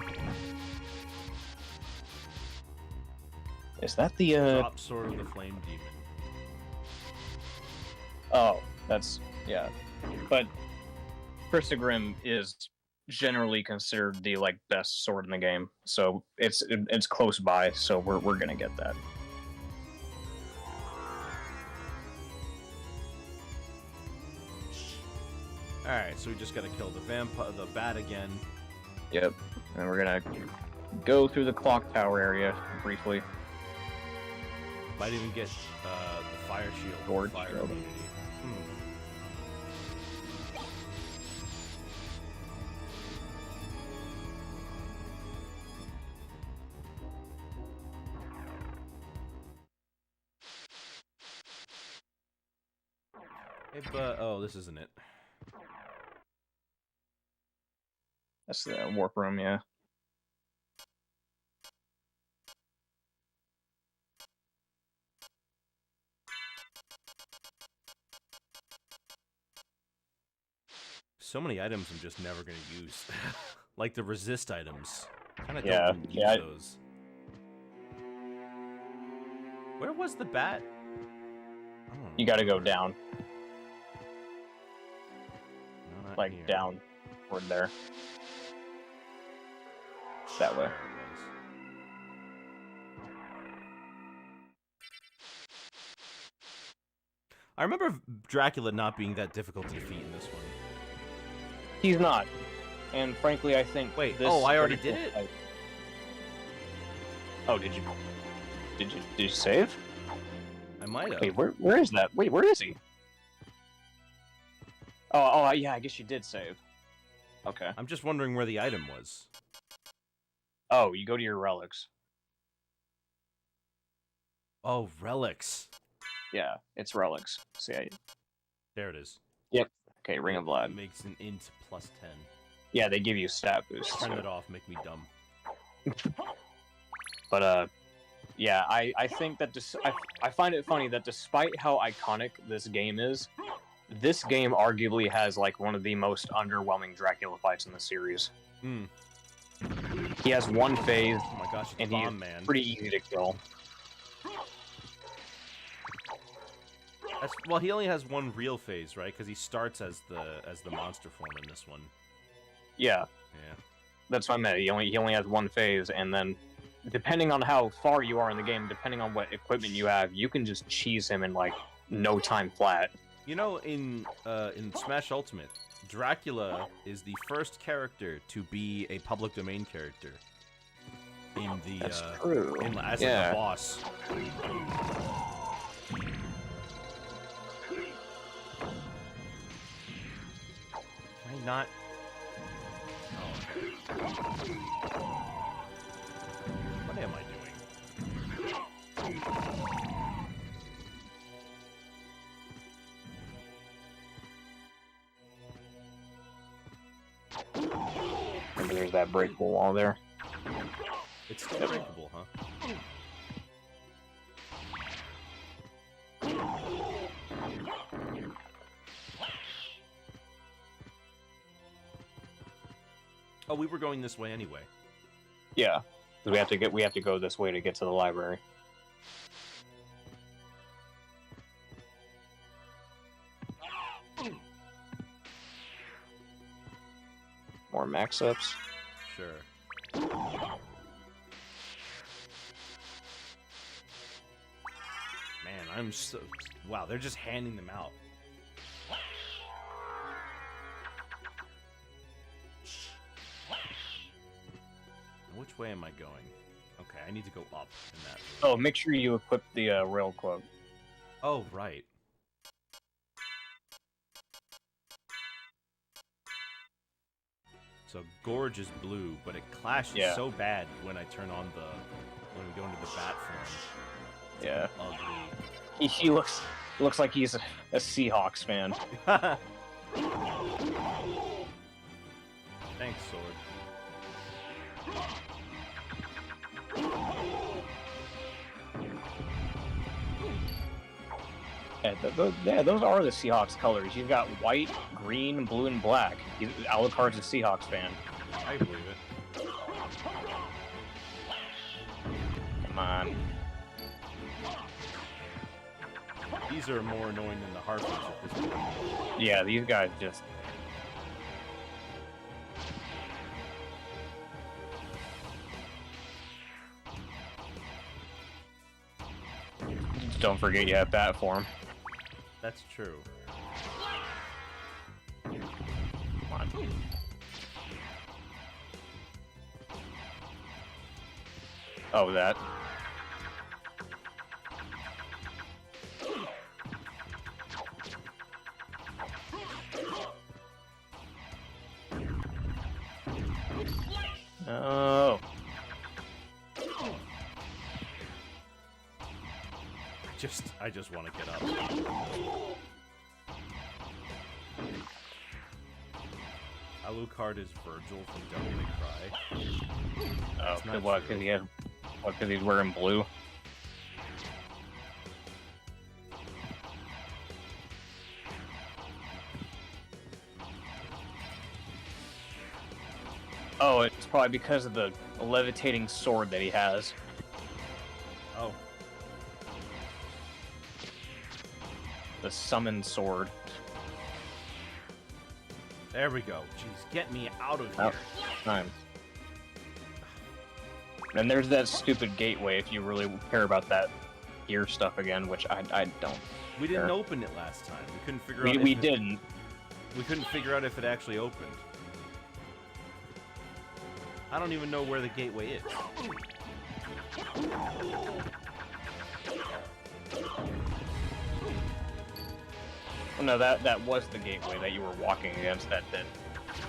Is that the Drop sword of the flame demon. Oh, that's yeah. But Chrysogrim is generally considered the like best sword in the game, so it's close by. So we're gonna get that. All right, so we just gotta kill the bat again. Yep, and we're gonna go through the clock tower area briefly. Might even get the fire shield. Sword Fire shield. immunity. Hey, but oh, this isn't it. That's the warp room, yeah. So many items I'm just never gonna use. Like the resist items. Kinda Yeah, don't use yeah. those. Where was the bat? I don't know. You gotta go down, No, not like here. down toward there. That way. There it was. I remember Dracula not being that difficult to defeat in this one. He's not. And frankly, I think Wait, this oh, I already critical did it? fight- Oh, did you save? I might have. Wait, where is that? Wait, where is he? Oh, yeah, I guess you did save. Okay. I'm just wondering where the item was. Oh, you go to your relics. Oh, relics. Yeah, it's relics. See, There it is. okay, Ring of Blood. Makes an int plus 10. Yeah, they give you stat boosts. Turn it off, make me dumb. But yeah, I think that I find it funny that despite how iconic this game is, this game arguably has like one of the most underwhelming Dracula fights in the series. Hmm. He has one phase, Oh my gosh, it's and Bomb he's Man. pretty easy to kill. Well, he only has one real phase, right? Because he starts as the monster form in this one. Yeah, Yeah. that's what I meant. He only has one phase, and then depending on how far you are in the game, depending on what equipment you have, you can just cheese him in like no time flat. You know, in Smash Ultimate, Dracula is the first character to be a public domain character in the That's true. as Yeah. like a boss. Can I not? Oh, okay. What am I doing? Remember, there's that breakable wall there. It's still breakable, huh? Oh, we were going this way anyway. Yeah, 'cause we have to go this way to get to the library. More max ups. Sure. Man, I'm so... Wow, they're just handing them out. Which way am I going? Okay, I need to go up in that. Oh, make sure you equip the rail club. Oh, right. So Gorge is blue, but it clashes so bad when I turn on the... when we go into the bat form. Yeah. Ugly. He looks like he's a Seahawks fan. Thanks, Sword. Yeah, those are the Seahawks colors. You've got white, green, blue, and black. Alucard's a Seahawks fan. I believe it. Come on. These are more annoying than the Harpies at this point. Yeah, these guys just... Don't forget you have bat form. That's true. Come on. Oh, that. Oh. I just want to get up. Alucard is Virgil from Devil May Cry. Oh, not what? true. Because he's wearing blue. Oh, it's probably because of the levitating sword that he has. Oh, The summon sword. there we go. Jeez, get me out of Oh, here. time. And there's that stupid gateway if you really care about that gear stuff again, which I don't. We didn't Sure. open it last time. We couldn't figure out. We if it- didn't. We couldn't figure out if it actually opened. I don't even know where the gateway is. Well, no, that was the gateway that you were walking against. That did.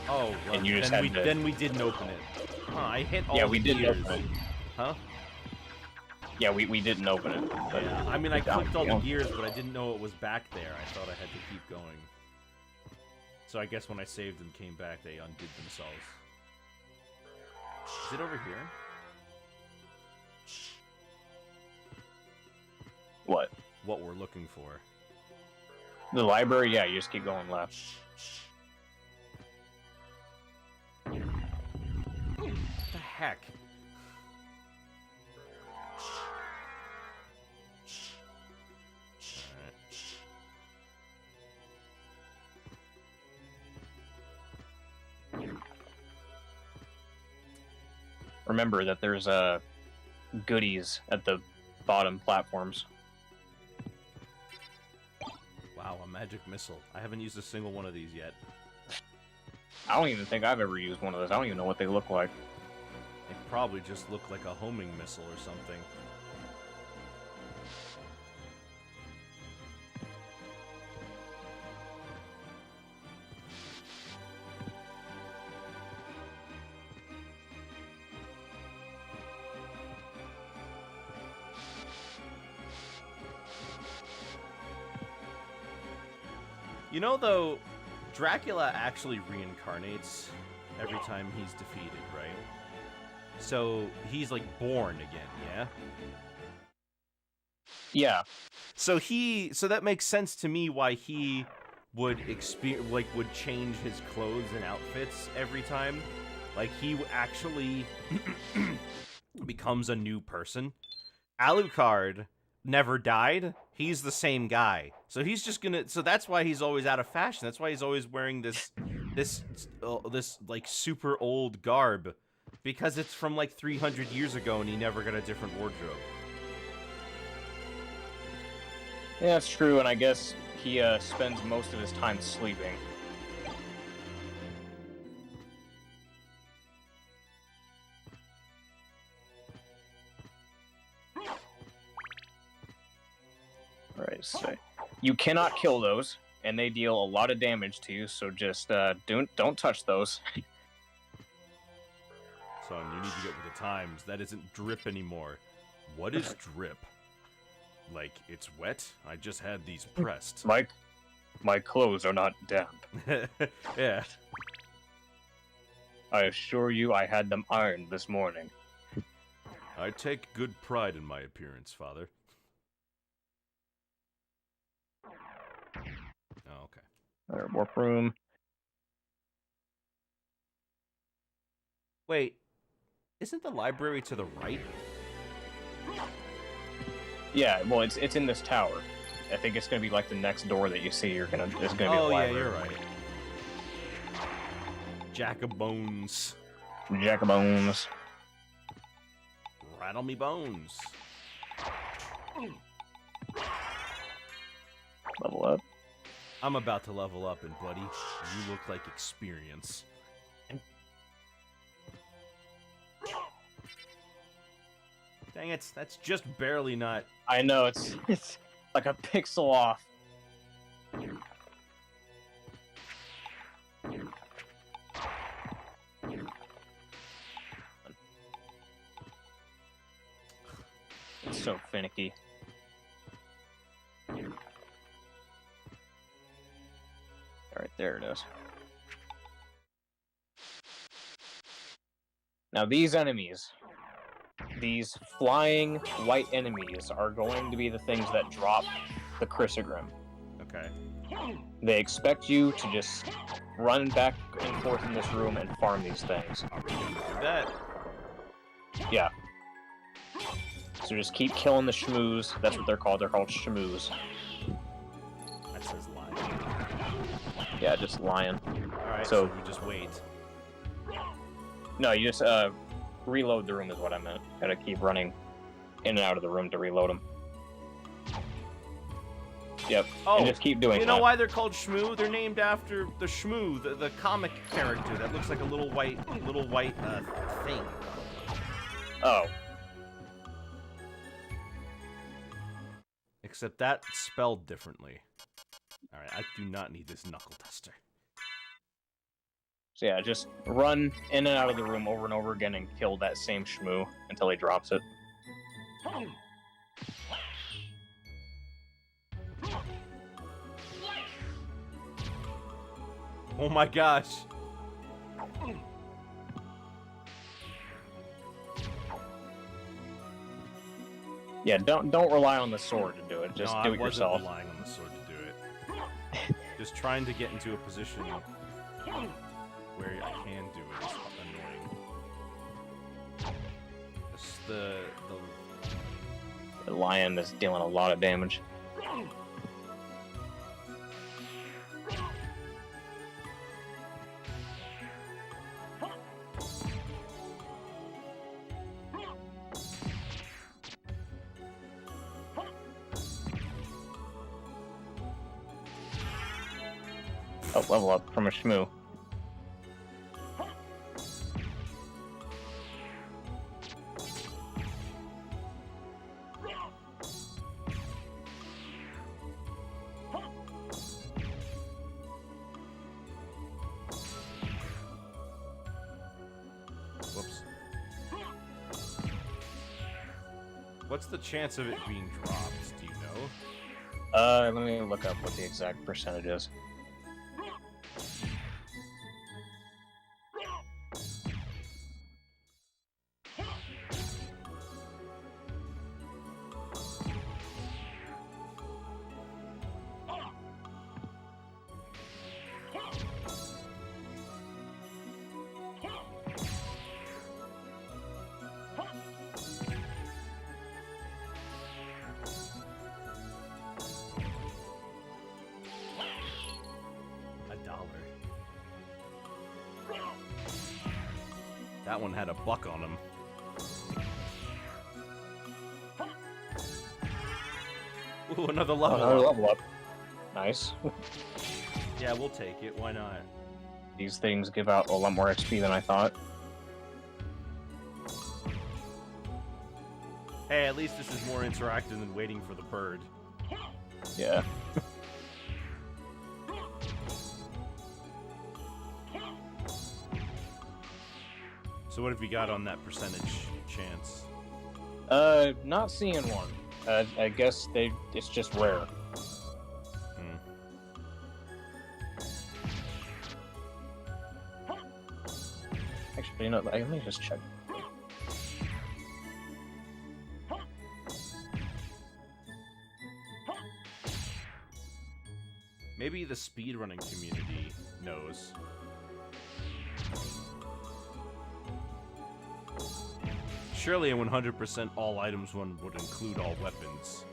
Oh, well, And you just then, had to- then we didn't open it. Huh, I hit all Yeah, the we didn't gears. open it. Huh? Yeah, we didn't open it. But Yeah, I mean, I Yeah, clicked all the yeah. gears, but I didn't know it was back there. I thought I had to keep going. So I guess when I saved and came back, they undid themselves. Is it over here? What? What we're looking for. The library? Yeah, you just keep going left. What the heck? Remember that there's goodies at the bottom platforms. Wow, a magic missile. I haven't used a single one of these yet. I don't even think I've ever used one of those. I don't even know what they look like. They probably just look like a homing missile or something. You know, though, Dracula actually reincarnates every time he's defeated, right? So he's like born again, yeah? Yeah. So that makes sense to me why he would would change his clothes and outfits every time. Like he actually becomes a new person. Alucard never died. He's the same guy. So he's just gonna. So that's why he's always out of fashion. That's why he's always wearing this like super old garb, because it's from like 300 years ago, and he never got a different wardrobe. Yeah, that's true, and I guess he spends most of his time sleeping. Alright, so you cannot kill those, and they deal a lot of damage to you, so just don't touch those. Son, you need to get with the times. That isn't drip anymore. What is drip? Like, it's wet? I just had these pressed. Mike, my clothes are not damp. Yeah. I assure you I had them ironed this morning. I take good pride in my appearance, Father. Oh, okay. Alright, warp room. Wait, isn't the library to the right? Yeah, well, it's in this tower. I think it's gonna be like the next door that you see. Is gonna be the library. Oh yeah, you're right. Jack of Bones. Jack of Bones. Rattle me bones. Level up. I'm about to level up, and buddy, you look like experience. Dang it, that's just barely not... I know, it's like a pixel off. It's so finicky. Alright, there it is. Now these enemies, these flying white enemies, are going to be the things that drop the Chrysogrim. Okay. They expect you to just run back and forth in this room and farm these things. Are we gonna do that? Yeah. So just keep killing the shmoos. That's what they're called. They're called shmoos. That says lion. Yeah, just lion. Alright, So- so we just wait. No, you just reload the room is what I meant. Gotta keep running in and out of the room to reload them. Yep. Oh, and just keep doing you that. know why they're called Shmoo? They're named after the Shmoo, the comic character that looks like a little white thing. Oh. Except that's spelled differently. Alright, I do not need this knuckle duster. So yeah, just run in and out of the room over and over again and kill that same shmoo until he drops it. Oh my gosh. Yeah, don't rely on the sword to do it. Just No, do I it wasn't yourself. relying on the sword to do it. Just trying to get into a position where I can do it is annoying. Just The lion is dealing a lot of damage. Oh, level up from a shmoo. What's the chance of it being dropped? Do you know? Let me look up what the exact percentage is. That one had a buck on him. Ooh, another level Another up. level up. Nice. Yeah, we'll take it. Why not? These things give out a lot more XP than I thought. Hey, at least this is more interactive than waiting for the bird. Yeah. So what have we got on that percentage chance? Not seeing one. I guess it's just rare. Actually, you know, let me just check. Maybe the speedrunning community knows. Surely a 100% all items one would include all weapons.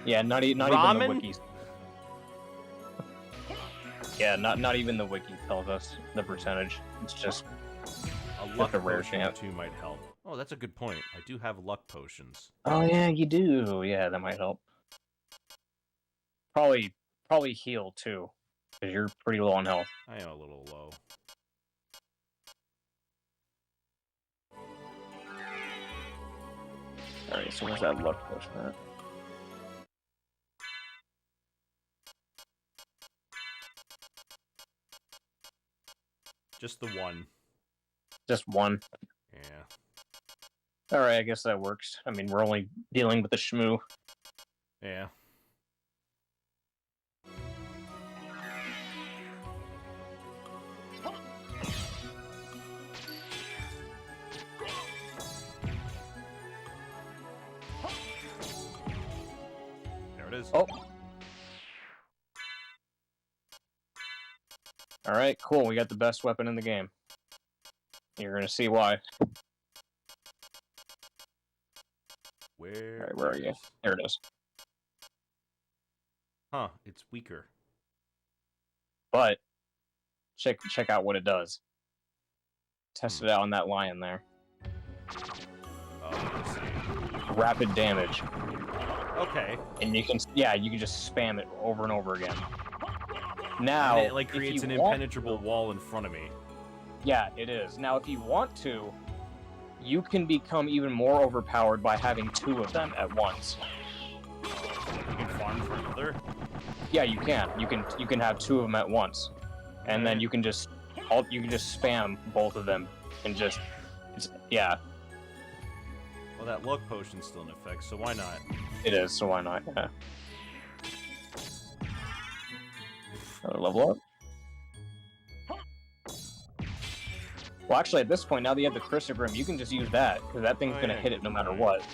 Yeah, not even the Ramen? wikis. Yeah, not even the wiki tells us the percentage. It's just A luck a rare potion chance. too might help. Oh, that's a good point. I do have luck potions. Oh yeah, you do. Yeah, that might help. Probably heal too, because you're pretty low on health. I am a little low. Alright, so where's that luck potion at? Just the one. Just one. Yeah. Alright, I guess that works. I mean, we're only dealing with the shmoo. Yeah. There it is. Oh. Alright, cool. We got the best weapon in the game. You're gonna see why. Where? Alright, where are you? There it is. Huh, it's weaker. But check out what it does. Test it out on that lion there. Oh, let's see. Rapid damage. Okay. And you can just spam it over and over again. Now, And it like if creates you an want impenetrable to- wall in front of me. Yeah, it is. Now, if you want to, you can become even more overpowered by having two of them at once. You can farm for another. Yeah, you can. You can have two of them at once, and then you can just spam both of them and just yeah. Well, that luck potion's still in effect, so why not? It is. So why not? Yeah. Another level up. Well, actually, at this point, now that you have the Chrysogrim, you can just use that, because that thing's gonna hit it no matter what.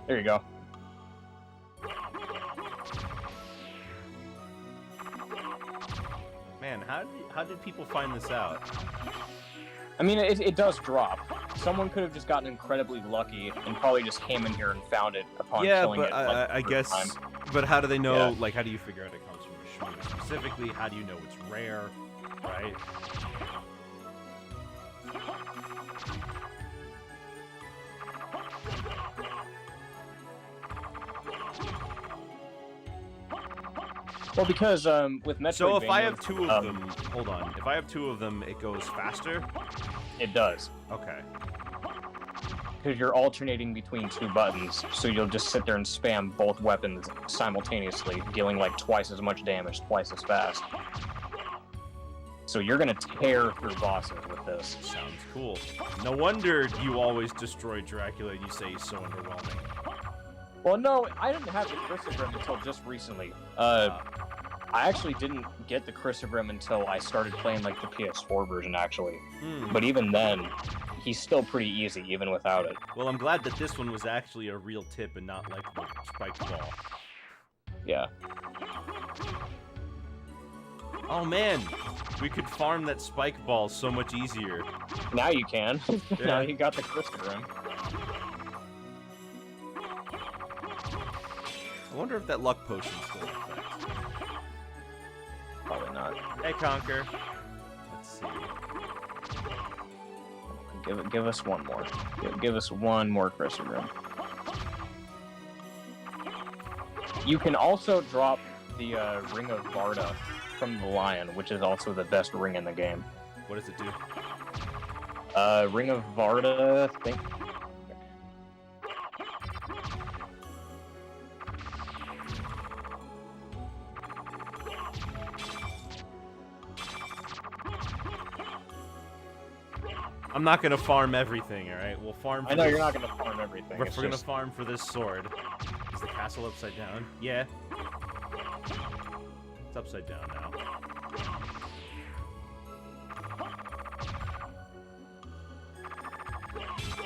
There you go. Man, how did people find this out? I mean, it does drop. Someone could have just gotten incredibly lucky and probably just came in here and found it upon Yeah, killing but it. Like, I the guess. first time. But how do they know? Yeah. Like, how do you figure out it comes from a shmoo? Specifically, how do you know it's rare? Right? Well, because with Metroidvania, So if I have two of them, hold on. If I have two of them, it goes faster. it does. Okay. Because you're alternating between two buttons, so you'll just sit there and spam both weapons simultaneously, dealing like twice as much damage, twice as fast. So you're gonna tear through bosses with this. Sounds cool. No wonder you always destroy Dracula and you say he's so underwhelming. Well, no, I didn't have the Chrysogrim until just recently. I actually didn't get the Chrysogrim until I started playing like the PS4 version, actually. But even then, he's still pretty easy, even without it. Well, I'm glad that this one was actually a real tip and not like the spiked ball. Yeah. Oh man, we could farm that spike ball so much easier. Now you can. Yeah. Now you got the Chrysogrim. I wonder if that luck potion still in effect. Probably not. Hey, Conker. Let's see. Give us one more. Give us one more Chrysogrim. You can also drop the Ring of Varda from the Lion, which is also the best ring in the game. What does it do? Ring of Varda, I think. I'm not gonna farm everything, alright? We'll farm for I know this. you're not gonna farm everything. We're It's gonna just... farm for this sword. Is the castle upside down? Yeah. It's upside down now.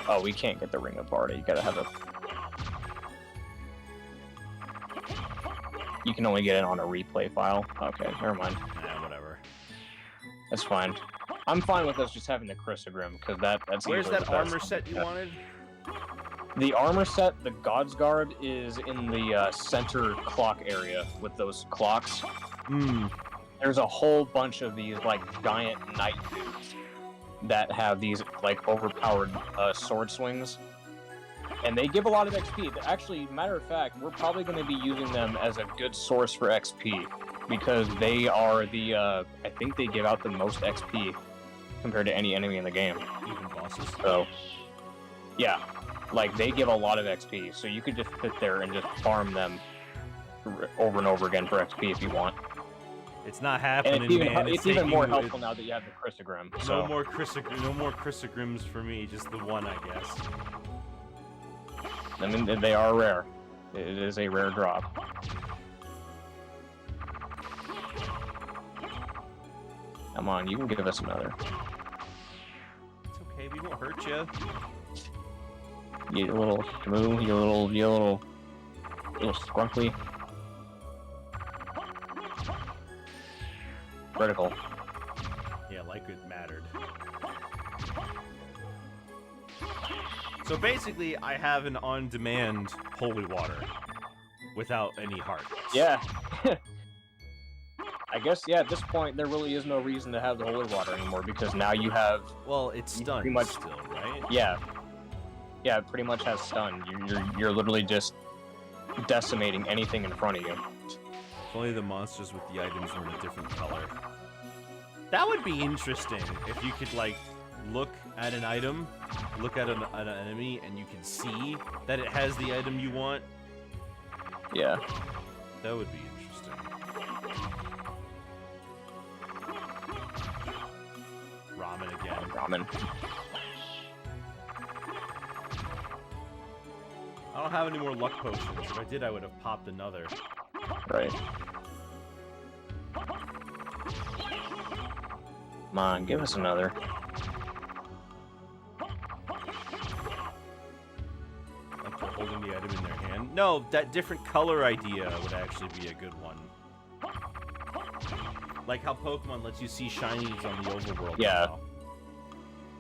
Oh, we can't get the Ring of Varda. You gotta have a... You can only get it on a replay file. Okay, never mind. Nah, whatever. That's fine. I'm fine with us just having the Chrysogrim, because that's Where's usually that the best. armor set you wanted? The armor set, the God's Guard, is in the center clock area with those clocks. There's a whole bunch of these, like, giant knight dudes that have these, like, overpowered sword swings. And they give a lot of XP. Actually, matter of fact, we're probably going to be using them as a good source for XP, because they are the, I think they give out the most XP compared to any enemy in the game. Even bosses? So, yeah. Like, they give a lot of XP, so you could just sit there and just farm them over and over again for XP if you want. It's not happening, And man. it's even more helpful now that you have the Chrysogrim. So. No more Chrysogrims for me, just the one, I guess. I mean, they are rare. It is a rare drop. Come on, you can give us another. It's okay, we won't hurt you. You little shmoo, you little scrumply. Critical. Yeah, like it mattered. So basically, I have an on-demand holy water without any hearts. Yeah. I guess, yeah, at this point, there really is no reason to have the holy water anymore, because now you have... Well, it's stunned pretty much, still, right? Yeah. Yeah, it pretty much has stun. You're literally just decimating anything in front of you. If only the monsters with the items were in a different color. That would be interesting, if you could, like, look at an item, look at an enemy, and you can see that it has the item you want. Yeah. That would be interesting. Ramen again. Ramen. I don't have any more luck potions. If I did, I would have popped another. Right. Come on, give us another. Like they're holding the item in their hand. No, that different color idea would actually be a good one. Like how Pokemon lets you see shinies on the overworld. Yeah. Now.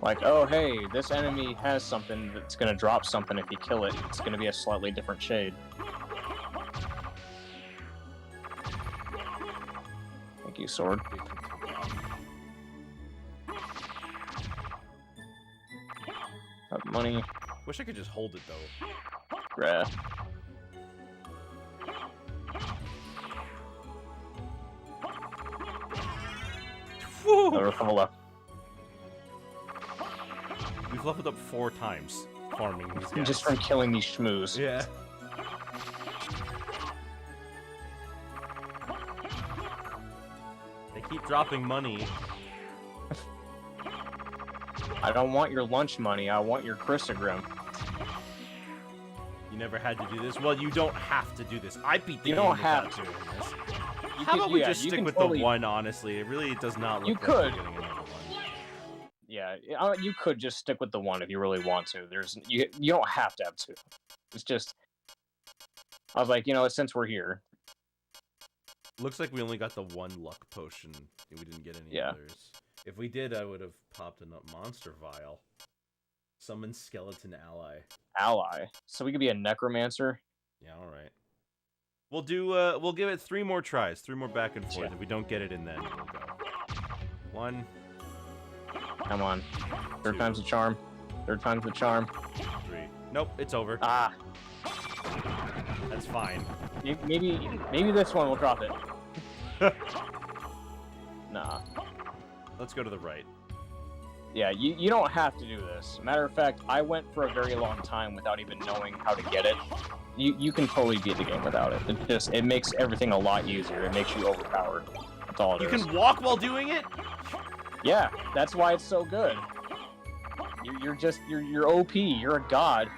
Like, oh, hey, this enemy has something that's gonna drop something if you kill it. It's gonna be a slightly different shade. Thank you, sword. Have money. Wish I could just hold it though. Rah. Woo! Another level up. We've leveled up 4 times farming these guys. Just from killing these schmoos. Yeah. They keep dropping money. I don't want your lunch money. I want your Christogrim. You never had to do this? Well, you don't have to do this. I beat the You game don't without have to. doing this. You How could- about we yeah, just you stick can with totally- the one, honestly? It really does not look You like could. we're getting another one. Yeah, you could just stick with the one if you really want to. You don't have to have two. It's just I was like, since we're here. Looks like we only got the one luck potion. We didn't get any others. If we did, I would have popped a monster vial. Summon skeleton ally. Ally. So we could be a necromancer. Yeah, all right. We'll do. We'll give it 3 more tries, 3 more back and forth. Yeah. If we don't get it in, then we'll go. 1. Come on. Third 2. time's the charm. Third time's the charm. 3. Nope, it's over. Ah. That's fine. Maybe this one will drop it. Nah. Let's go to the right. Yeah, you don't have to do this. Matter of fact, I went for a very long time without even knowing how to get it. You can totally beat the game without it. It makes everything a lot easier. It makes you overpowered. That's all it is. You can walk while doing it? Yeah, that's why it's so good. You're OP. You're a god.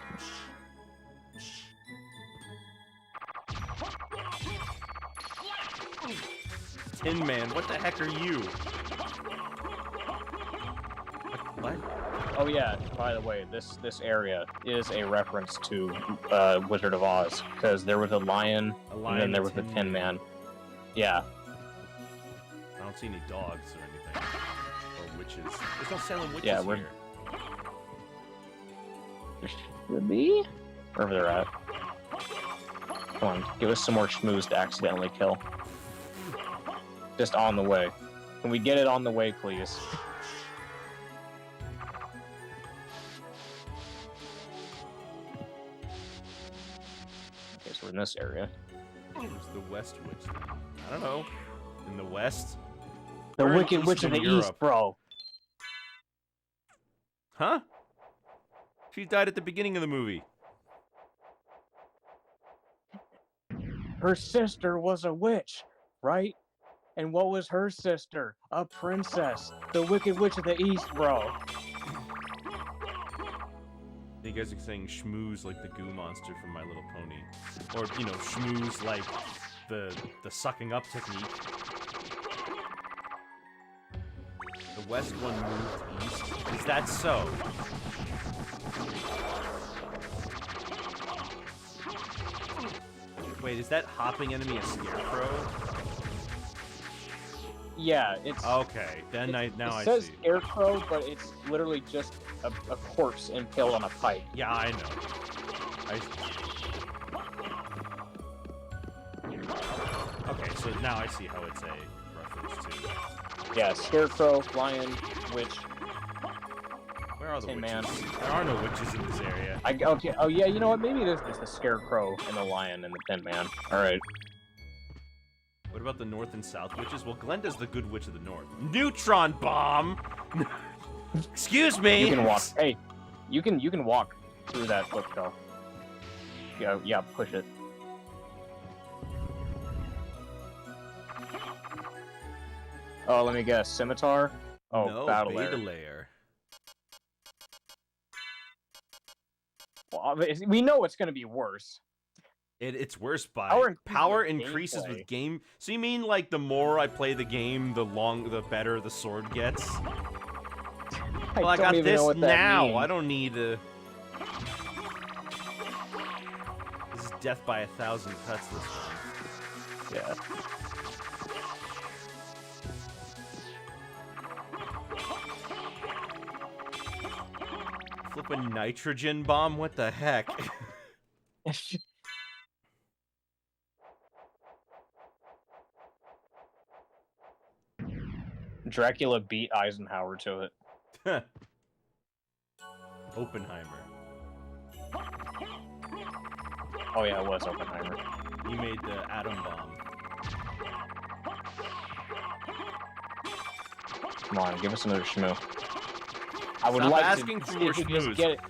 Tin Man, what the heck are you? What? Oh yeah, by the way, this area is a reference to Wizard of Oz, because there was a lion, and then there was the Tin Man. Yeah. I don't see any dogs or anything. Or witches. There's no Salem witches Yeah, here. There should be? Wherever they're at. Come on, give us some more schmooze to accidentally kill. Just on the way. Can we get it on the way, please? Okay, so we're in this area. Where's the West Witch then? I don't know. In the West? The We're in Wicked Witch of the Eastern East, Europe. bro. Huh? She died at the beginning of the movie. Her sister was a witch, right? And what was her sister? A princess. The Wicked Witch of the East, bro. You guys are saying schmooze like the goo monster from My Little Pony. Or, schmooze like the sucking up technique. The West one moved east. Is that so? Wait, is that hopping enemy a scarecrow? Yeah, it's... Okay, then it I says see. scarecrow, but it's literally just a corpse impaled on a pike. Yeah, I know. Okay, so now I see how it's a reference to. Yeah, scarecrow, lion, witch. Where are the Tin witches? Man. There are no witches in this area. Okay. Oh yeah, you know what? Maybe there's just the scarecrow and the lion and the Tin Man. All right. What about the north and south witches? Well, Glenda's the good witch of the north. Neutron bomb. Excuse me. You can walk. Hey, you can walk through that bookshelf. Yeah, push it. Oh, let me guess. Scimitar? Oh, no, Battle Beta Lair. Lair. Well, we know it's gonna be worse. It's worse by Power increases gameplay. with game. So you mean like the more I play the game, the better the sword gets? Well, I don't got even know this what that now. means. I don't need to. This is death by 1,000 cuts. This one. Yeah. Flipping nitrogen bomb. What the heck? Dracula beat Eisenhower to it. Oppenheimer. Oh yeah, it was Oppenheimer. He made the atom bomb. Come on, give us another schmoo. I would Stop like asking to for see more if we can just schmoos. get it.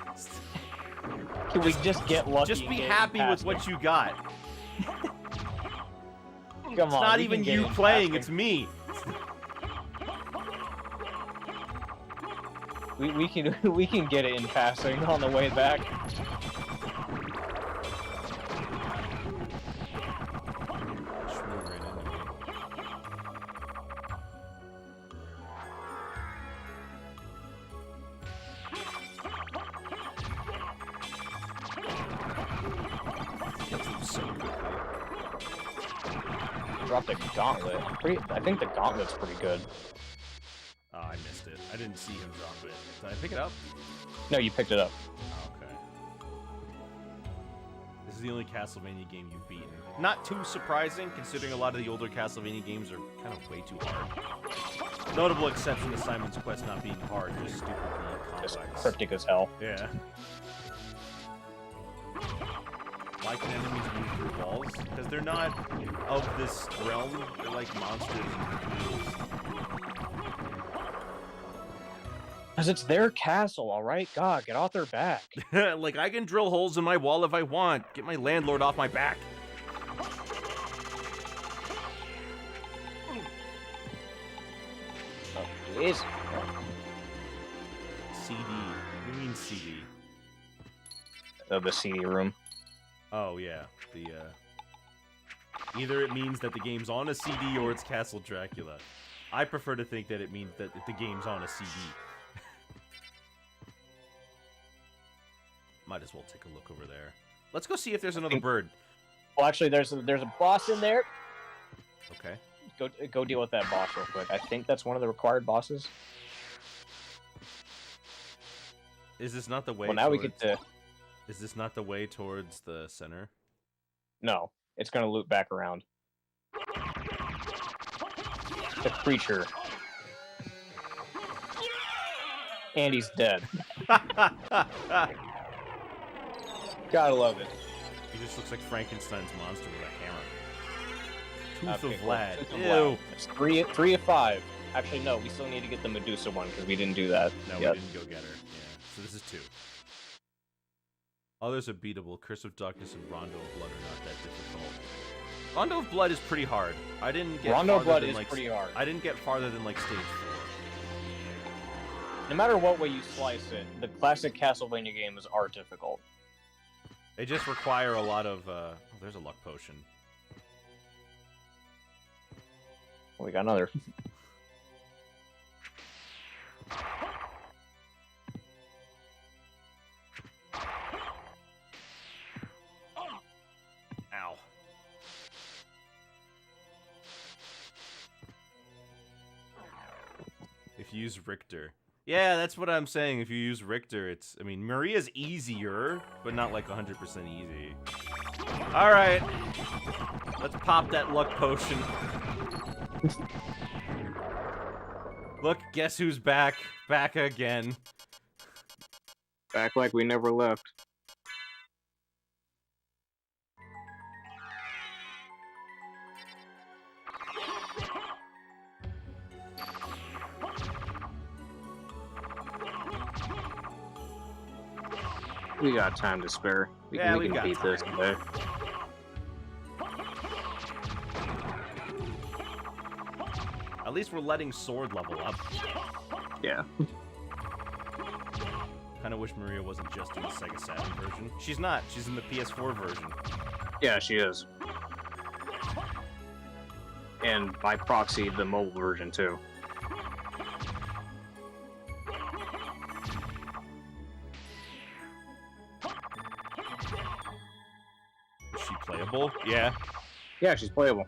Can we just get lucky? Just and be get it happy with past what you got. Come It's on, not we even can get you it playing, past it's me. We can we can get it in passing on the way back. Shmoo right into me. Gets them so quickly. Drop the gauntlet. I think the gauntlet's pretty good. Oh, I missed it. I didn't see him drop it. Did I pick it up? No, you picked it up. Oh, okay. This is the only Castlevania game you've beaten. Not too surprising, considering a lot of the older Castlevania games are kind of way too hard. Notable exception to Simon's Quest not being hard, just stupidly complex. Just cryptic as hell. Yeah. Why can enemies move through walls? Because they're not of this realm. They're like monsters and ghouls. Because it's their castle, alright? God, get off their back. Like, I can drill holes in my wall if I want. Get my landlord off my back. Oh, jeez. CD. What do you mean CD? The CD room. Oh, yeah. Either it means that the game's on a CD or it's Castle Dracula. I prefer to think that it means that the game's on a CD. Might as well take a look over there. Let's go see if there's another bird. Well, actually, there's a boss in there. Okay. Go deal with that boss real quick. I think that's one of the required bosses. Is this not the way? Well, now we get to. Is this not the way towards the center? No, it's gonna loop back around. The creature. And he's dead. Gotta love it. He just looks like Frankenstein's monster with a hammer. Tooth Okay, of cool. Vlad. Tooth of Ew. Vlad. It's three of 5. Actually, no, we still need to get the Medusa one because we didn't do that. No, yet. we didn't go get her. Yeah. So this is 2. Others are beatable. Curse of Darkness and Rondo of Blood are not that difficult. Rondo of Blood is pretty hard. I didn't get Rondo of farther Blood than, is like, pretty hard. I didn't get farther than like stage 4. No matter what way you slice it, the classic Castlevania games are difficult. They just require a lot of. Oh, there's a luck potion. We got another. Ow. If you use Richter. Yeah, that's what I'm saying. If you use Richter, it's... I mean, Maria's easier, but not like 100% easy. Alright. Let's pop that luck potion. Look, guess who's back? Back again. Back like we never left. We got time to spare. We Yeah, can we've got beat this time. today. At least we're letting Sword level up. Yeah. Kind of wish Maria wasn't just in the Sega Saturn version. She's not. She's in the PS4 version. Yeah, she is. And by proxy, the mobile version too. Is she playable? Yeah. Yeah, she's playable.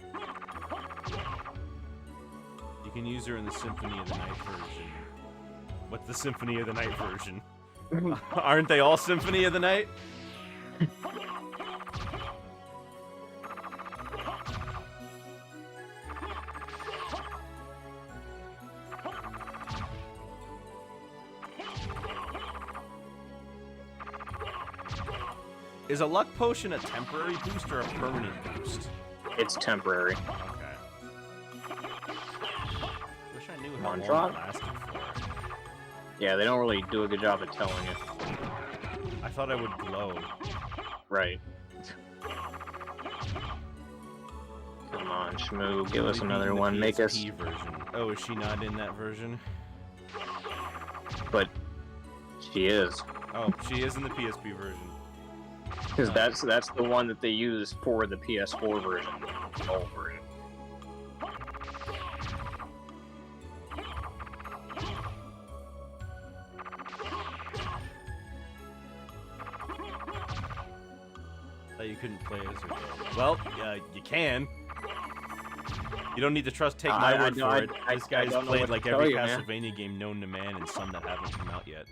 You can use her in the Symphony of the Night version. What's the Symphony of the Night version? Aren't they all Symphony of the Night? Is a luck potion a temporary boost or a permanent boost? It's temporary. Okay. Wish I knew how long it Montrot? lasted for. Yeah, they don't really do a good job of telling you. I thought I would glow. Right. Come on, Shmoo, give us Only another beaten the one. Make us. PSP version. Oh, is she not in that version? But She is. Oh, she is in the PSP version. Because that's the one that they use for the PS4 version. The old version. That you couldn't play as her. Well, you can. You don't need to take my word for it. This guy's played like every Castlevania game known to man and some that haven't come out yet.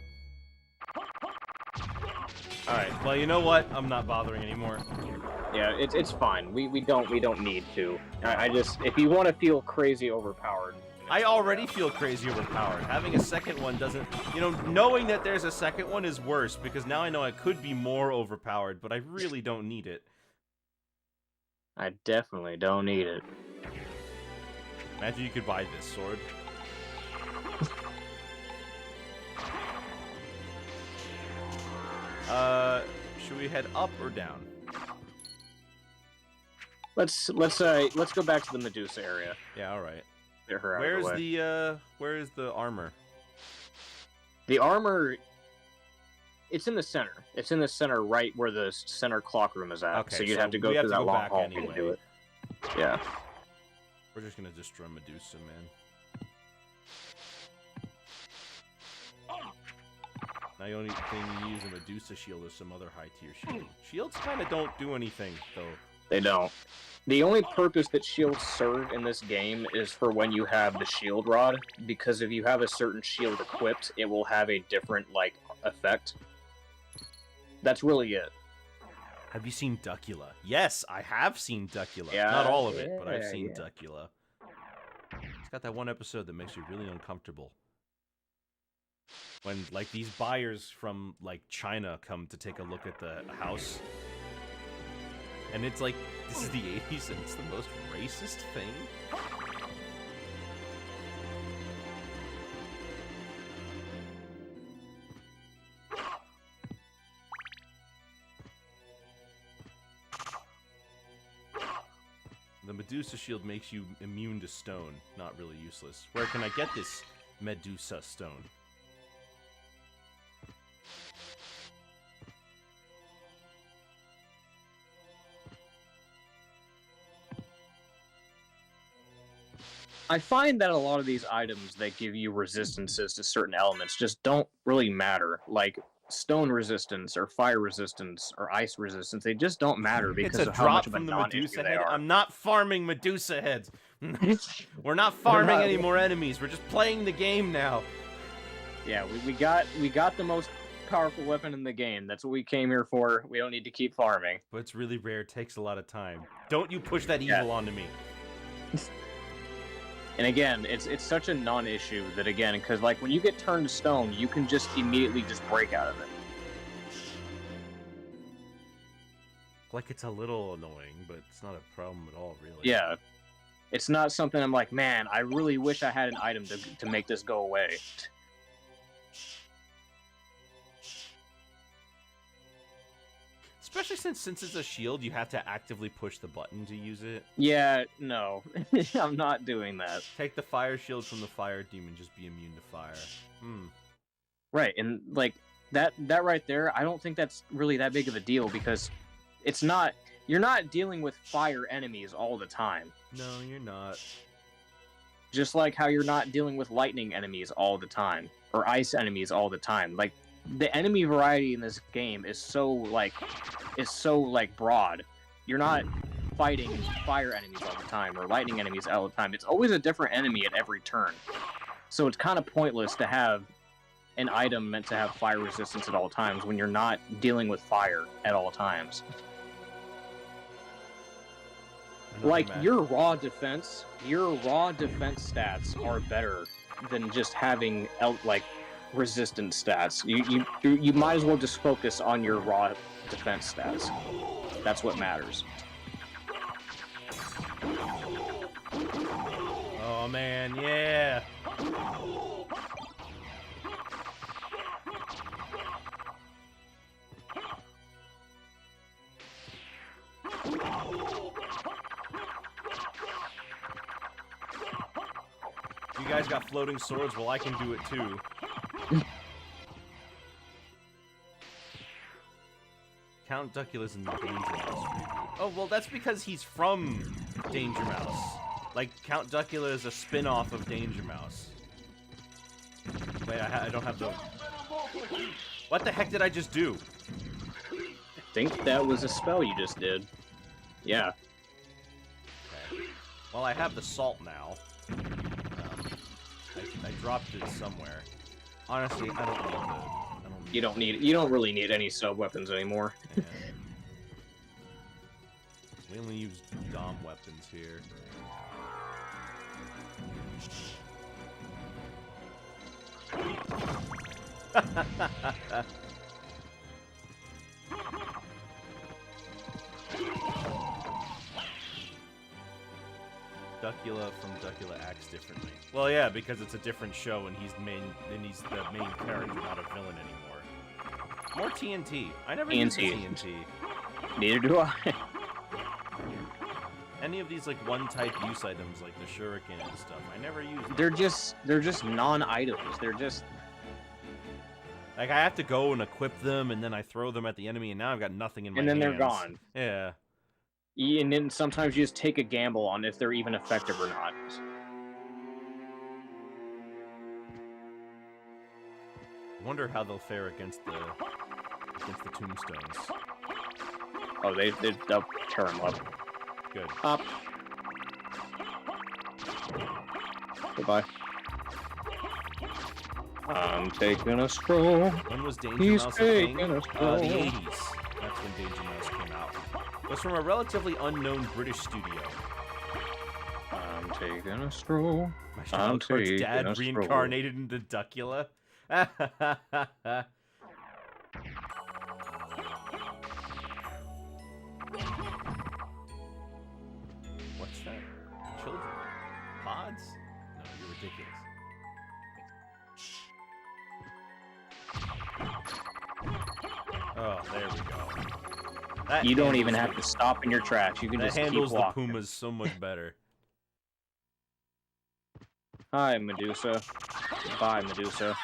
Alright, well, you know what? I'm not bothering anymore. Yeah, it's fine. We don't need to. I just, if you want to feel crazy overpowered. I already feel crazy overpowered. Having a second one doesn't... You know, knowing that there's a second one is worse, because now I know I could be more overpowered, but I really don't need it. I definitely don't need it. Imagine you could buy this sword. Should we head up or down? Let's go back to the Medusa area. Yeah, all right. Get her out Where's of the way. where is the armor? The armor, it's in the center. It's in the center, right where the center clock room is at. Okay, so you'd so have to go we have through to that go long back hall anyway. to do it. Yeah. We're just gonna destroy Medusa, man. Now the only thing you use a Medusa shield or some other high tier shield. Shields kind of don't do anything, though. They don't. The only purpose that shields serve in this game is for when you have the shield rod, because if you have a certain shield equipped, it will have a different, like, effect. That's really it. Have you seen Duckula? Yes, I have seen Duckula. Yeah, Not all of it, but I've yeah, seen yeah. Duckula. It's got that one episode that makes you really uncomfortable. When, like, these buyers from, like, China come to take a look at the house. And it's like, this is the 80s and it's the most racist thing. The Medusa shield makes you immune to stone. Not really useless. Where can I get this Medusa stone? I find that a lot of these items that give you resistances to certain elements just don't really matter. Like stone resistance or fire resistance or ice resistance, they just don't matter because it's a of how drop much of a from the non-issue Medusa they head. are. I'm not farming Medusa heads. We're not farming any more enemies. We're just playing the game now. Yeah, we got the most powerful weapon in the game. That's what we came here for. We don't need to keep farming. But it's really rare. It takes a lot of time. Don't you push that evil onto me. And again, it's such a non-issue that again, because like when you get turned to stone, you can just immediately just break out of it. Like it's a little annoying, but it's not a problem at all, really. Yeah, it's not something I'm like, man, I really wish I had an item to make this go away. Especially since it's a shield, you have to actively push the button to use it. Yeah, no, I'm not doing that. Take the fire shield from the fire demon, just be immune to fire. Right, and like that right there, I don't think that's really that big of a deal because it's not. You're not dealing with fire enemies all the time. No, you're not. Just like how you're not dealing with lightning enemies all the time or ice enemies all the time. Like the enemy variety in this game is so broad. You're not fighting fire enemies all the time or lightning enemies all the time. It's always a different enemy at every turn. So it's kind of pointless to have an item meant to have fire resistance at all times when you're not dealing with fire at all times. Like your raw defense stats are better than just having like resistance stats. You might as well just focus on your raw defense stats. That's what matters. Oh man, yeah. You guys got floating swords, well I can do it too. Count Duckula's in the Danger Mouse reboot. Oh, well, that's because he's from Danger Mouse. Like, Count Duckula is a spin-off of Danger Mouse. Wait, I don't have the... What the heck did I just do? I think that was a spell you just did. Yeah. Okay. Well, I have the salt now. I dropped it somewhere. Honestly, I don't need the... You don't really need any sub-weapons anymore. Yeah. We only use Dom weapons here. Duckula from Duckula acts differently. Well, yeah, because it's a different show, and he's the main character, not a villain anymore. More TNT. I never used the TNT. Neither do I. Any of these like one-type use items, like the shuriken and stuff, I never use them. They're just non-items. They're just like I have to go and equip them, and then I throw them at the enemy, and now I've got nothing in my hands. And then they're gone. Yeah. And then sometimes you just take a gamble on if they're even effective or not. I wonder how they'll fare against the tombstones. Oh, they'll tear them up. Good. Up. Goodbye. I'm taking a stroll. When was Danger He's Mouse a thing? taking a stroll. The 80s. That's when Danger Mouse came out. It was from a relatively unknown British studio. I'm taking a stroll. My I'm Alucard's taking dad a stroll. reincarnated into Duckula. What's that? Children? Pods? No, you're ridiculous. Oh, there we go. That You don't even handles have to stop in your tracks. You can That just handles keep the walking. Pumas so much better. Hi, Medusa. Bye, Medusa.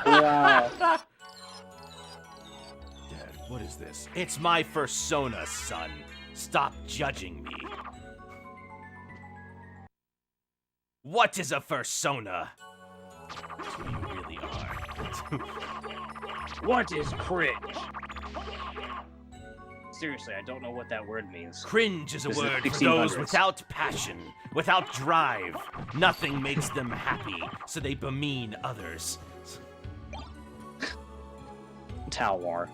Wow. Dad, what is this? It's my persona, son. Stop judging me. What is a persona? That's who you really are. What is cringe? Seriously, I don't know what that word means. Cringe is a This is word the for those 1600s. without passion, without drive. Nothing makes them happy, so they bemean others. Talwar.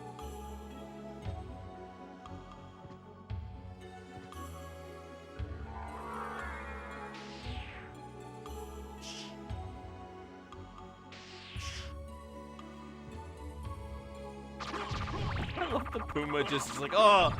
I love the Puma just is like, oh!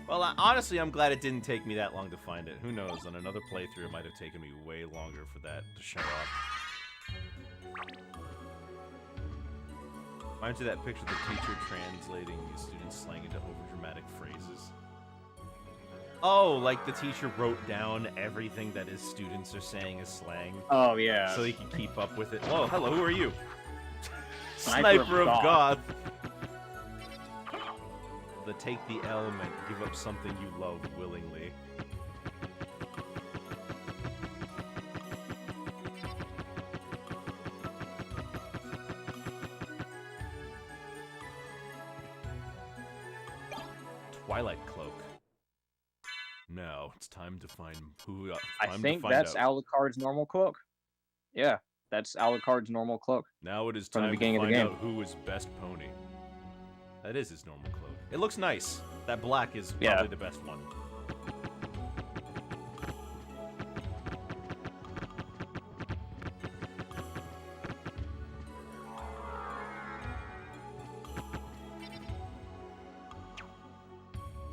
Well, honestly, I'm glad it didn't take me that long to find it. Who knows? On another playthrough, it might have taken me way longer for that to show up. Reminds me of that picture of the teacher translating the students' slang into overdramatic phrases. Oh, like the teacher wrote down everything that his students are saying as slang. Oh, yeah. So he can keep up with it. Oh, hello, who are you? Sniper of God. The take the element, give up something you love willingly. Twilight Cloak. No, it's time to find who. I think that's Alucard's normal cloak. Yeah, that's Alucard's normal cloak. Now it is From the time to beginning of the find game. out who is best pony. That is his normal cloak. It looks nice. That black is probably Yeah. the best one.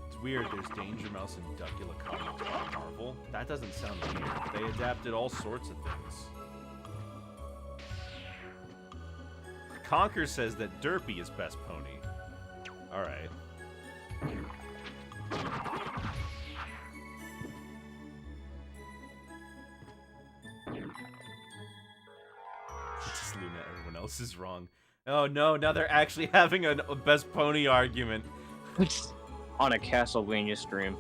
It's weird, there's Danger Mouse and Duckula comics by Marvel. That doesn't sound weird. They adapted all sorts of things. Conker says that Derpy is best pony. Alright. else is wrong. Oh no, now they're actually having a best pony argument. On a Castlevania stream.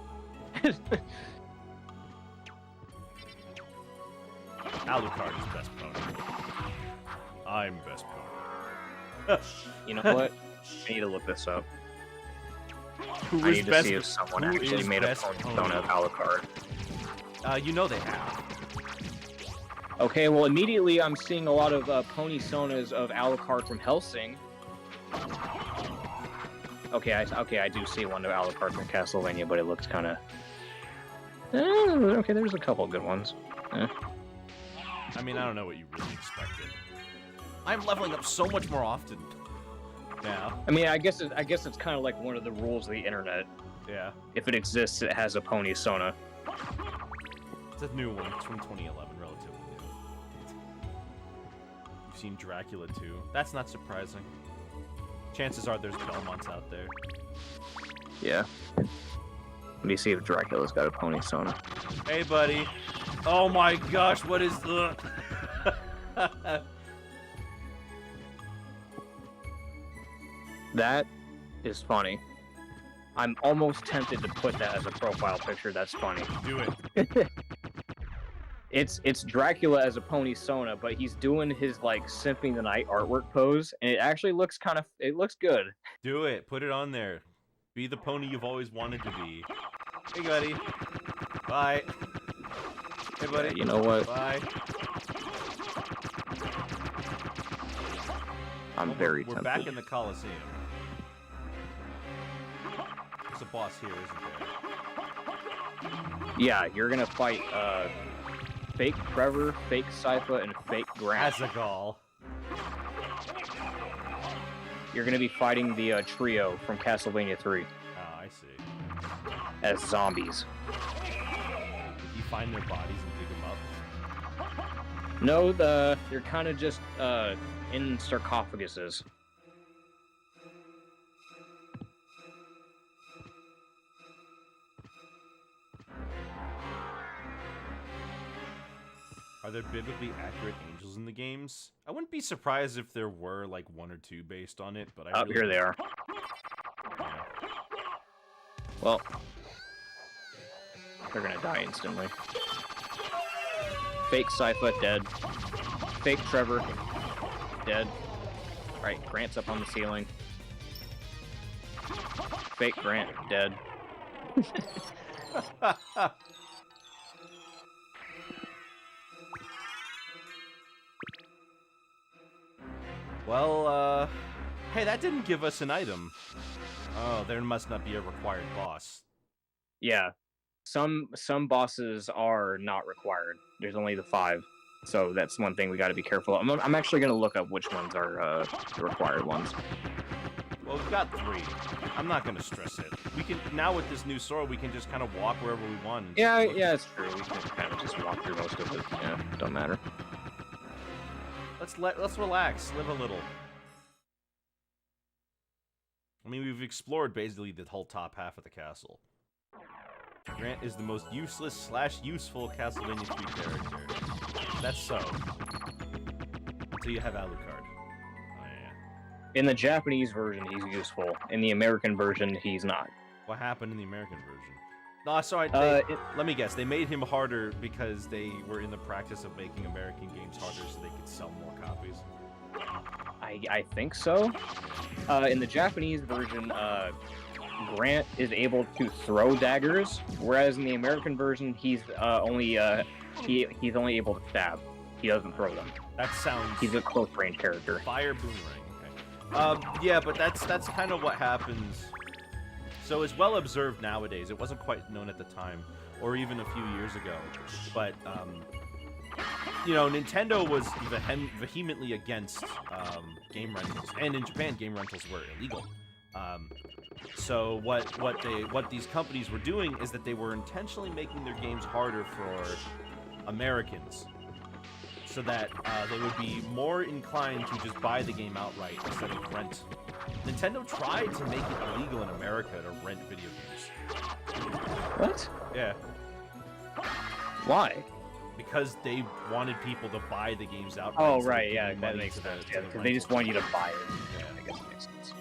Alucard is best pony. I'm best pony. You know what? I need to look this up. Who I is need to best, see if someone who actually is made a best pony pony? Sona of Alucard. You know they have. Okay, well, immediately I'm seeing a lot of pony Sonas of Alucard from Helsing. Okay, I do see one of Alucard from Castlevania, but it looks kind of... okay, there's a couple good ones. I mean, I don't know what you really expected. I'm leveling up so much more often now. I mean, I guess it's kind of like one of the rules of the internet. Yeah. If it exists, it has a pony Sona. It's a new one. It's from 2011, relatively new. You've seen Dracula too. That's not surprising. Chances are there's Belmonts out there. Yeah. Let me see if Dracula's got a pony Sona. Hey, buddy. Oh my gosh, what is the... That is funny. I'm almost tempted to put that as a profile picture. That's funny. Do it. It's Dracula as a pony Sona, but he's doing his like Symphony of the Night artwork pose, and it actually looks it looks good. Do it. Put it on there. Be the pony you've always wanted to be. Hey, buddy. Bye. Hey, buddy. Yeah, you know what? Bye. I'm very We're tempted. back in the Coliseum. There's a boss here, isn't there? Yeah, you're gonna fight fake Trevor, fake Sypha, and fake Grant. Azaghal. You're gonna be fighting the trio from Castlevania 3 Oh, I see. as zombies. Did you find their bodies and dig them up? No, they're kind of just in sarcophaguses. Are there biblically accurate angels in the games? I wouldn't be surprised if there were like one or two based on it, but I Oh, really here they are. Yeah. Well, they're gonna die instantly. Fake Sypha, dead. Fake Trevor, dead. Alright, Grant's up on the ceiling. Fake Grant, dead. Well, hey, that didn't give us an item. Oh, there must not be a required boss. Yeah, some bosses are not required. There's only the 5, so that's one thing we got to be careful of. I'm actually gonna look up which ones are the required ones. Well, we've got 3. I'm not gonna stress it. We can now with this new sword, we can just kind of walk wherever we want. And Yeah, look. yeah, it's true. We can kind of just walk through most of it. Yeah, don't matter. Let's relax, live a little. I mean, we've explored basically the whole top half of the castle. Grant is the most useless / useful Castlevania 3 character. That's so. Until you have Alucard. Oh yeah. In the Japanese version, he's useful. In the American version, he's not. What happened in the American version? No, sorry. Let me guess. They made him harder because they were in the practice of making American games harder so they could sell more copies. I think so. In the Japanese version, Grant is able to throw daggers, whereas in the American version, he's only only able to stab. He doesn't throw them. That sounds. He's a close range character. Fire boomerang. Okay. Yeah, but that's kind of what happens. So it's well observed nowadays. It wasn't quite known at the time, or even a few years ago. But you know, Nintendo was vehemently against game rentals, and in Japan, game rentals were illegal. So what these companies were doing is that they were intentionally making their games harder for Americans, so that they would be more inclined to just buy the game outright instead of rent. Nintendo tried to make it illegal in America to rent video games. What? Yeah. Why? because they wanted people to buy the games outright. Oh, instead of right, yeah, giving that money makes to sense. to Yeah, the because they just rental. want you to buy it. Yeah. I guess that makes sense.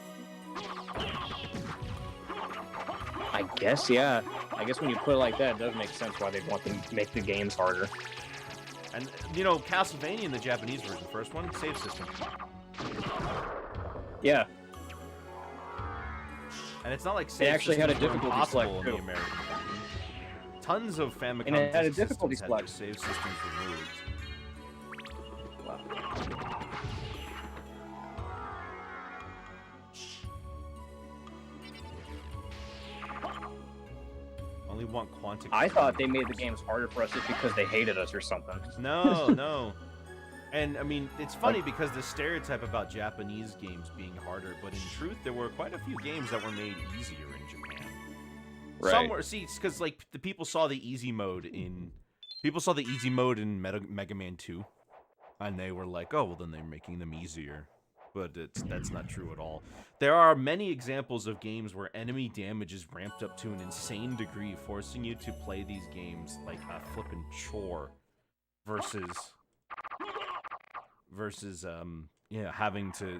I guess, yeah. I guess when you put it like that, it does make sense why they want to make the games harder. And, you know, Castlevania in the Japanese version, first one, save system. Yeah. And it's not like save actually had a systems were difficulty impossible select, in the too. American version. Tons of Famicom And it had a disk difficulty systems had their select. save systems removed. Only want Quantic. I thought they made the games harder for us just because they hated us or something. No, no. And, I mean, it's funny because the stereotype about Japanese games being harder, but in truth, there were quite a few games that were made easier in Japan. Right. Some were, see, because, like, the people saw the easy mode in... People saw the easy mode in Mega Man 2, and they were like, oh, well, then they're making them easier. But that's not true at all. There are many examples of games where enemy damage is ramped up to an insane degree, forcing you to play these games like a flippin' chore versus yeah, having to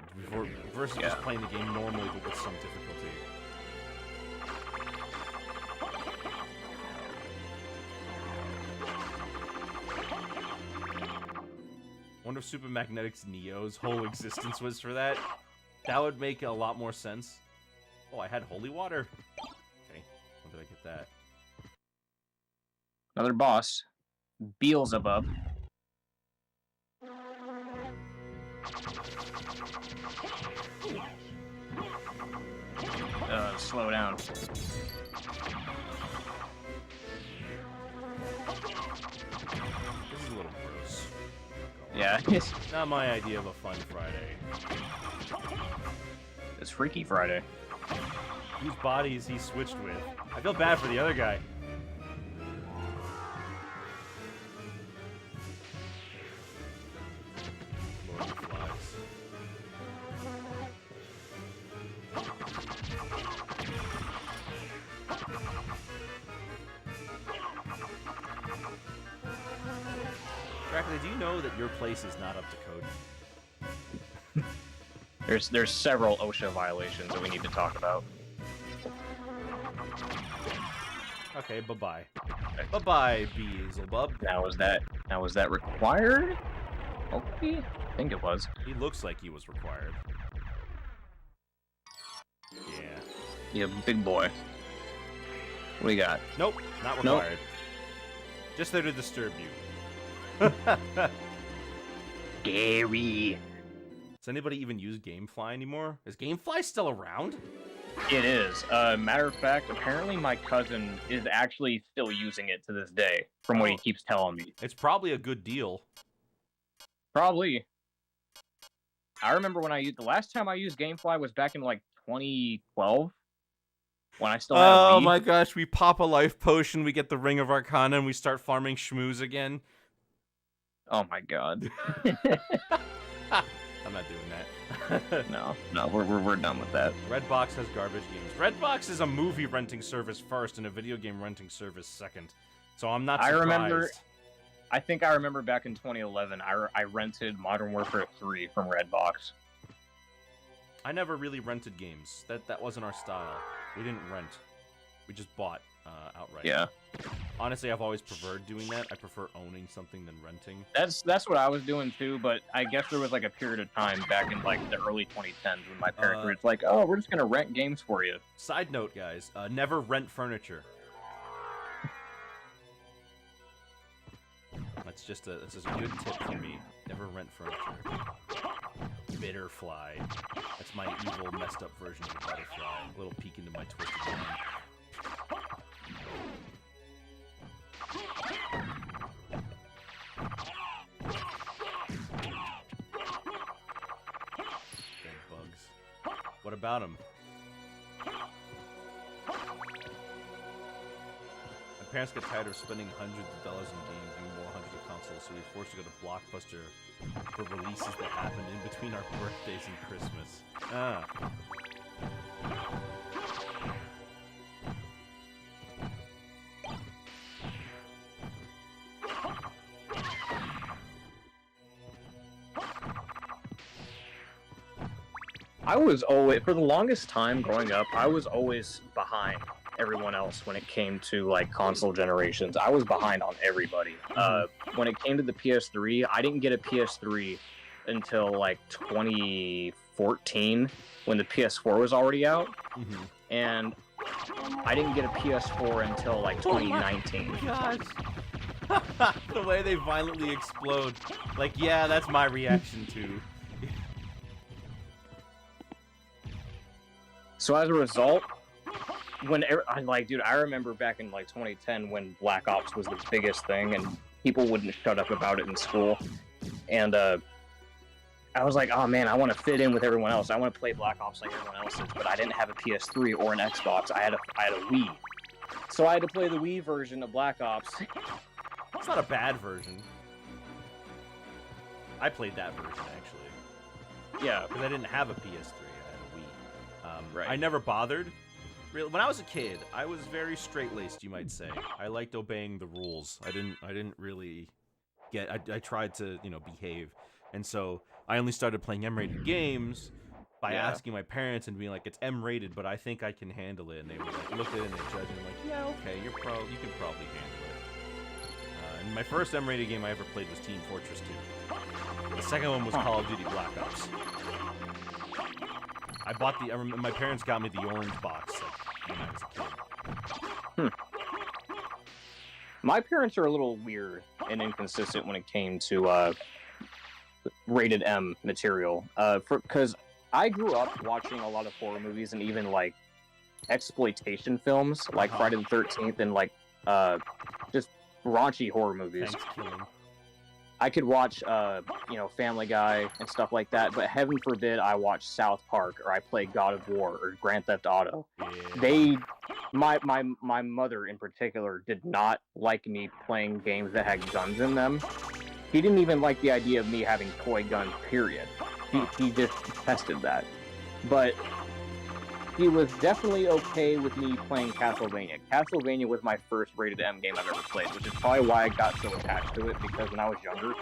versus just playing the game normally but with some difficulty. Wonder if Super Magnetics Neo's whole existence was for that. That would make a lot more sense. Oh, I had holy water. Okay, when did I get that? Another boss. Beelzebub. Slow down. This is a little gross. Yeah, Not my idea of a fun Friday. it's Freaky Friday. Whose body is he switched with? I feel bad for the other guy. Lord of the Flies. Dracula, do you know that your place is not up to code? There's several OSHA violations that we need to talk about. Okay, bye-bye. Bye-bye, Beelzebub. Now was that required? Okay, I think it was. He looks like he was required. Yeah. Yeah, big boy. What do you got? Nope, not Nope. required. Just there to disturb you. Gary. Does anybody even use GameFly anymore? Is GameFly still around? It is. Matter of fact, apparently my cousin is actually still using it to this day, from what he keeps telling me. It's probably a good deal. Probably. I remember when the last time I used GameFly was back in like 2012, when I still had a Oh Wii. my gosh, we pop a life potion, we get the Ring of Arcana, and we start farming shmoos again. Oh my god. I'm not doing that. No, we're done with that. Redbox has garbage games. Redbox is a movie renting service first and a video game renting service second. So I'm not surprised. I think I remember back in 2011, I rented Modern Warfare 3 from Redbox. I never really rented games. That wasn't our style. We didn't rent. We just bought outright. Yeah. Honestly, I've always preferred doing that. I prefer owning something than renting. That's what I was doing too, but I guess there was like a period of time back in like the early 2010s when my parents were just like, oh, we're just gonna rent games for you. Side note, guys, never rent furniture. That's just a good tip for me. Never rent furniture. Bitterfly. That's my evil, messed up version of a butterfly. A little peek into my twisted mind. Dead bugs. What about them? My parents get tired of spending hundreds of dollars in games and more hundreds of consoles, so we forced to go to Blockbuster for releases that happened in between our birthdays and Christmas. Ah. I was always, for the longest time growing up, I was always behind everyone else when it came to like console generations. I was behind on everybody. When it came to the PS3, I didn't get a PS3 until like 2014 when the PS4 was already out, and I didn't get a PS4 until like 2019. Oh my gosh. The way they violently explode. Like, yeah, that's my reaction too. So as a result, I remember back in like 2010 when Black Ops was the biggest thing and people wouldn't shut up about it in school. And I was like, oh man, I want to fit in with everyone else. I want to play Black Ops like everyone else is, but I didn't have a PS3 or an Xbox. I had a Wii. So I had to play the Wii version of Black Ops. It's not a bad version. I played that version, actually. Yeah. Because I didn't have a PS3, I had a Wii. Right. I never bothered. When I was a kid, I was very straight-laced, you might say. I liked obeying the rules. I didn't really get... I tried to, behave. And so, I only started playing M-rated games by asking my parents and being like, it's M-rated, but I think I can handle it. And they would like, look at it and they judge it and like, yeah, okay, you can probably handle it. And my first M-rated game I ever played was Team Fortress 2. The second one was Call of Duty Black Ops. My parents got me the orange box when I was a kid. My parents are a little weird and inconsistent when it came to rated M material. Because I grew up watching a lot of horror movies and even like exploitation films, like Friday the 13th and like just raunchy horror movies. Thanksgiving. I could watch, Family Guy and stuff like that, but heaven forbid I watch South Park or I play God of War or Grand Theft Auto. Yeah. My mother in particular did not like me playing games that had guns in them. He didn't even like the idea of me having toy guns, period. He just tested that. But he was definitely okay with me playing Castlevania. Castlevania was my first rated M game I've ever played, which is probably why I got so attached to it, because when I was younger,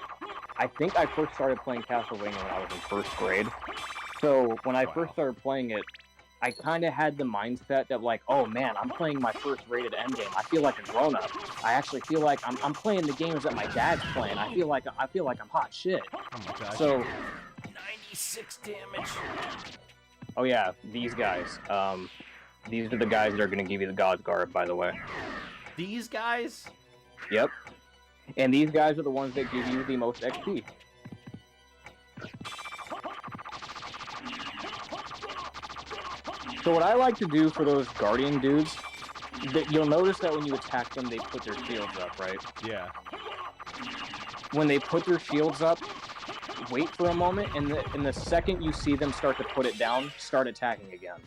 I think I first started playing Castlevania when I was in first grade. So when I first started playing it, I kind of had the mindset that like, oh man, I'm playing my first rated M game. I feel like a grown-up. I actually feel like I'm playing the games that my dad's playing. I feel like I'm hot shit. Oh my gosh. So 96 damage. oh yeah, these guys. These are the guys that are going to give you the God's Garb, by the way. These guys? Yep. And these guys are the ones that give you the most XP. So what I like to do for those Guardian dudes, you'll notice that when you attack them, they put their shields up, right? Yeah. When they put their shields up, wait for a moment, and the second you see them start to put it down, start attacking again.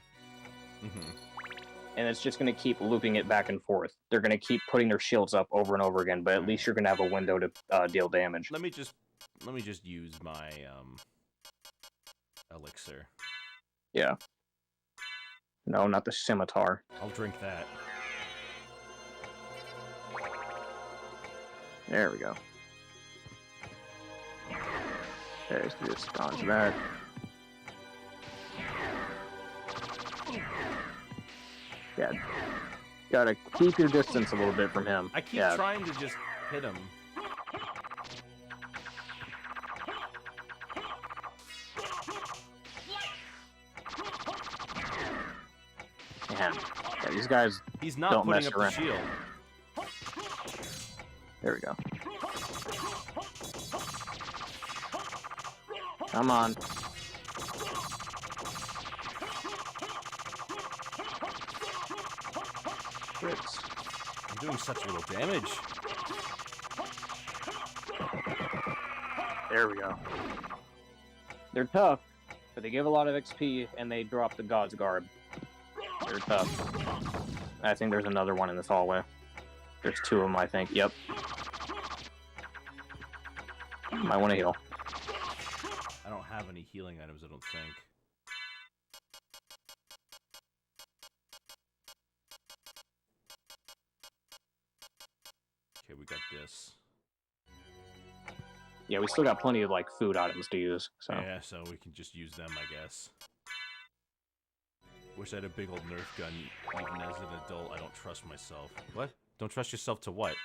And it's just going to keep looping it back and forth. They're going to keep putting their shields up over and over again, but at least you're going to have a window to deal damage. Let me just use my elixir. Yeah. No, not the scimitar. I'll drink that. There we go. There's this dodge that. Yeah. Gotta keep your distance a little bit from him. I keep trying to just hit him. Yeah, these guys. He's not don't putting mess up around. the shield. There we go. Come on. Crits. I'm doing such little damage. There we go. They're tough, but they give a lot of XP and they drop the God's Garb. They're tough. I think there's another one in this hallway. There's two of them, I think. Yep. Might want to heal. I don't have any healing items, I don't think. Okay, we got this. Yeah, we still got plenty of like food items to use. So Yeah, so we can just use them, I guess. Wish I had a big old Nerf gun. Even as an adult, I don't trust myself. What? Don't trust yourself to what?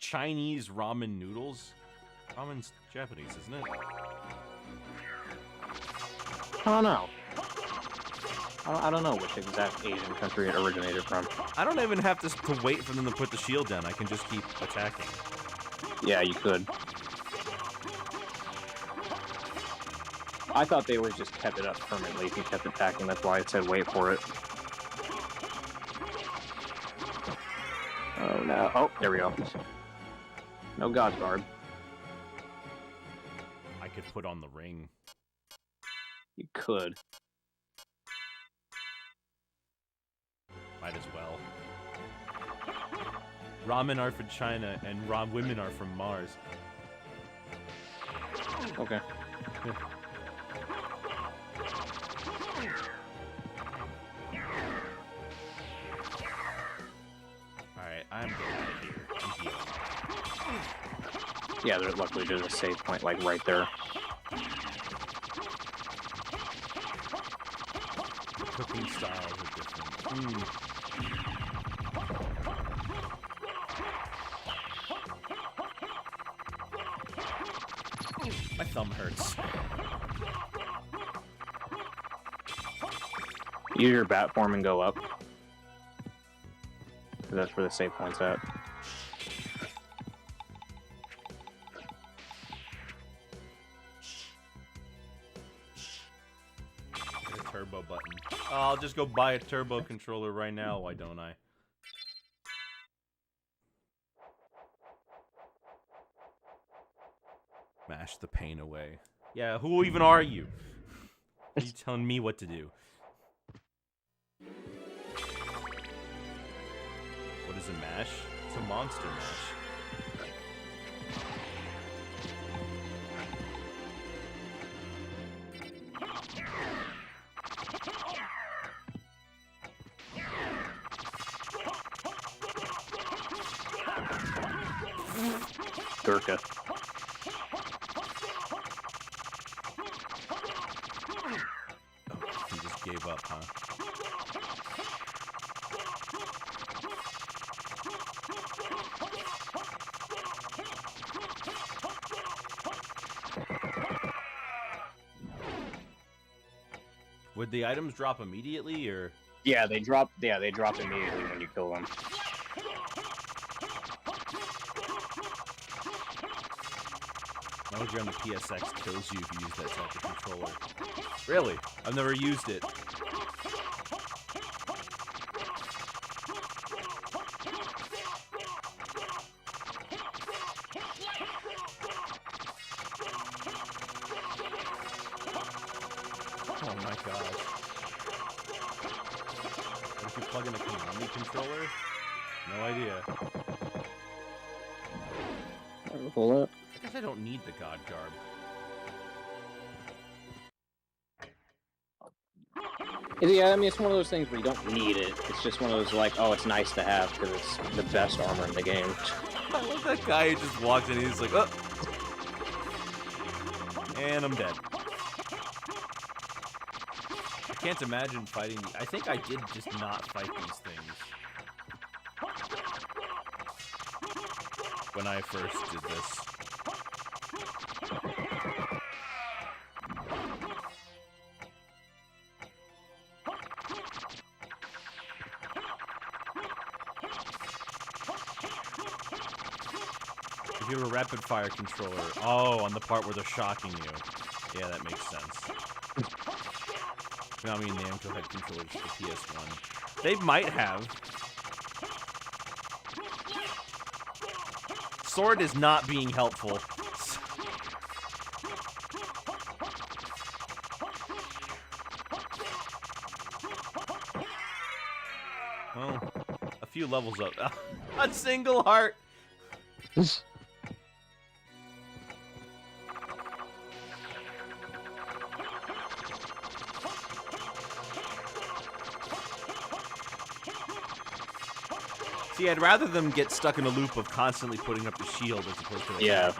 Chinese ramen noodles? Ramen's Japanese, isn't it? I don't know. I don't know which exact Asian country it originated from. I don't even have to wait for them to put the shield down. I can just keep attacking. Yeah, you could. I thought they were just kept it up permanently if you kept attacking. That's why it said wait for it. Oh no. Oh, there we go. No God Guard. I could put on the ring. You could. Might as well. Ramen are for China, and women are from Mars. Okay. Alright, I'm getting out of here. I'm healing. Yeah, luckily there's a save point, like, right there. Cooking styles are different. My thumb hurts. Use your bat form and go up. 'Cause that's where the save point's at. Hit a turbo button. Oh, I'll just go buy a turbo controller right now, why don't I? Mash the pain away. Yeah, who even are you? Are you telling me what to do? What is a mash? It's a monster mash. Gurkha. Oh, he just gave up, huh? Would the items drop immediately, or? Yeah, they drop. Yeah, they drop immediately when you kill them. Metal on the PSX kills you if you use that type of controller. Really? I've never used it. Oh my gosh. What if you plug in a Konami controller? No idea. Pull it. I guess I don't need the God Garb. Yeah, I mean, it's one of those things where you don't need it. It's just one of those, like, oh, it's nice to have because it's the best armor in the game. I love that guy who just walks in and he's like, oh! And I'm dead. I can't imagine fighting the... I think I did just not fight these things. When I first did this. If you have a rapid fire controller, oh, on the part where they're shocking you. Yeah, that makes sense. I mean, Namco had controllers for the PS1. They might have. Sword is not being helpful. Well, a few levels up. A single heart! See, I'd rather them get stuck in a loop of constantly putting up the shield as opposed to Yeah.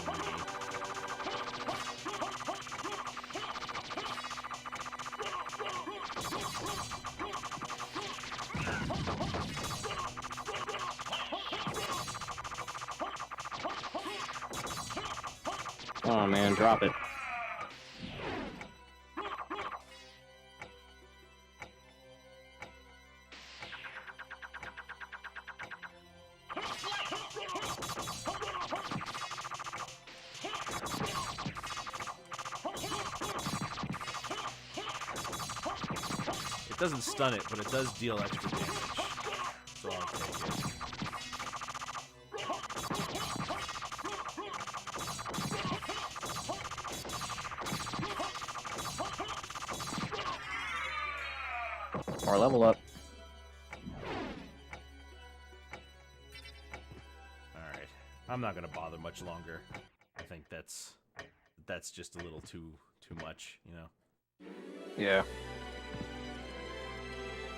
Oh man, drop it. It doesn't stun it, but it does deal extra damage. So I'll take it. Or level up. Alright. I'm not gonna bother much longer. I think that's just a little too much, you know? Yeah.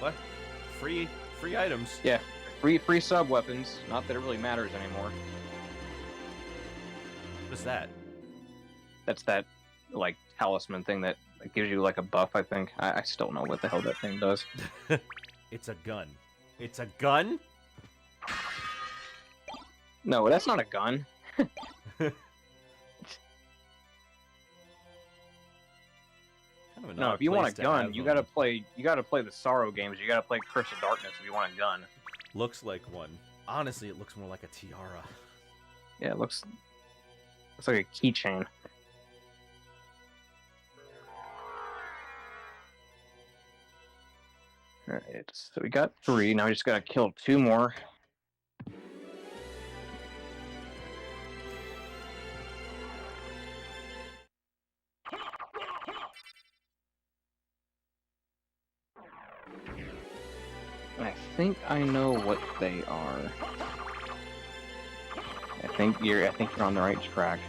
What? Free items? Yeah. Free sub weapons. Not that it really matters anymore. What's that? That's that, like, talisman thing that gives you, like, a buff, I think. I still don't know what the hell that thing does. It's a gun. It's a gun? No, that's not a gun. Kind of an No, odd if you want place a to gun, have you them. gotta play the Sorrow games. You gotta play Curse of Darkness if you want a gun. Looks like one. Honestly, it looks more like a tiara. Yeah, it looks like a keychain. Alright, so we got 3, now we just gotta kill 2 more. I think I know what they are. I think you're on the right track.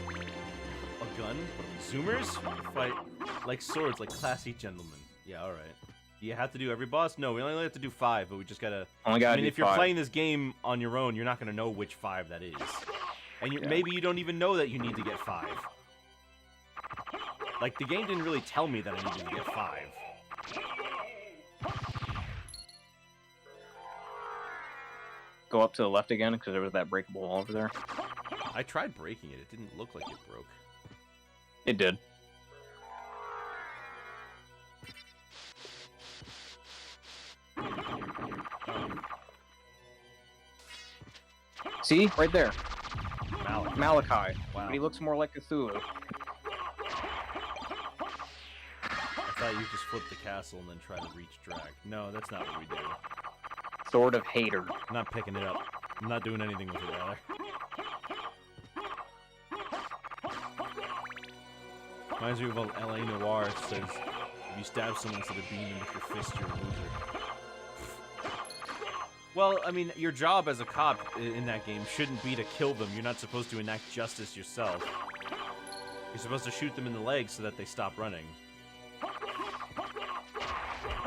A gun? Zoomers? Fight like swords, like classy gentlemen. Yeah, alright. Do you have to do every boss? No, we only have to do 5, but we just gotta... Only gotta I mean, do if you're 5. playing this game on your own, you're not gonna know which 5 that is. And Yeah. maybe you don't even know that you need to get 5. Like, the game didn't really tell me that I needed to get 5. Go up to the left again, because there was that breakable wall over there. I tried breaking it. It didn't look like it broke. It did. See? Right there. Malachi. Wow. But he looks more like Cthulhu. I thought you just flipped the castle and then try to reach drag. No, that's not what we do. Sword of Hater. I'm not picking it up. I'm not doing anything with it either. Reminds me of a LA Noir. It says, if you stab someone instead of beating them with your fist, you're a loser. Well, I mean, your job as a cop in that game shouldn't be to kill them. You're not supposed to enact justice yourself. You're supposed to shoot them in the legs so that they stop running.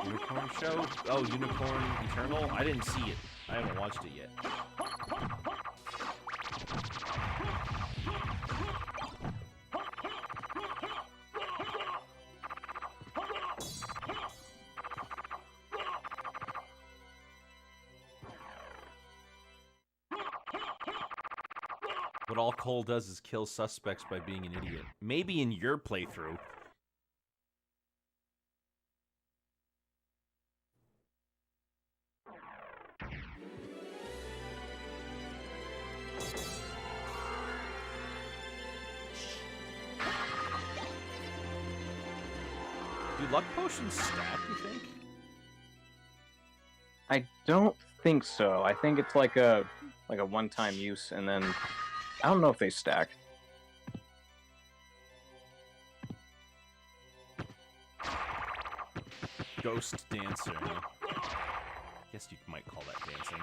Unicorn show? Oh, Unicorn Eternal? I didn't see it. I haven't watched it yet. But all Cole does is kill suspects by being an idiot. Maybe in your playthrough. Do luck potions stack, you think? I don't think so. I think it's like a one-time use, and then I don't know if they stack. Ghost dancer. Guess you might call that dancing.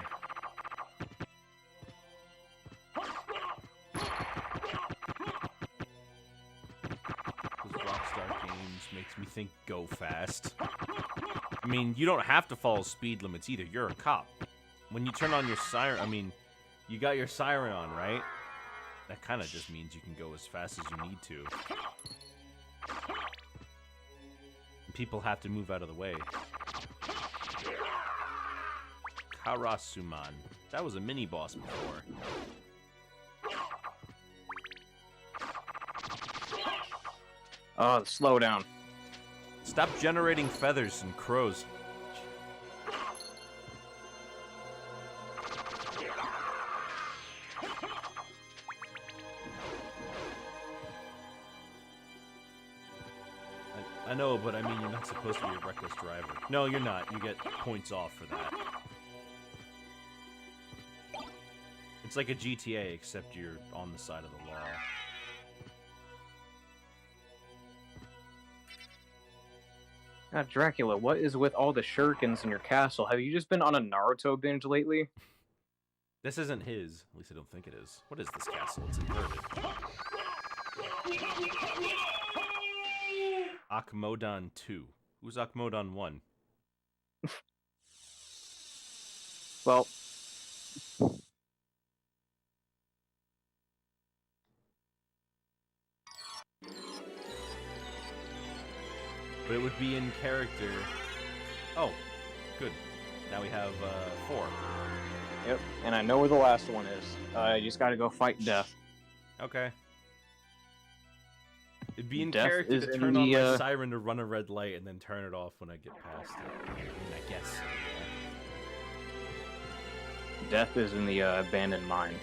Those Rockstar games makes me think go fast. I mean, you don't have to follow speed limits either. You're a cop. When you turn on your siren, I mean, you got your siren on, right? That kind of just means you can go as fast as you need to. People have to move out of the way. Karasuman. That was a mini-boss before. Oh, slow down. Stop generating feathers and crows. I know, but I mean, you're not supposed to be a reckless driver. No, you're not. You get points off for that. It's like a GTA, except you're on the side of the law. God, Dracula, what is with all the shurikens in your castle? Have you just been on a Naruto binge lately? This isn't his. At least I don't think it is. What is this castle? It's inverted. Akmodon 2. Who's Akmodon 1? Well... But it would be in character. Oh, good. Now we have 4. Yep, and I know where the last one is. You just gotta go fight Death. Okay. It'd be in Death character is to in turn on the, my siren to run a red light and then turn it off when I get past it. I mean, I guess. Death is in the abandoned mine.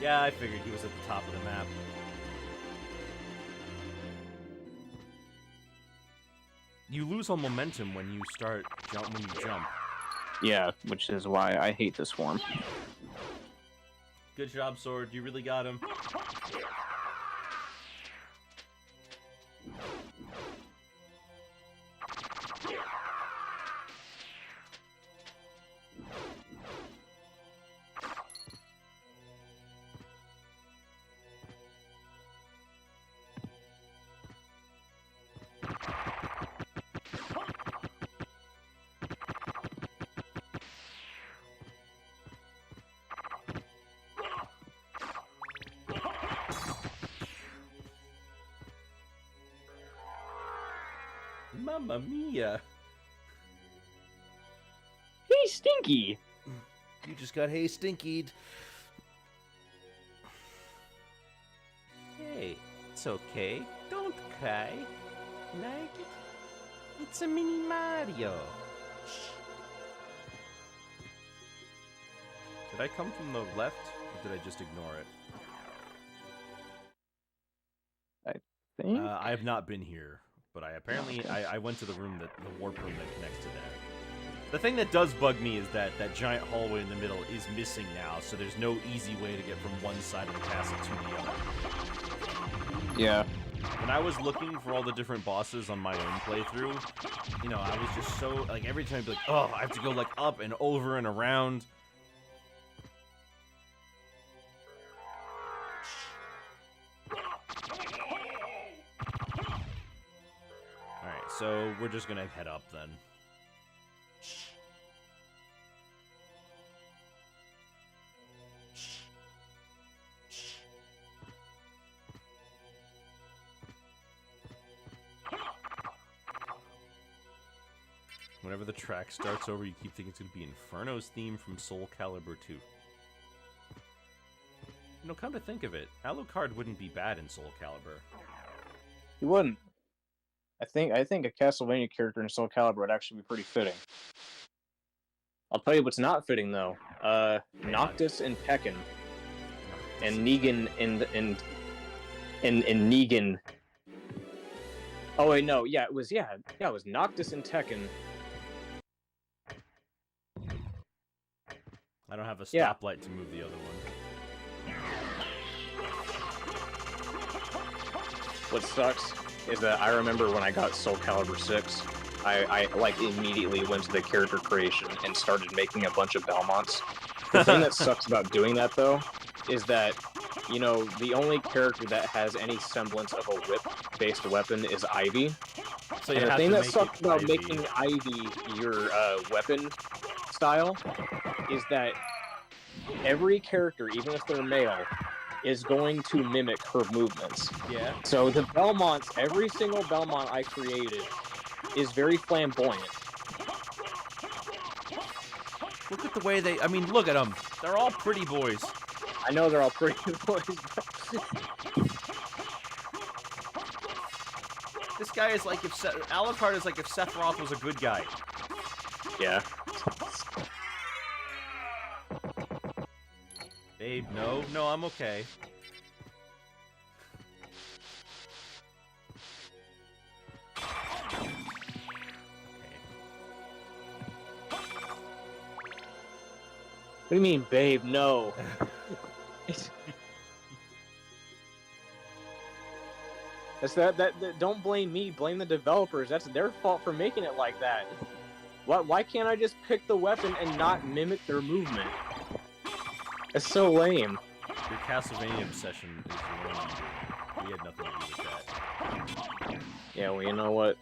Yeah, I figured he was at the top of the map. You lose all momentum when you jump. Yeah, which is why I hate this form. Good job, Sword. You really got him. Mamma mia! Hey, Stinky! You just got hay stinkied. Hey, it's okay. Don't cry. Like it? It's a mini Mario. Did I come from the left, or did I just ignore it? Think? I have not been here. But I went to the warp room that connects to there. The thing that does bug me is that that giant hallway in the middle is missing now, so there's no easy way to get from one side of the castle to the other. Yeah. When I was looking for all the different bosses on my own playthrough, you know, I was just so, like, every time I'd be like, oh, I have to go, like, up and over and around. So we're just gonna head up then. Whenever the track starts over, you keep thinking it's gonna be Inferno's theme from Soul Calibur 2. You know, come to think of it, Alucard wouldn't be bad in Soul Calibur. He wouldn't. I think a Castlevania character in Soul Calibur would actually be pretty fitting. I'll tell you what's not fitting though. Noctis and Tekken. And Negan and Negan. Oh wait, no, it was Noctis and Tekken. I don't have a stoplight to move the other one. What sucks is that I remember when I got Soul Calibur 6, I like immediately went to the character creation and started making a bunch of Belmonts. The thing that sucks about doing that though is that, you know, the only character that has any semblance of a whip-based weapon is Ivy. So and the thing that sucks about making Ivy your weapon style is that every character, even if they're male, is going to mimic her movements. Yeah. So the Belmonts, every single Belmont I created is very flamboyant. Look at the way they, I mean, look at them. They're all pretty boys. I know they're all pretty boys. This guy is like if Alucard is like if Sephiroth was a good guy. Yeah. Babe, no, I'm okay. What do you mean, babe? No. Don't blame me. Blame the developers. That's their fault for making it like that. Why can't I just pick the weapon and not mimic their movement? It's so lame. Your Castlevania obsession is your own doing. We had nothing to do with that. Yeah, well, you know what?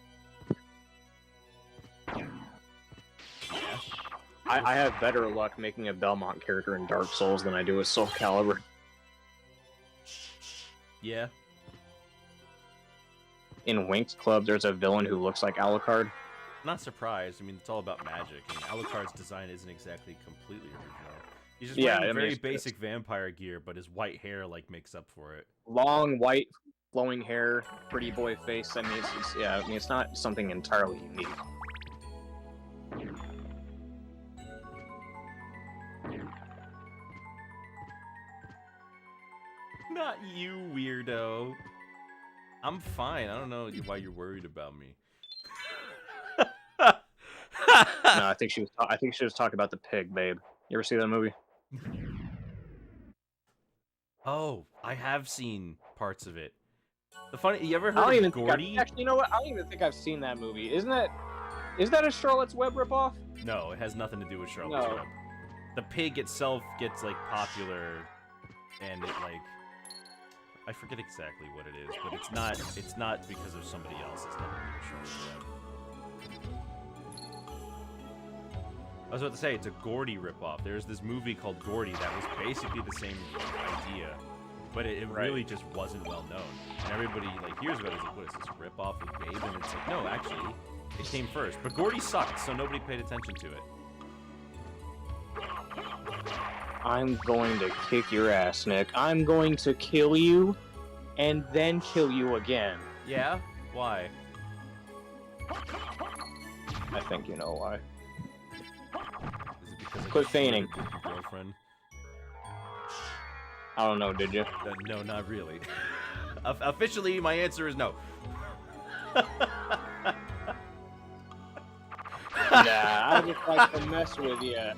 I have better luck making a Belmont character in Dark Souls than I do with Soul Calibur. Yeah. In Winx Club, there's a villain who looks like Alucard. Not surprised. I mean, it's all about magic. I mean, Alucard's design isn't exactly completely original. He's just wearing very basic vampire gear, but his white hair, like, makes up for it. Long, white, flowing hair, pretty boy face. I mean, it's not something entirely unique. Not you, weirdo. I'm fine. I don't know why you're worried about me. No, I think she was talking about the pig, babe. You ever see that movie? Oh, I have seen parts of it. You ever heard of Gordy? Actually, you know what? I don't even think I've seen that movie. Is that a Charlotte's Web ripoff? No, it has nothing to do with Charlotte's Web. The pig itself gets like popular, and it like I forget exactly what it is, but it's not because of somebody else. It's nothing to do with Charlotte's Web. I was about to say, it's a Gordy ripoff. There's this movie called Gordy that was basically the same idea, but it really just wasn't well known. And everybody like hears about it, like, what is this ripoff of Babe? And it's like, no, actually, it came first. But Gordy sucked, so nobody paid attention to it. I'm going to kick your ass, Nick. I'm going to kill you, and then kill you again. Yeah? Why? I think you know why. Is it because Quit feigning. Your girlfriend? I don't know, did you? No, not really. Officially, my answer is no. Nah, I just like to mess with you. I'm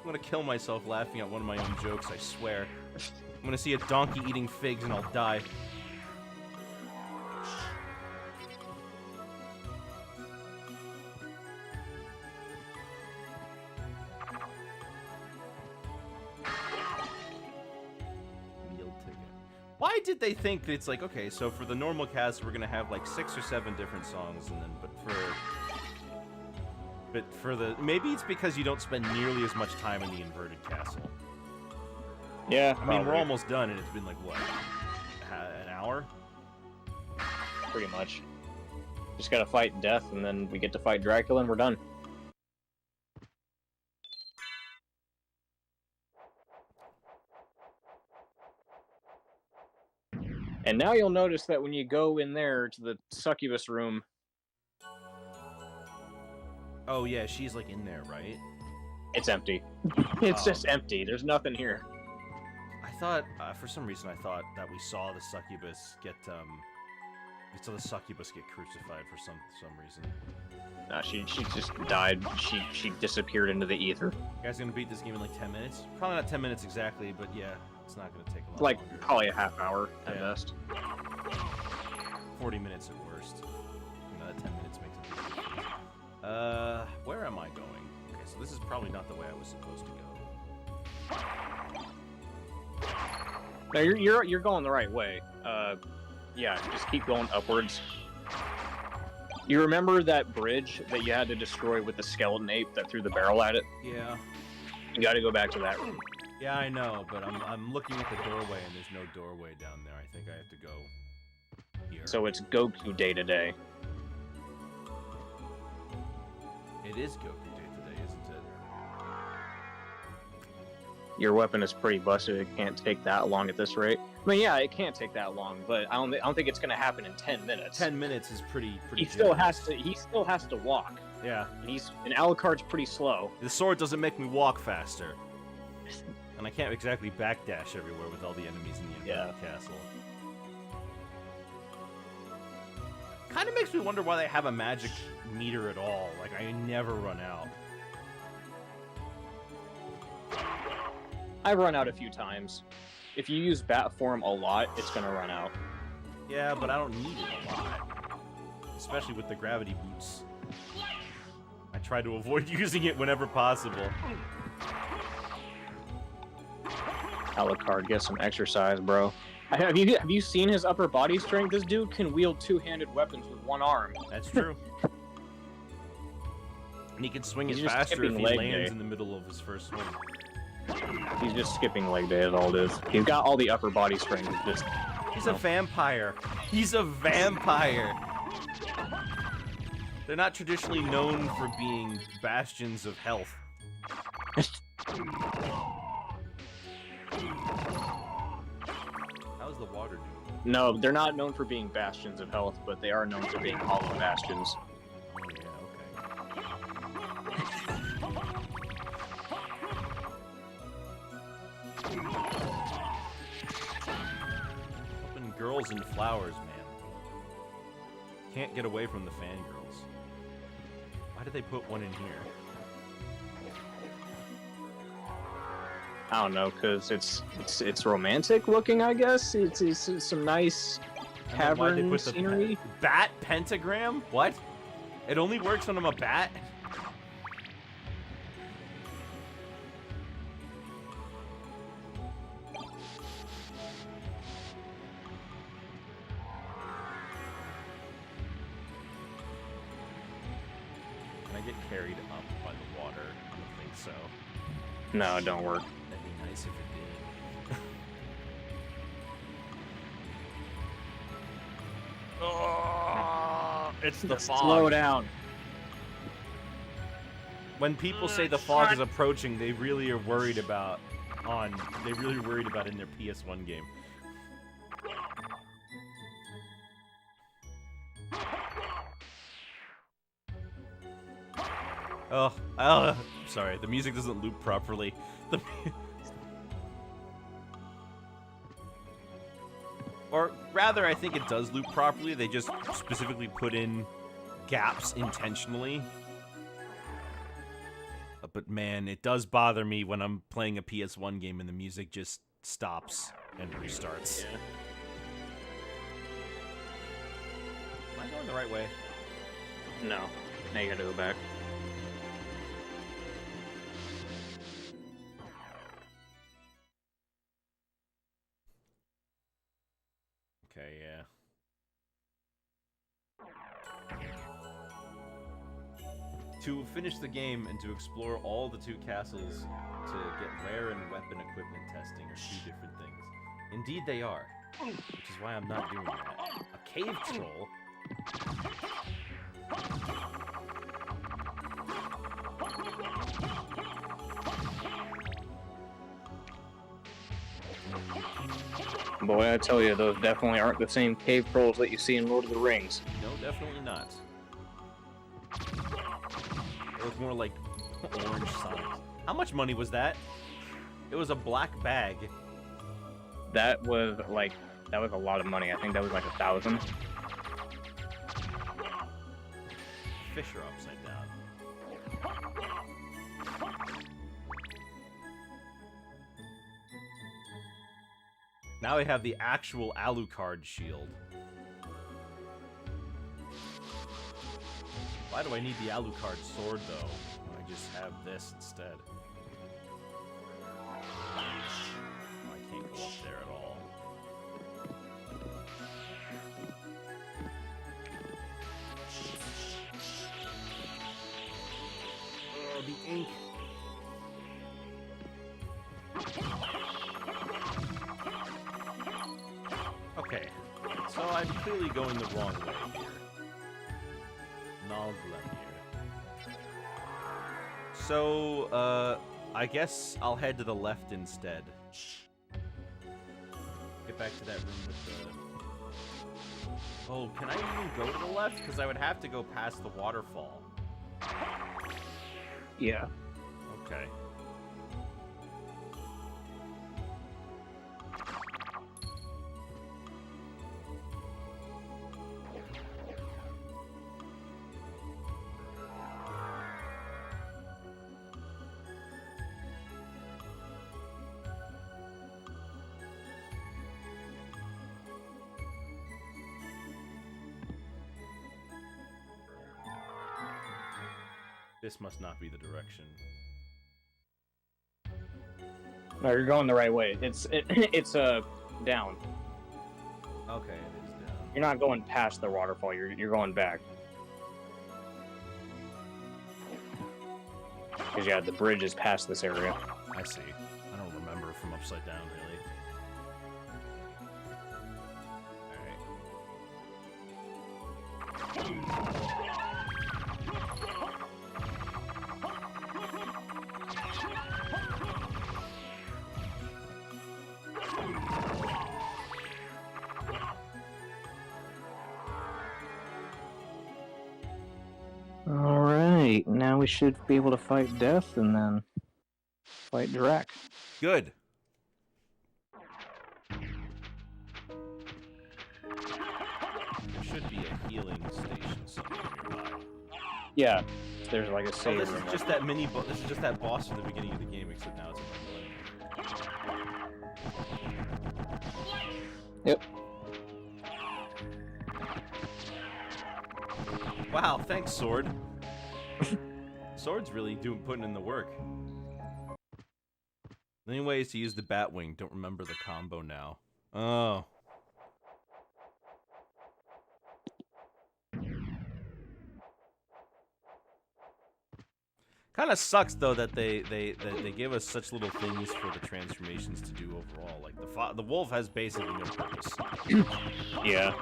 gonna kill myself laughing at one of my own jokes, I swear. I'm gonna see a donkey eating figs and I'll die. Meal ticket. Why did they think it's like, okay, so for the normal cast we're gonna have like 6 or 7 different songs, and then but for the maybe it's because you don't spend nearly as much time in the inverted castle. Yeah, I mean, we're almost done, and it's been like, what, an hour? Pretty much. Just gotta fight death, and then we get to fight Dracula, and we're done. And now you'll notice that when you go in there to the succubus room... Oh, yeah, she's, like, in there, right? It's empty. It's just empty. There's nothing here. I thought, for some reason, I thought that we saw the succubus get, crucified for some reason. Nah, she just died. She disappeared into the ether. You guys gonna beat this game in, like, 10 minutes? Probably not 10 minutes exactly, but yeah, it's not gonna take a lot longer. Probably a half hour at best. 40 minutes at worst. You know, that 10 minutes makes a big difference. Where am I going? Okay, so this is probably not the way I was supposed to go. No, you're going the right way. Yeah, just keep going upwards. You remember that bridge that you had to destroy with the skeleton ape that threw the barrel at it? Yeah. You got to go back to that room. Yeah, I know, but I'm looking at the doorway and there's no doorway down there. I think I have to go here. So it's Goku Day today. It is Goku Day today, isn't it? your weapon is pretty busted. It can't take that long at this rate. I mean, yeah, it can't take that long, but I don't think it's gonna happen in 10 minutes. 10 minutes is pretty. He still has to walk. Yeah. And Alucard's pretty slow. The sword doesn't make me walk faster. And I can't exactly backdash everywhere with all the enemies in the Infinite Castle. Kind of makes me wonder why they have a magic meter at all. Like, I never run out. I run out a few times. If you use bat form a lot, it's gonna run out. Yeah, but I don't need it a lot. Especially with the gravity boots. I try to avoid using it whenever possible. Alucard, get some exercise, bro. Have you seen his upper body strength? This dude can wield two-handed weapons with one arm. That's true. And he can swing He's it just faster if skipping he leg lands day. in the middle of his first swing. He's just skipping leg day is all it is. He's got all the upper body strength. It's just He's a vampire. He's a vampire. They're not traditionally known for being bastions of health. How's the water doing? No, they're not known for being bastions of health, but they are known for being hollow bastions. Oh, yeah, okay. Open girls and flowers, man. Can't get away from the fangirls. Why did they put one in here? I don't know, cause it's romantic looking, I guess. It's some nice And then why'd they cavern put the scenery. bat pentagram? What? It only works when I'm a bat? Can I get carried up by the water? I don't think so. No, it don't work. That'd be nice if it did. Oh, it's the fog. Slow down. When people say the fog is approaching, they really are worried about in their PS1 game. Oh, sorry, the music doesn't loop properly. Or rather, I think it does loop properly. They just specifically put in gaps intentionally. But man, it does bother me when I'm playing a PS1 game and the music just stops and restarts. Yeah. Am I going the right way? No. Now you gotta go back. Okay, yeah. To finish the game and to explore all the two castles to get rare and weapon equipment testing are two different things. Indeed they are, which is why I'm not doing that. A cave troll? Boy, I tell you, those definitely aren't the same cave trolls that you see in Lord of the Rings. No, definitely not. They look more like orange Sonics. How much money was that? It was a black bag. That was a lot of money. I think that was like 1,000. Fish are upside down. Now we have the actual Alucard shield. Why do I need the Alucard sword, though? When I just have this instead. Oh, I can't go up there at all. Oh, the ink. Okay, so I'm clearly going the wrong way here. Nalglemir. So, I guess I'll head to the left instead. Get back to that room with the... Oh, can I even go to the left? Because I would have to go past the waterfall. Yeah. Okay. This must not be the direction. No, you're going the right way. It's down. Okay, it is down. You're not going past the waterfall. You're going back. Because yeah, the bridge is past this area. I see. I don't remember from upside down really. Alright, now we should be able to fight Death and then fight Drac. Good. There should be a healing station somewhere nearby. Yeah, there's like a save This room. is just that mini boss. This is just that boss from the beginning of the game, except now it's in the Yep. Wow, thanks, Sword. Sword's really putting in the work. Any ways to use the Batwing? Don't remember the combo now. Oh. Kind of sucks though that they give us such little things for the transformations to do overall. Like the wolf has basically no purpose. Yeah.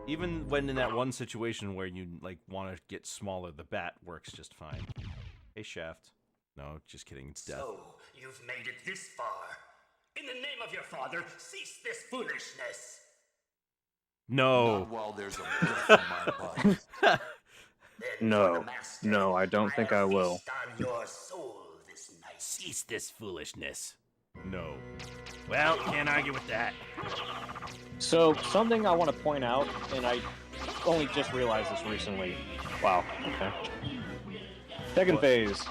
Even when in that one situation where you like want to get smaller, the bat works just fine. Hey, Shaft. No, just kidding. It's Death. So, you've made it this far. In the name of your father, cease this foolishness. No. Not while there's a wolf in my butt. No, I don't think I will. On your soul this night. Cease this foolishness. No. Well, can't argue with that. So, something I want to point out, and I only just realized this recently. Wow, okay. Second phase.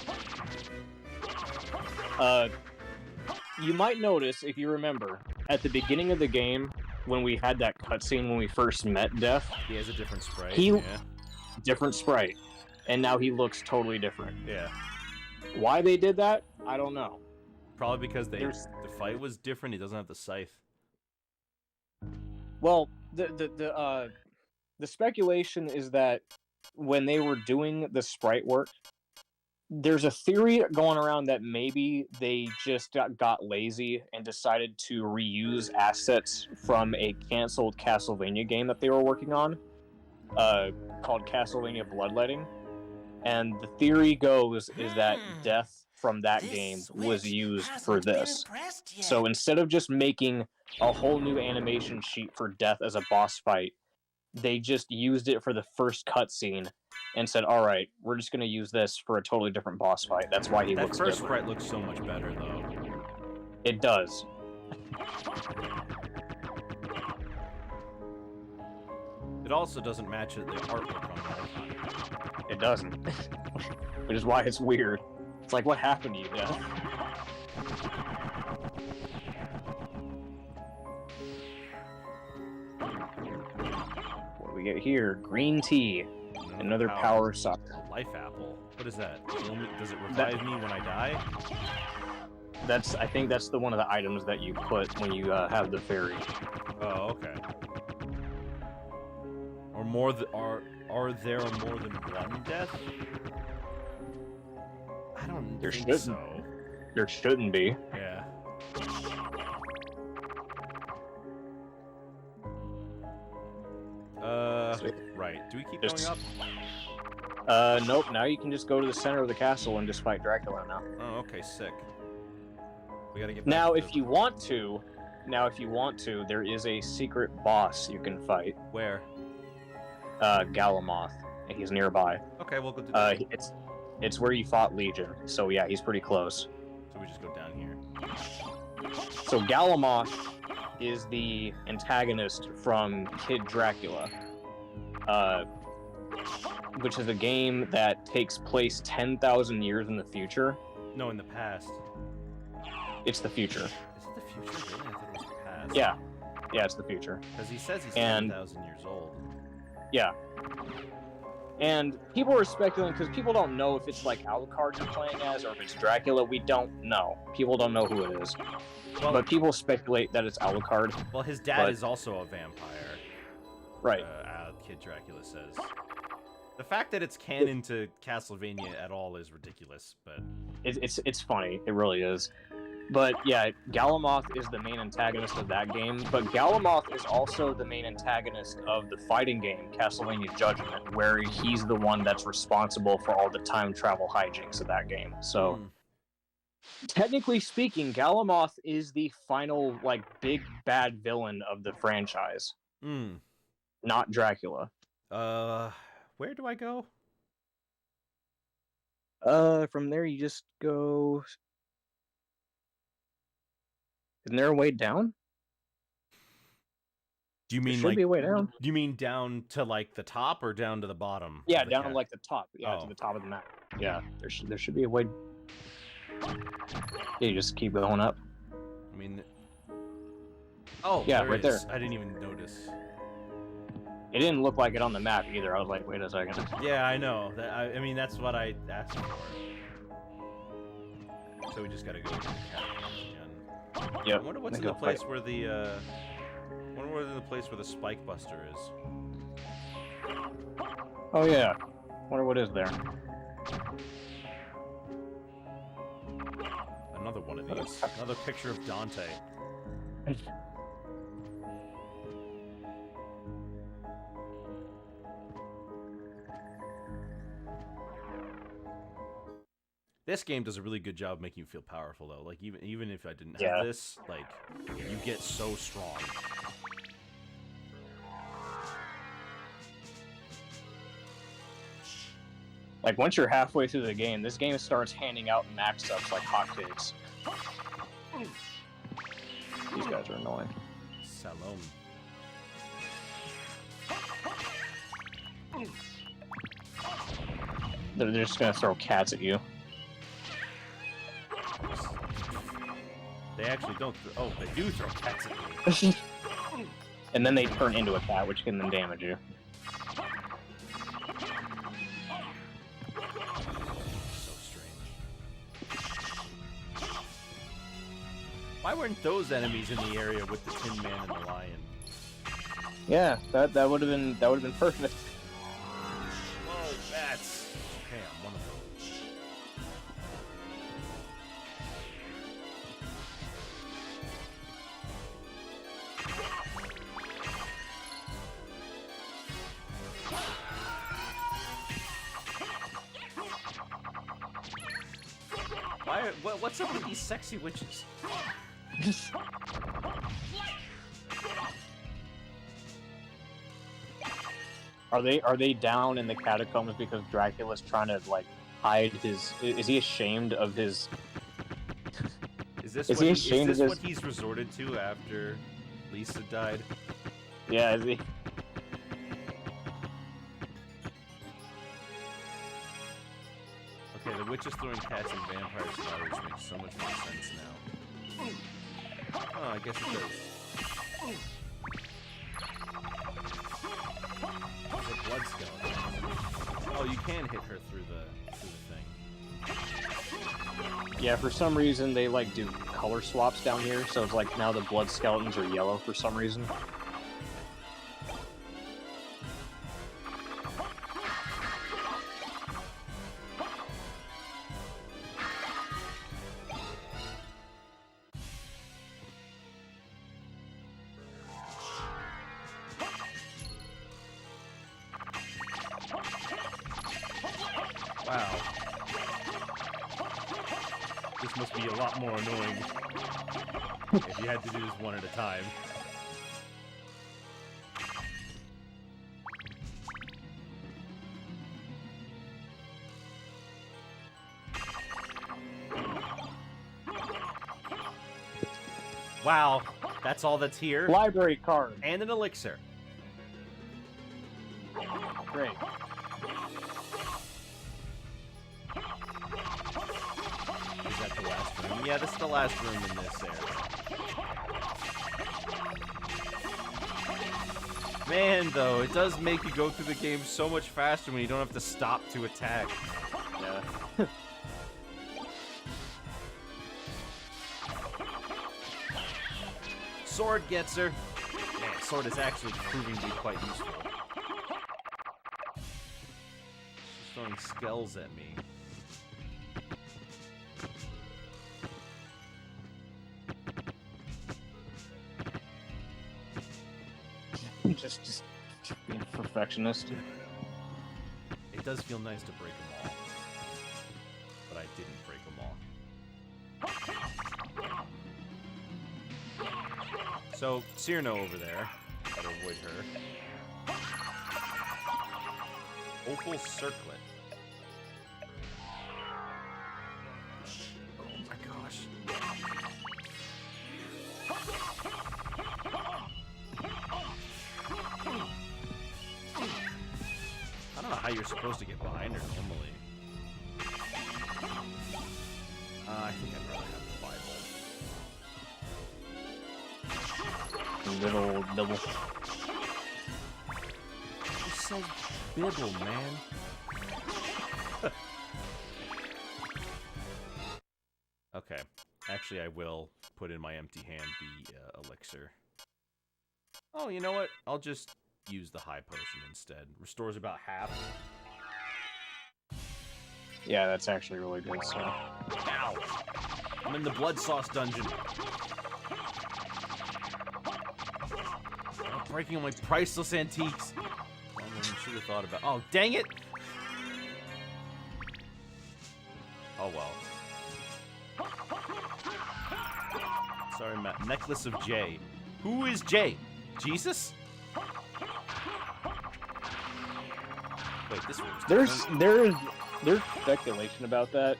You might notice, if you remember, at the beginning of the game, when we had that cutscene when we first met Death, He has a different sprite. He- Yeah. different sprite, and now he looks totally different. Yeah. Why they did that, I don't know. Probably because the There's- fight was different. He doesn't have the scythe. Well, the speculation is that when they were doing the sprite work, there's a theory going around that maybe they just got lazy and decided to reuse assets from a canceled Castlevania game that they were working on, called Castlevania Bloodletting. And the theory goes is that Death from that game was used for this. So instead of just making a whole new animation sheet for Death as a boss fight, they just used it for the first cutscene and said, all right, we're just going to use this for a totally different boss fight. That's why he That looks first different. sprite looks so much better, though. It does. It also doesn't match the artwork on it. It doesn't. Which is why it's weird. It's like, what happened to you, Death? What do we get here? Green tea. Another power sucker. Life apple. What is that? Does it revive me when I die? I think that's one of the items that you put when you have the fairy. Oh, okay. Or are there more than one death? I don't There think shouldn't. so. There shouldn't be. Yeah. Right. Do we keep Just- going up? Nope. Now you can just go to the center of the castle and just fight Dracula now. Oh, okay, sick. We gotta get back Now, to if you want to, there is a secret boss you can fight. Where? Galamoth. He's nearby. Okay, we'll go do that. It's where you fought Legion. So yeah, he's pretty close. So we just go down here. So Galamoth is the antagonist from Kid Dracula, which is a game that takes place 10,000 years in the future. No, in the past. It's the future. Is it the future? Really? I thought it was the past. Yeah, it's the future. Because he says he's And- 10,000 years old. Yeah. And people are speculating because people don't know if it's like Alucard you're playing as or if it's Dracula. We don't know. People don't know who it is. Well, But people speculate that it's Alucard. well, his dad is also a vampire. Right. Kid Dracula says. The fact that it's canon to Castlevania at all is ridiculous, but It's funny. It really is. But yeah, Galamoth is the main antagonist of that game, but Galamoth is also the main antagonist of the fighting game, Castlevania Judgment, where he's the one that's responsible for all the time travel hijinks of that game. So, technically speaking, Galamoth is the final, like, big bad villain of the franchise. Not Dracula. Where do I go? From there you just go... Isn't there a way down? Do you mean There should like be a way down. Do you mean down to like the top or down to the bottom? Yeah, of the down cat? like the top. Yeah, to Oh. the top of the map. Yeah, there should be a way. Yeah, you just keep going up. I mean, oh Yeah, there right it is. there. I didn't even notice. It didn't look like it on the map either. I was like, wait a second. Yeah, I know. I mean, that's what I asked for. So we just gotta go to the cat again. Yep. I wonder what's in Go the place fight. where the Spike Buster is. Oh yeah. Wonder what is there. Another one of these. Another picture of Dante. This game does a really good job making you feel powerful, though. Like, even if I didn't have this, like, you get so strong. Like once you're halfway through the game, this game starts handing out max ups like hotcakes. These guys are annoying. Salome. They're just gonna throw cats at you. They actually don't. Oh, they do throw cats at me. And then they turn into a cat, which can then damage you. So strange. Why weren't those enemies in the area with the Tin Man and the Lion? Yeah, that would have been perfect. Whoa, bats! Okay, I'm one of those. What's up with these sexy witches? Are they down in the catacombs because Dracula's trying to like hide his? Is he ashamed of his? Is this Is what he ashamed of what his- he's resorted to after Lisa died? Yeah, is he? Okay, the witches throwing cats and vampire spiders makes so much more sense now. Oh, I guess it does. There's a blood skeleton. Oh, you can hit her through the thing. Yeah, for some reason they like do color swaps down here, so it's like now the blood skeletons are yellow for some reason. This must be a lot more annoying if you had to do this one at a time. Wow, that's all that's here? Library card. And an elixir. Great. Is that the last room? Yeah, this is the last room in this area. Man, though, it does make you go through the game so much faster when you don't have to stop to attack. Yeah. Sword gets her. Man, sword is actually proving to be quite useful. She's throwing skells at me. just being a perfectionist. It does feel nice to break them all. But I didn't break them all. So, Cyrano over there. Gotta avoid her. Opal Circlet. Oh my gosh. I don't know how you're supposed to get behind her normally. I think I'd rather have the Bible. Good old double. It says Bible, man. Okay. Actually, I will put in my empty hand the elixir. Oh, you know what? I'll just use the high potion instead. Restores about half. Yeah, that's actually really good, so. Ow! I'm in the blood sauce dungeon. I'm breaking all my priceless antiques. I should have thought about. Oh, dang it! Oh well. Sorry, Matt. Necklace of J. Who is J? Jesus? Wait, this room's different. There's speculation about that.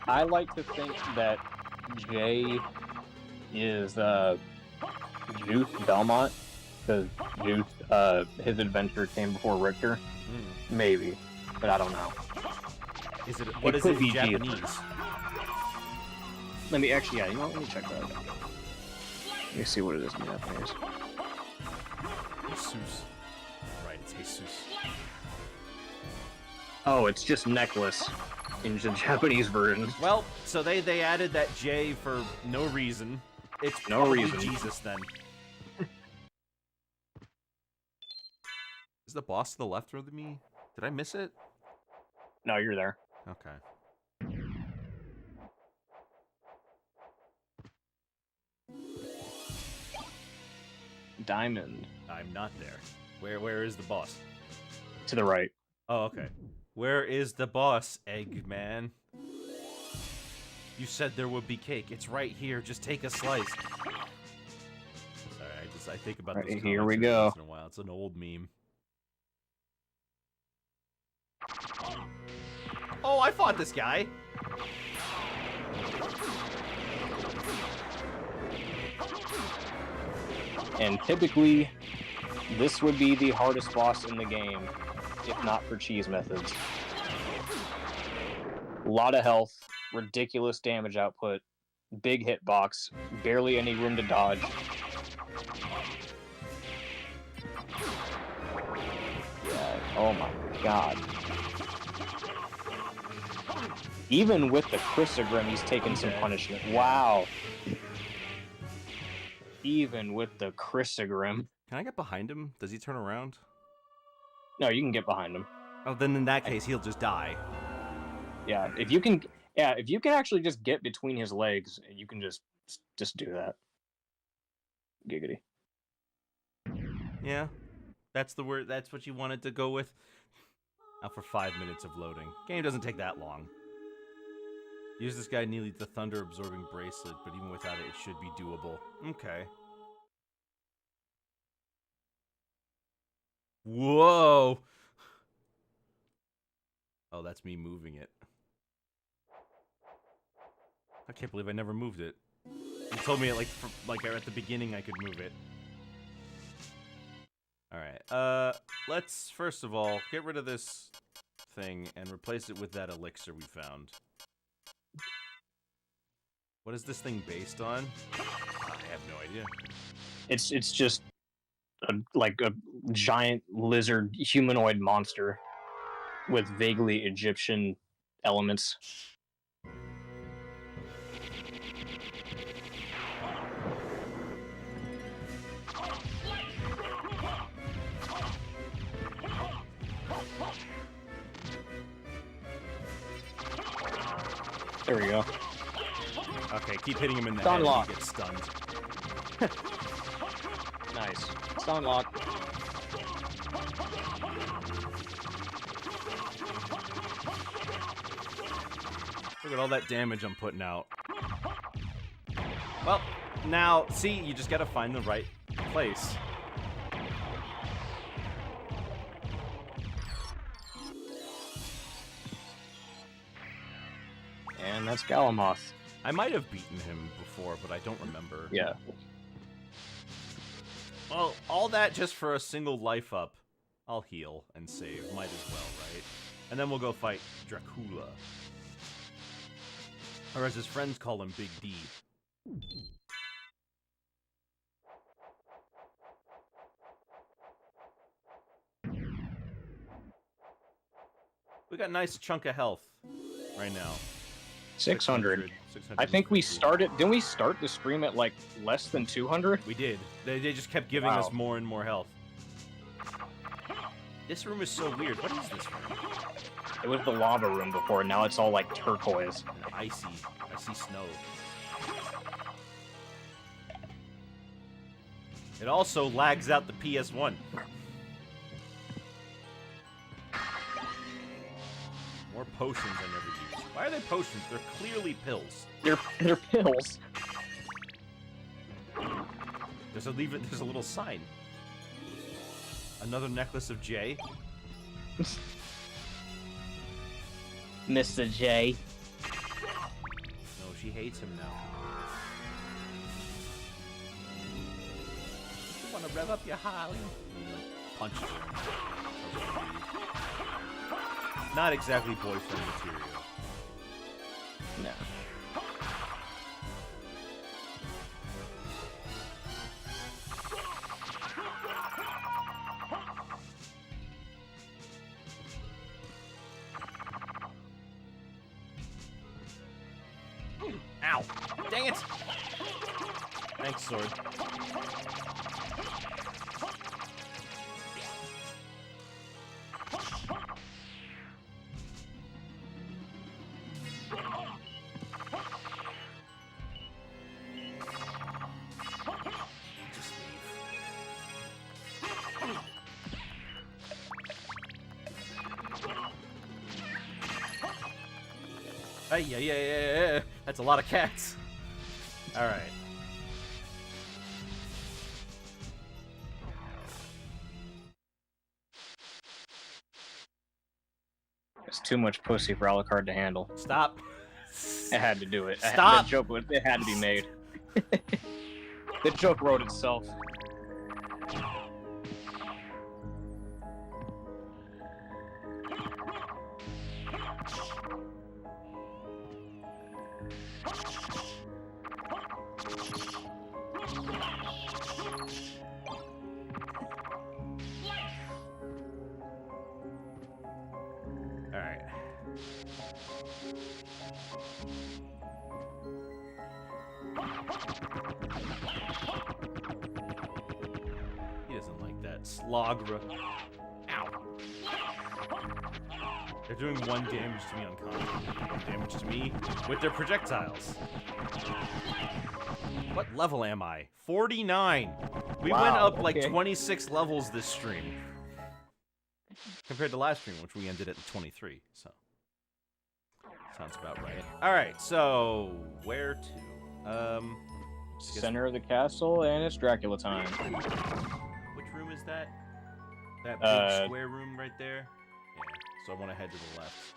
I like to think that Jay is Juice Belmont, because Juice his adventure came before Richter. Maybe, but I don't know. Is it? What is it in Japanese? Let me actually, yeah, you know what? Let me check that. Let me see what it is in Japanese. Jesus. Right, it's Jesus. Oh, it's just necklace in the Japanese version. Well, so they added that J for no reason. It's No probably reason. Jesus then. Is the boss to the left of me? Did I miss it? No, you're there. Okay. Diamond. I'm not there. Where is the boss? To the right. Oh, okay. Where is the boss, Eggman? You said there would be cake. It's right here. Just take a slice. Sorry, I think about Right, those here we comments every go. once in a while. It's an old meme. Oh, I fought this guy. And typically, this would be the hardest boss in the game, if not for cheese methods. A lot of health, ridiculous damage output, big hitbox, barely any room to dodge. Yeah, oh my god. Even with the Chrysogrim, he's taken some punishment. Wow. Even with the Chrysogrim. Can I get behind him? Does he turn around? No, you can get behind him. Oh, then in that case, he'll just die. Yeah, if you can actually just get between his legs, you can just do that. Giggity. Yeah, that's the word. That's what you wanted to go with. Now for 5 minutes of loading. Game doesn't take that long. Use this guy needs the thunder-absorbing bracelet, but even without it, it should be doable. Okay. Whoa! Oh, that's me moving it. I can't believe I never moved it. You told me like at the beginning I could move it. Alright, let's first of all get rid of this thing and replace it with that elixir we found. What is this thing based on? I have no idea. It's just like a giant lizard humanoid monster with vaguely Egyptian elements. There we go. Okay, keep hitting him in the Stun head lock. and he gets stunned. Nice. Stun lock. Look at all that damage I'm putting out. Well, now, see, you just gotta find the right place. And that's Galamoth. I might have beaten him before, but I don't remember. Yeah. Well, all that just for a single life up. I'll heal and save. Might as well, right? And then we'll go fight Dracula. Or as his friends call him, Big D. We got a nice chunk of health right now. 600. I think we started... Didn't we start the stream at, like, less than 200? We did. They just kept giving us more and more health. This room is so weird. What is this room? It was the lava room before, now it's all, like, turquoise. And icy. I see snow. It also lags out the PS1. More potions I never use. Why are they potions? They're clearly pills. They're pills. There's a little sign. Another necklace of J. Mr. J. No, she hates him now. You wanna rev up your Harley? Punches her. Not exactly boyfriend material. No. Ow! Dang it! Thanks, sword. Just leave. Hey, yeah. That's a lot of cats. All right. It's too much pussy for Alucard to handle. Stop. It had to do it. Stop. It had to be made. The joke wrote itself. Alright. He doesn't like that. Slogra. Ow. They're doing 1 damage to me unconsciously. 1 damage to me with their projectiles. What level am I? 49! We went up like 26 levels this stream. Compared to last stream, which we ended at 23, so. Sounds about right. All right, so where to? Center of the castle, and it's Dracula time. Which room is that? That big square room right there? Yeah, so I want to head to the left.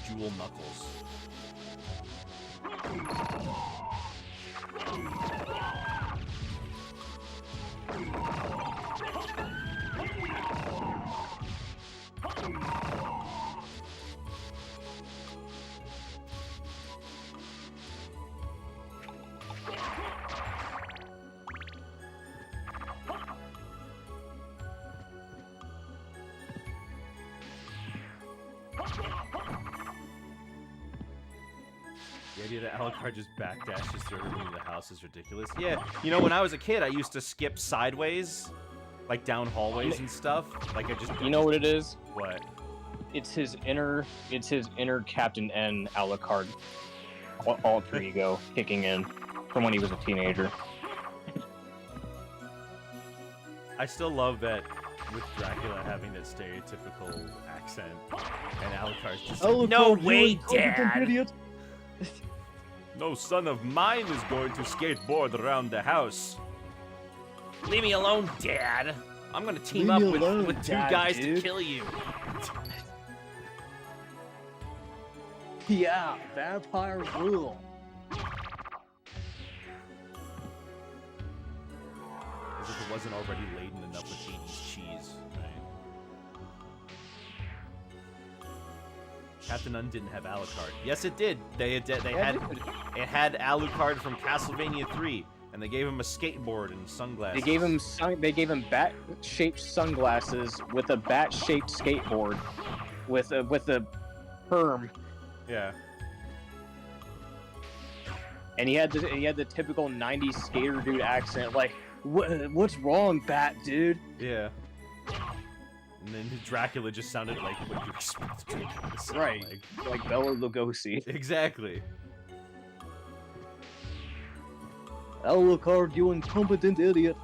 Jewel Knuckles. The idea that Alucard just backdashes through everything in the house is ridiculous. Yeah, you know, when I was a kid, I used to skip sideways, like down hallways and stuff. Like I just. You know what it is? What? It's his inner Captain N Alucard alter ego kicking in from when he was a teenager. I still love that with Dracula having that stereotypical accent, and Alucard's just like, no way, Dad! Idiot. No son of mine is going to skateboard around the house. Leave me alone, Dad. I'm gonna team up with two guys to kill you. Yeah, vampire rule. As if it wasn't already laden enough with 80s cheese, right? Captain N didn't have Alucard. Yes, it did. It had Alucard from Castlevania 3, and they gave him a skateboard and sunglasses. They gave him bat-shaped sunglasses with a bat-shaped skateboard, with a perm. Yeah. And he had the typical '90s skater dude accent, like, what's wrong, Bat dude? Yeah. And then Dracula just sounded like what you expect Dracula to sound right, like Bela Lugosi. Exactly. Alucard, you incompetent idiot.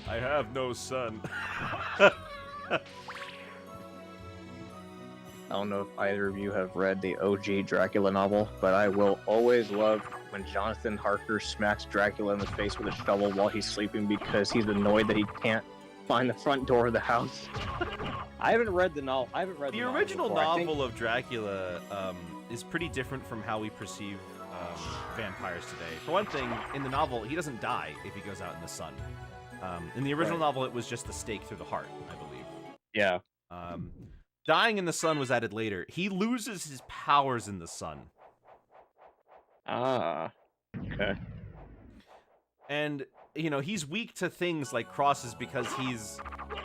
I have no son. I don't know if either of you have read the OG Dracula novel, but I will always love when Jonathan Harker smacks Dracula in the face with a shovel while he's sleeping because he's annoyed that he can't find the front door of the house. I haven't read the novel. The original novel of Dracula is pretty different from how we perceive vampires today. For one thing, in the novel, he doesn't die if he goes out in the sun. In the original novel, it was just the stake through the heart, I believe. Yeah. Dying in the sun was added later. He loses his powers in the sun. Ah. Okay. And, you know, he's weak to things like crosses because he's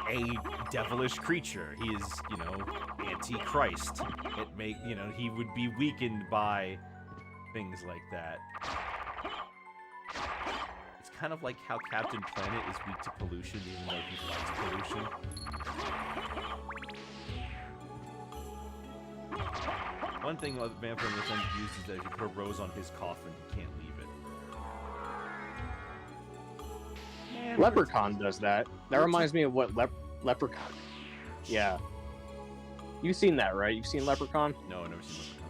a devilish creature. He is, you know, anti-Christ. He would be weakened by things like that. It's kind of like how Captain Planet is weak to pollution, even though he fights pollution. One thing that Vampire in the Sun uses is that if you put a rose on his coffin, you can't leave it. Leprechaun does that. That reminds me of what Leprechaun. Yeah. You've seen that, right? You've seen Leprechaun? No, I've never seen Leprechaun.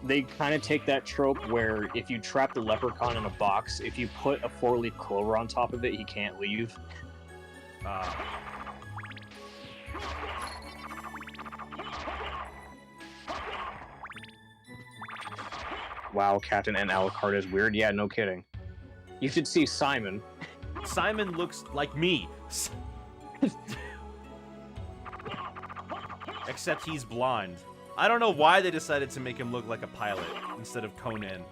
They kind of take that trope where if you trap the leprechaun in a box, if you put a 4-leaf clover on top of it, he can't leave. Wow, Captain N Alucard is weird. Yeah, no kidding. You should see Simon. Simon looks like me. Except he's blind. I don't know why they decided to make him look like a pilot instead of Conan.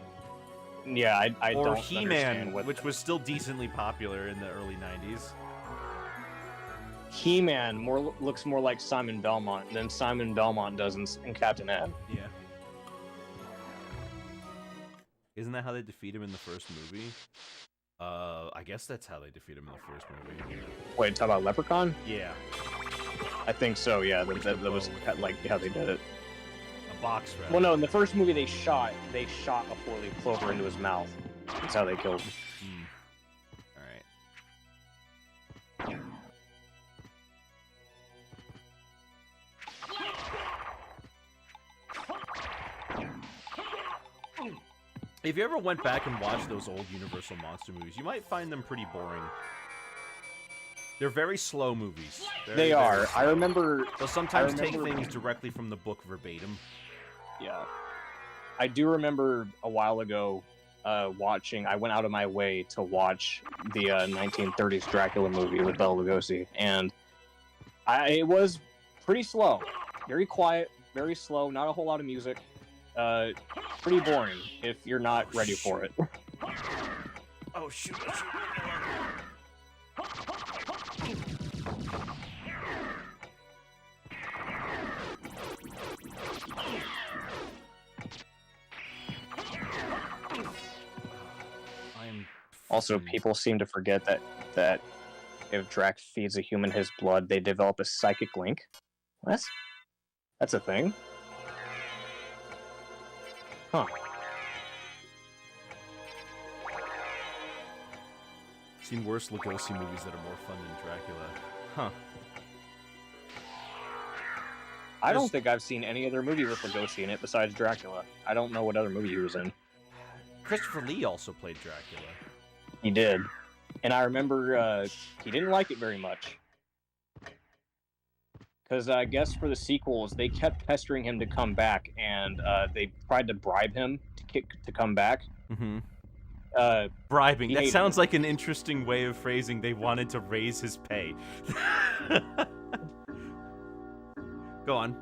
Yeah, I don't Or He-Man, understand which was still decently popular in the early 90s. He-Man looks more like Simon Belmont than Simon Belmont does in Captain N. Yeah. Isn't that how they defeat him in the first movie? I guess that's how they defeat him in the first movie. Wait, talk about Leprechaun? Yeah. I think so, yeah. That was like how they did it. A box, rather. Well, no, in the first movie they shot a 4-leaf clover into his mouth. That's how they killed him. Alright. If you ever went back and watched those old Universal monster movies, you might find them pretty boring. They're very slow movies. They are. I remember... They'll sometimes take things directly from the book verbatim. Yeah. I do remember a while ago watching... I went out of my way to watch the 1930s Dracula movie with Bela Lugosi, and it was pretty slow. Very quiet, very slow, not a whole lot of music. Pretty boring if you're not ready for it. Oh, shoot. Also, people seem to forget that if Drac feeds a human his blood, they develop a psychic link. What? That's a thing? Huh. Seen worse Lugosi movies that are more fun than Dracula. Huh. I don't think I've seen any other movie with Lugosi in it besides Dracula. I don't know what other movie he was in. Christopher Lee also played Dracula. He did. And I remember he didn't like it very much. Because I guess for the sequels, they kept pestering him to come back, and they tried to bribe him to come back. Mm-hmm. Bribing. That sounds like an interesting way of phrasing they wanted to raise his pay. Go on.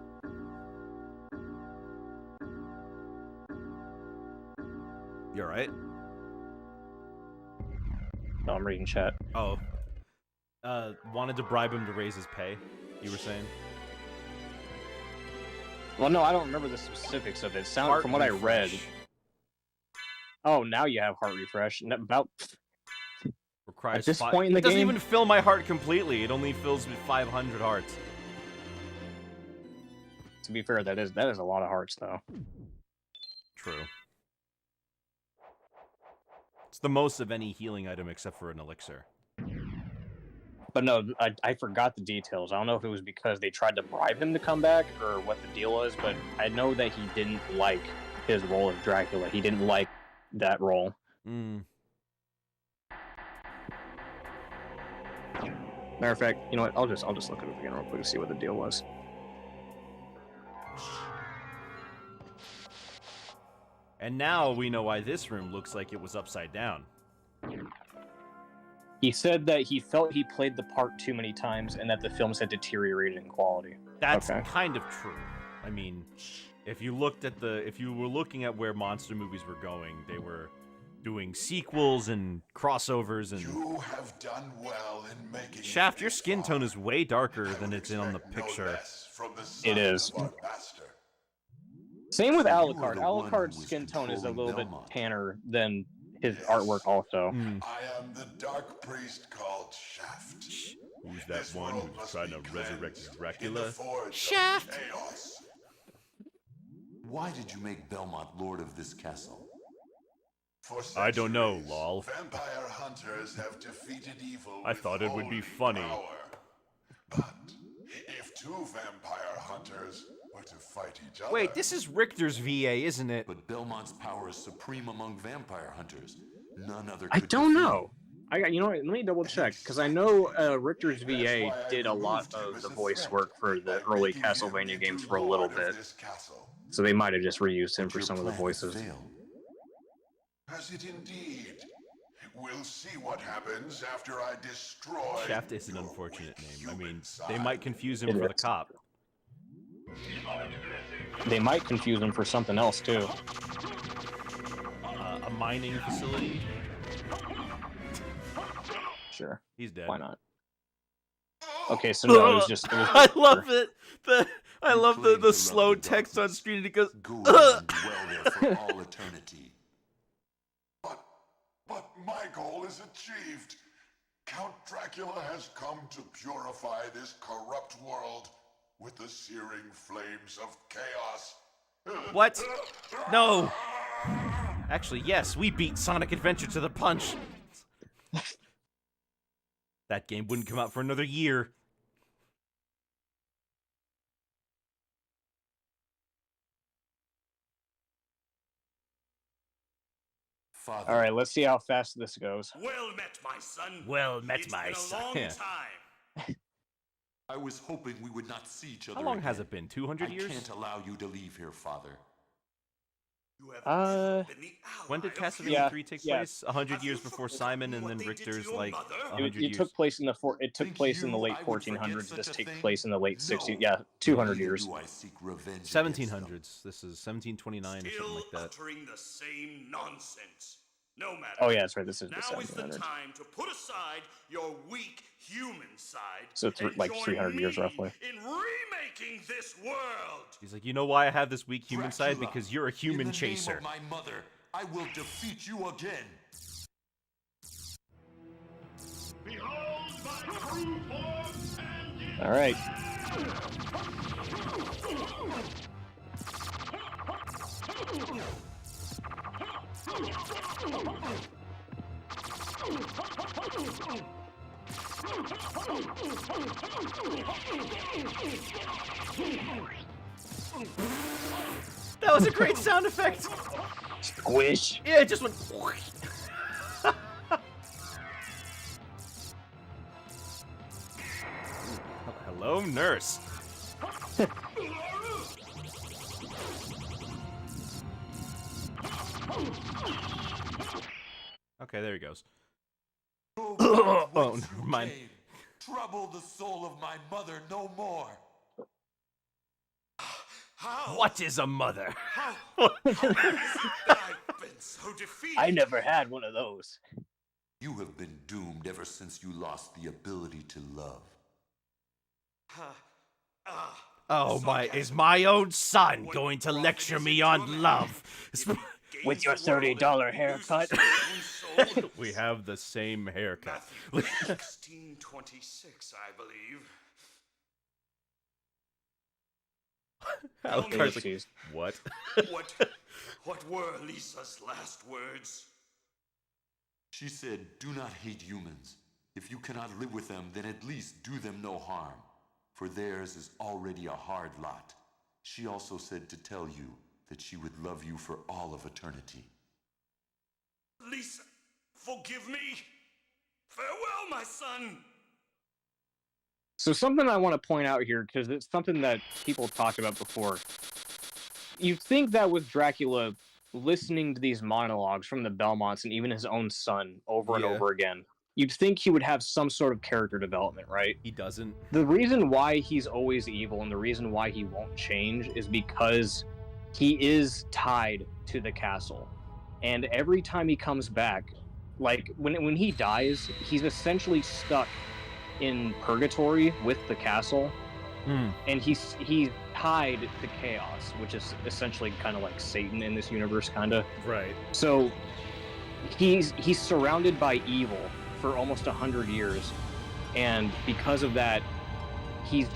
You alright? No, I'm reading chat. Oh. Wanted to bribe him to raise his pay, you were saying? Well, no, I don't remember the specifics of it. Sound from what I read. Oh, now you have heart refresh. About requires at this point in the game, it doesn't game, even fill my heart completely. It only fills with 500 hearts. To be fair, that is a lot of hearts, though. True. It's the most of any healing item except for an elixir. But no, I forgot the details. I don't know if it was because they tried to bribe him to come back or what the deal was, but I know that he didn't like his role of Dracula. He didn't like that role. Mm. Matter of fact, you know what? I'll just look it up again real quick to see what the deal was. And now we know why this room looks like it was upside down. He said that he felt he played the part too many times and that the films had deteriorated in quality. That's kind of true. I mean, if you were looking at where monster movies were going, they were doing sequels and crossovers and... You have done well in making Shaft, your skin tone is way darker than it's in on the picture. It is. Same with Alucard. Alucard's skin tone is a little bit tanner than his artwork also. I am the dark priest called Shaft. Who's that one who's trying to resurrect Dracula? Shaft! Why did you make Belmont lord of this castle? I don't know, lol. Vampire hunters have defeated evil. I thought it would be funny. Power. But if two vampire hunters were to fight each other... Wait, this is Richter's VA, isn't it? But Belmont's power is supreme among vampire hunters. None other I could don't defeat know. You know what? Let me double check, because I know Richter's VA did a lot of the voice work for the early Castlevania games for a little bit. So they might have just reused him for some of the voices. Has it indeed? We'll see what happens after I destroy... Shaft is an unfortunate name. I mean, they might confuse him for the cop. They might confuse him for something else, too. A mining facility? Sure. He's dead. Why not? Okay, so no, it was just... I love it! I love the slow text on screen and it goes... Go and dwell there for all eternity. But my goal is achieved. Count Dracula has come to purify this corrupt world with the searing flames of chaos. What? No! Actually, yes, we beat Sonic Adventure to the punch. That game wouldn't come out for another year. Father. All right, let's see how fast this goes. Well met, my son. Well met, It's my been son. a long Yeah. time. I was hoping we would not see each other How long has again. it been? 200 I years? can't allow you to leave here, Father. You have never been the When did ally of Castlevania Yeah, 3 take yeah. place? 100 Have years you before forgotten Simon, and what then they did to Richter's your like mother? 100 It years. took place in the it took Think place in the you late I would forget 1400s. such This a takes thing? place in the late No. 60s. Yeah, 200 Neither years. do I seek revenge against them. 1700s. This is 1729 or something Still like that. uttering the same nonsense. No matter. Oh yeah, that's right. This is the Now is the 1700s. time to put aside your weak human side. So it's and like join 300 years me roughly. in remaking this world. He's like, you know why I have this weak human side? Dracula, Because you're a human in the chaser. name of my mother, I will defeat you again. Behold my true form and All right. That was a great sound effect. Squish. Yeah, it just went. Hello, nurse. Okay, there he goes. Go back Oh, whence never you mind. came. Trouble the soul of my mother no more. how? What is a mother? How is it that I've been so defeated? I never had one of those. You have been doomed ever since you lost the ability to love. Oh my! Is my own son going to lecture me on love? With your $30 haircut. We have the same haircut. Matthew 16:26, I believe. Alucard's like, Jeez. what? What were Lisa's last words? She said, do not hate humans. If you cannot live with them, then at least do them no harm. For theirs is already a hard lot. She also said to tell you that she would love you for all of eternity. Lisa, forgive me. Farewell, my son. So something I want to point out here, because it's something that people talked about before. You'd think that with Dracula listening to these monologues from the Belmonts and even his own son over and Yeah. over again, you'd think he would have some sort of character development, right? He doesn't. The reason why he's always evil and the reason why he won't change is because he is tied to the castle. And every time he comes back, like when he dies, he's essentially stuck in purgatory with the castle. And he's tied to chaos, which is essentially kind of like Satan in this universe, kind of. Right. So he's surrounded by evil for almost 100 years, and because of that, he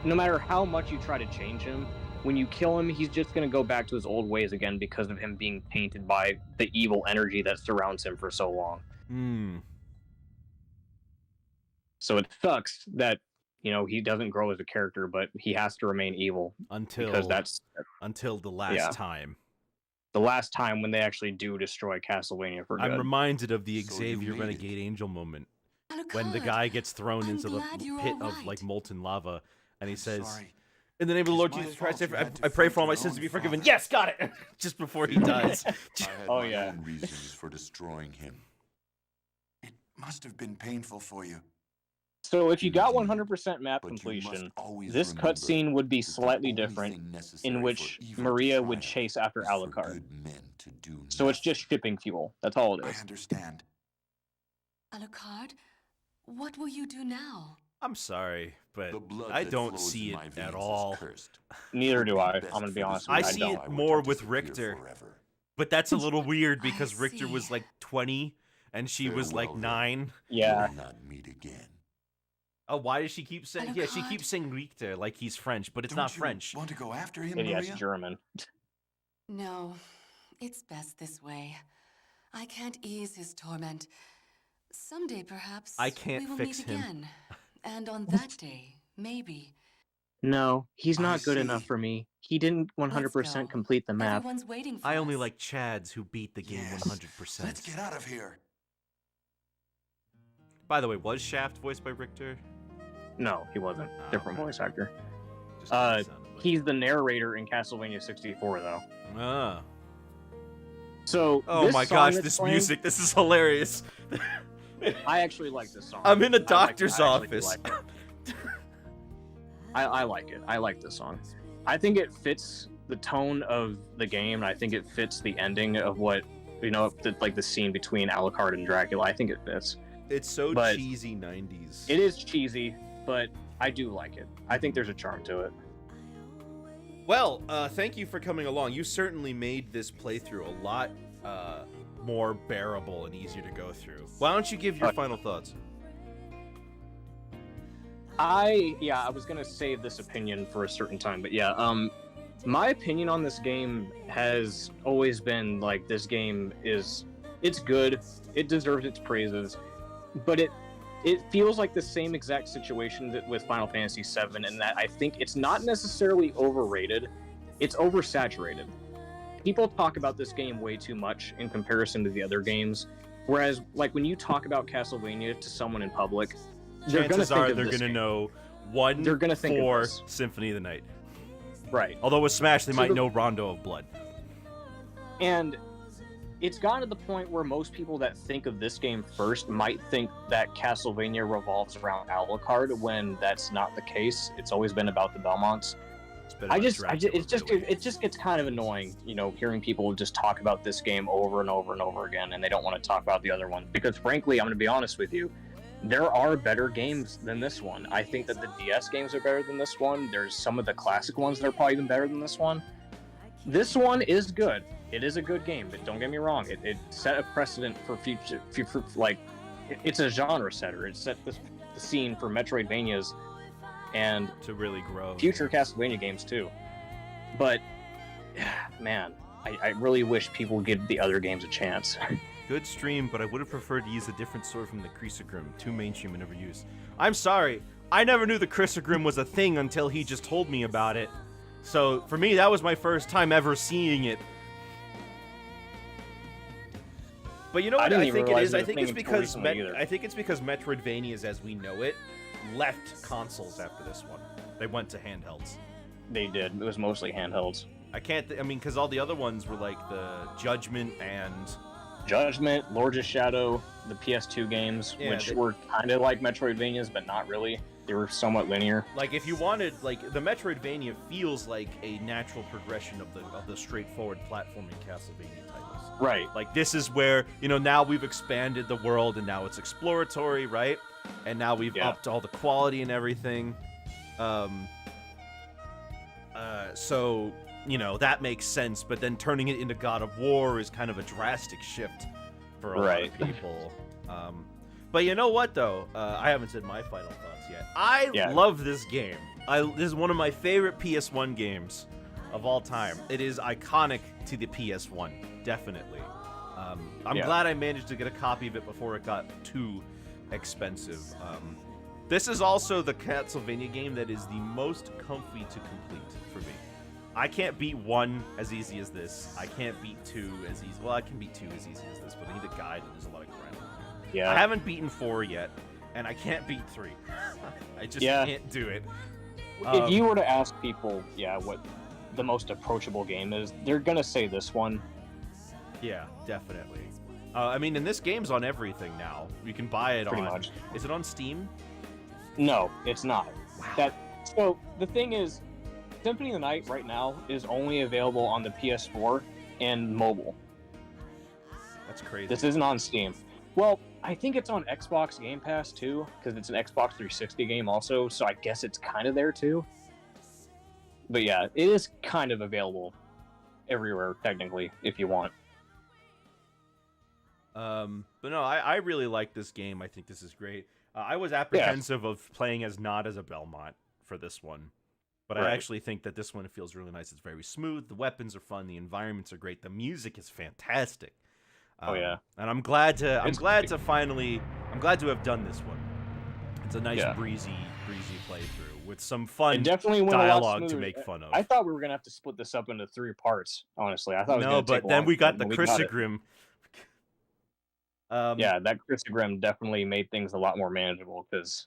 no matter how much you try to change him, when you kill him, he's just going to go back to his old ways again because of him being tainted by the evil energy that surrounds him for so long. So it sucks that he doesn't grow as a character, but he has to remain evil because that's until the last time. The last time when they actually do destroy Castlevania for good. I'm reminded of the So Xavier you made Renegade Angel moment Alucard, when the guy gets thrown I'm into the glad you're pit all of like right. molten lava, and he says, Sorry. "In the name of the It's Lord my Jesus fault Christ, you had to I pray fight for all my your sins to own be forgiven." father. Yes, got it. Just before he dies. I had Oh, my yeah. own reasons for destroying him. It must have been painful for you. So if you got Indeed, 100% map but you completion, must always this remember cutscene would be that the slightly only different, thing necessary in for which evil to Maria would triumph chase after is for Alucard. good men to do So it's just nothing. shipping fuel. That's all it I is. understand. Alucard, what will you do now? I'm sorry, but The blood I that don't flows see in it my veins at is all. cursed. Neither It do would I. be I'm best gonna be for honest this with I you. see world it if I were more to with disappear Richter. forever. But that's a little weird I because Richter was see. like 20 and she was like Farewell, then. 9. Yeah. We'll not meet again. Oh, why does she keep saying? Yeah, she Alucard? keeps saying Richter like he's French, but it's Don't not you French. want to go after him, Maybe that's Maria? German. No, it's best this way. I can't ease his torment. Someday, perhaps, I can't we will fix meet him. again. And on that day, maybe, No, he's I not good enough see. for me. He didn't 100% go. complete the map. Everyone's waiting for I only us. like Chads who beat the game Yes. 100%. Let's get out of here. By the way, was Shaft voiced by Richter? No, he wasn't. Oh, Different okay. voice actor. Just kinda sounded like He's the narrator in Castlevania 64, though. Ah. So, Oh this my song gosh, that's this playing, music, this is hilarious. I actually like this song. I'm in a I doctor's actually do office. like it. I like it. I like this song. I think it fits the tone of the game. I think it fits the ending of what, like the scene between Alucard and Dracula. I think it fits. It's so But cheesy 90s. It is cheesy, but I do like it. I think there's a charm to it. Well, thank you for coming along. You certainly made this playthrough a lot more bearable and easier to go through. Why don't you give your final thoughts? I was gonna save this opinion for a certain time, but my opinion on this game has always been like, this game it's good, it deserves its praises, but it feels like the same exact situation that with Final Fantasy VII, in that I think it's not necessarily overrated, it's oversaturated. People talk about this game way too much in comparison to the other games, whereas like when you talk about Castlevania to someone in public, Chances are they're gonna know They're gonna think of 1-4 this. Symphony of the Night. Right. Although with Smash, they So might know Rondo of Blood. And it's gotten to the point where most people that think of this game first might think that Castlevania revolves around Alucard, when that's not the case. It's always been about the Belmonts. It's been about Dracula, really. It just gets kind of annoying, hearing people just talk about this game over and over and over again, and they don't want to talk about the other ones. Because frankly, I'm going to be honest with you, there are better games than this one. I think that the DS games are better than this one. There's some of the classic ones that are probably even better than this one. This one is good. It is a good game, but don't get me wrong. It set a precedent for future it's a genre setter. It set the scene for Metroidvanias and to really grow. Future Castlevania games too. But, man, I really wish people would give the other games a chance. Good stream, but I would have preferred to use a different sword from the Crisagrim. Too mainstream and never used. I'm sorry. I never knew the Crisagrim was a thing until he just told me about it. So, for me, that was my first time ever seeing it. But you know what I think it is? I think it's because Metroidvanias as we know it left consoles after this one. They went to handhelds. They did. It was mostly handhelds. Because all the other ones were like the Judgment and... Judgment, Lords of Shadow, the PS2 games, which were kind of like Metroidvanias, but not really. They were somewhat linear. Like, if you wanted, like, the Metroidvania feels like a natural progression of the straightforward platforming Castlevania titles. Right. Like, this is where, now we've expanded the world, and now it's exploratory, right? And now we've upped all the quality and everything. So... that makes sense, but then turning it into God of War is kind of a drastic shift for a lot of people. But you know what, though? I haven't said my final thoughts yet. I love this game. This is one of my favorite PS1 games of all time. It is iconic to the PS1, definitely. I'm glad I managed to get a copy of it before it got too expensive. This is also the Castlevania game that is the most comfy to complete for me. I can't beat 1 as easy as this. I can't beat 2 as easy. Well, I can beat 2 as easy as this, but I need a guide and there's a lot of grinding. Yeah. I haven't beaten 4 yet, and I can't beat 3. I just can't do it. If you were to ask people, what the most approachable game is, they're gonna say this one. Yeah, definitely. And this game's on everything now. You can buy it Pretty much. Is it on Steam? No, it's not. Wow. So the thing is, Symphony of the Night right now is only available on the PS4 and mobile. That's crazy. This isn't on Steam. Well, I think it's on Xbox Game Pass too, because it's an Xbox 360 game also, so I guess it's kind of there too. But yeah, it is kind of available everywhere, technically, if you want. But no, I really like this game. I think this is great. I was apprehensive of playing as not as a Belmont for this one. But I actually think that this one feels really nice. It's very smooth. The weapons are fun. The environments are great. The music is fantastic. And I'm glad to have done this one. It's a nice Yeah. breezy playthrough with some fun It definitely went a lot dialogue to smoother. make fun of. I thought we were gonna have to split this up into 3 parts. Honestly, I thought it was No, gonna take but then longer, we got the but we got it. Chrysogrim. Yeah, that Chrysogrim definitely made things a lot more manageable because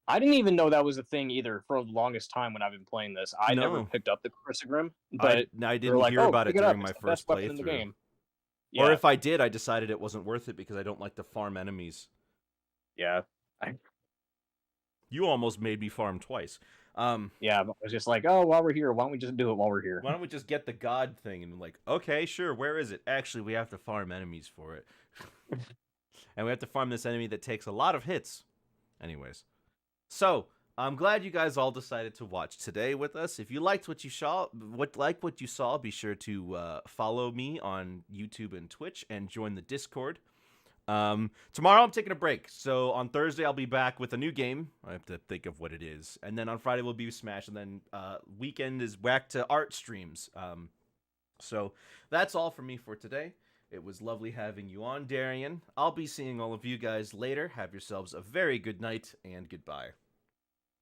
I didn't even know that was a thing either for the longest time when I've been playing this. I never No. picked up the Chrysogrim, but I they were didn't like, hear "Oh, about it pick up. during my It's the best first weapon in the playthrough. game." Or Yeah, if I did, I decided it wasn't worth it because I don't like to farm enemies. yeah, You almost made me farm twice. yeah. But I was just like, "Oh, while we're here, why don't we just do it while we're here?" Why don't we just get the god thing and like, okay, sure, where is it? Actually, we have to farm enemies for it. And we have to farm this enemy that takes a lot of hits. Anyways. So, I'm glad you guys all decided to watch today with us. If you liked what you saw, be sure to follow me on YouTube and Twitch and join the Discord. Tomorrow I'm taking a break, so on Thursday I'll be back with a new game. I have to think of what it is, and then on Friday we'll be Smash, and then weekend is back to art streams. So that's all from me for today. It was lovely having you on, Darian. I'll be seeing all of you guys later. Have yourselves a very good night, and goodbye.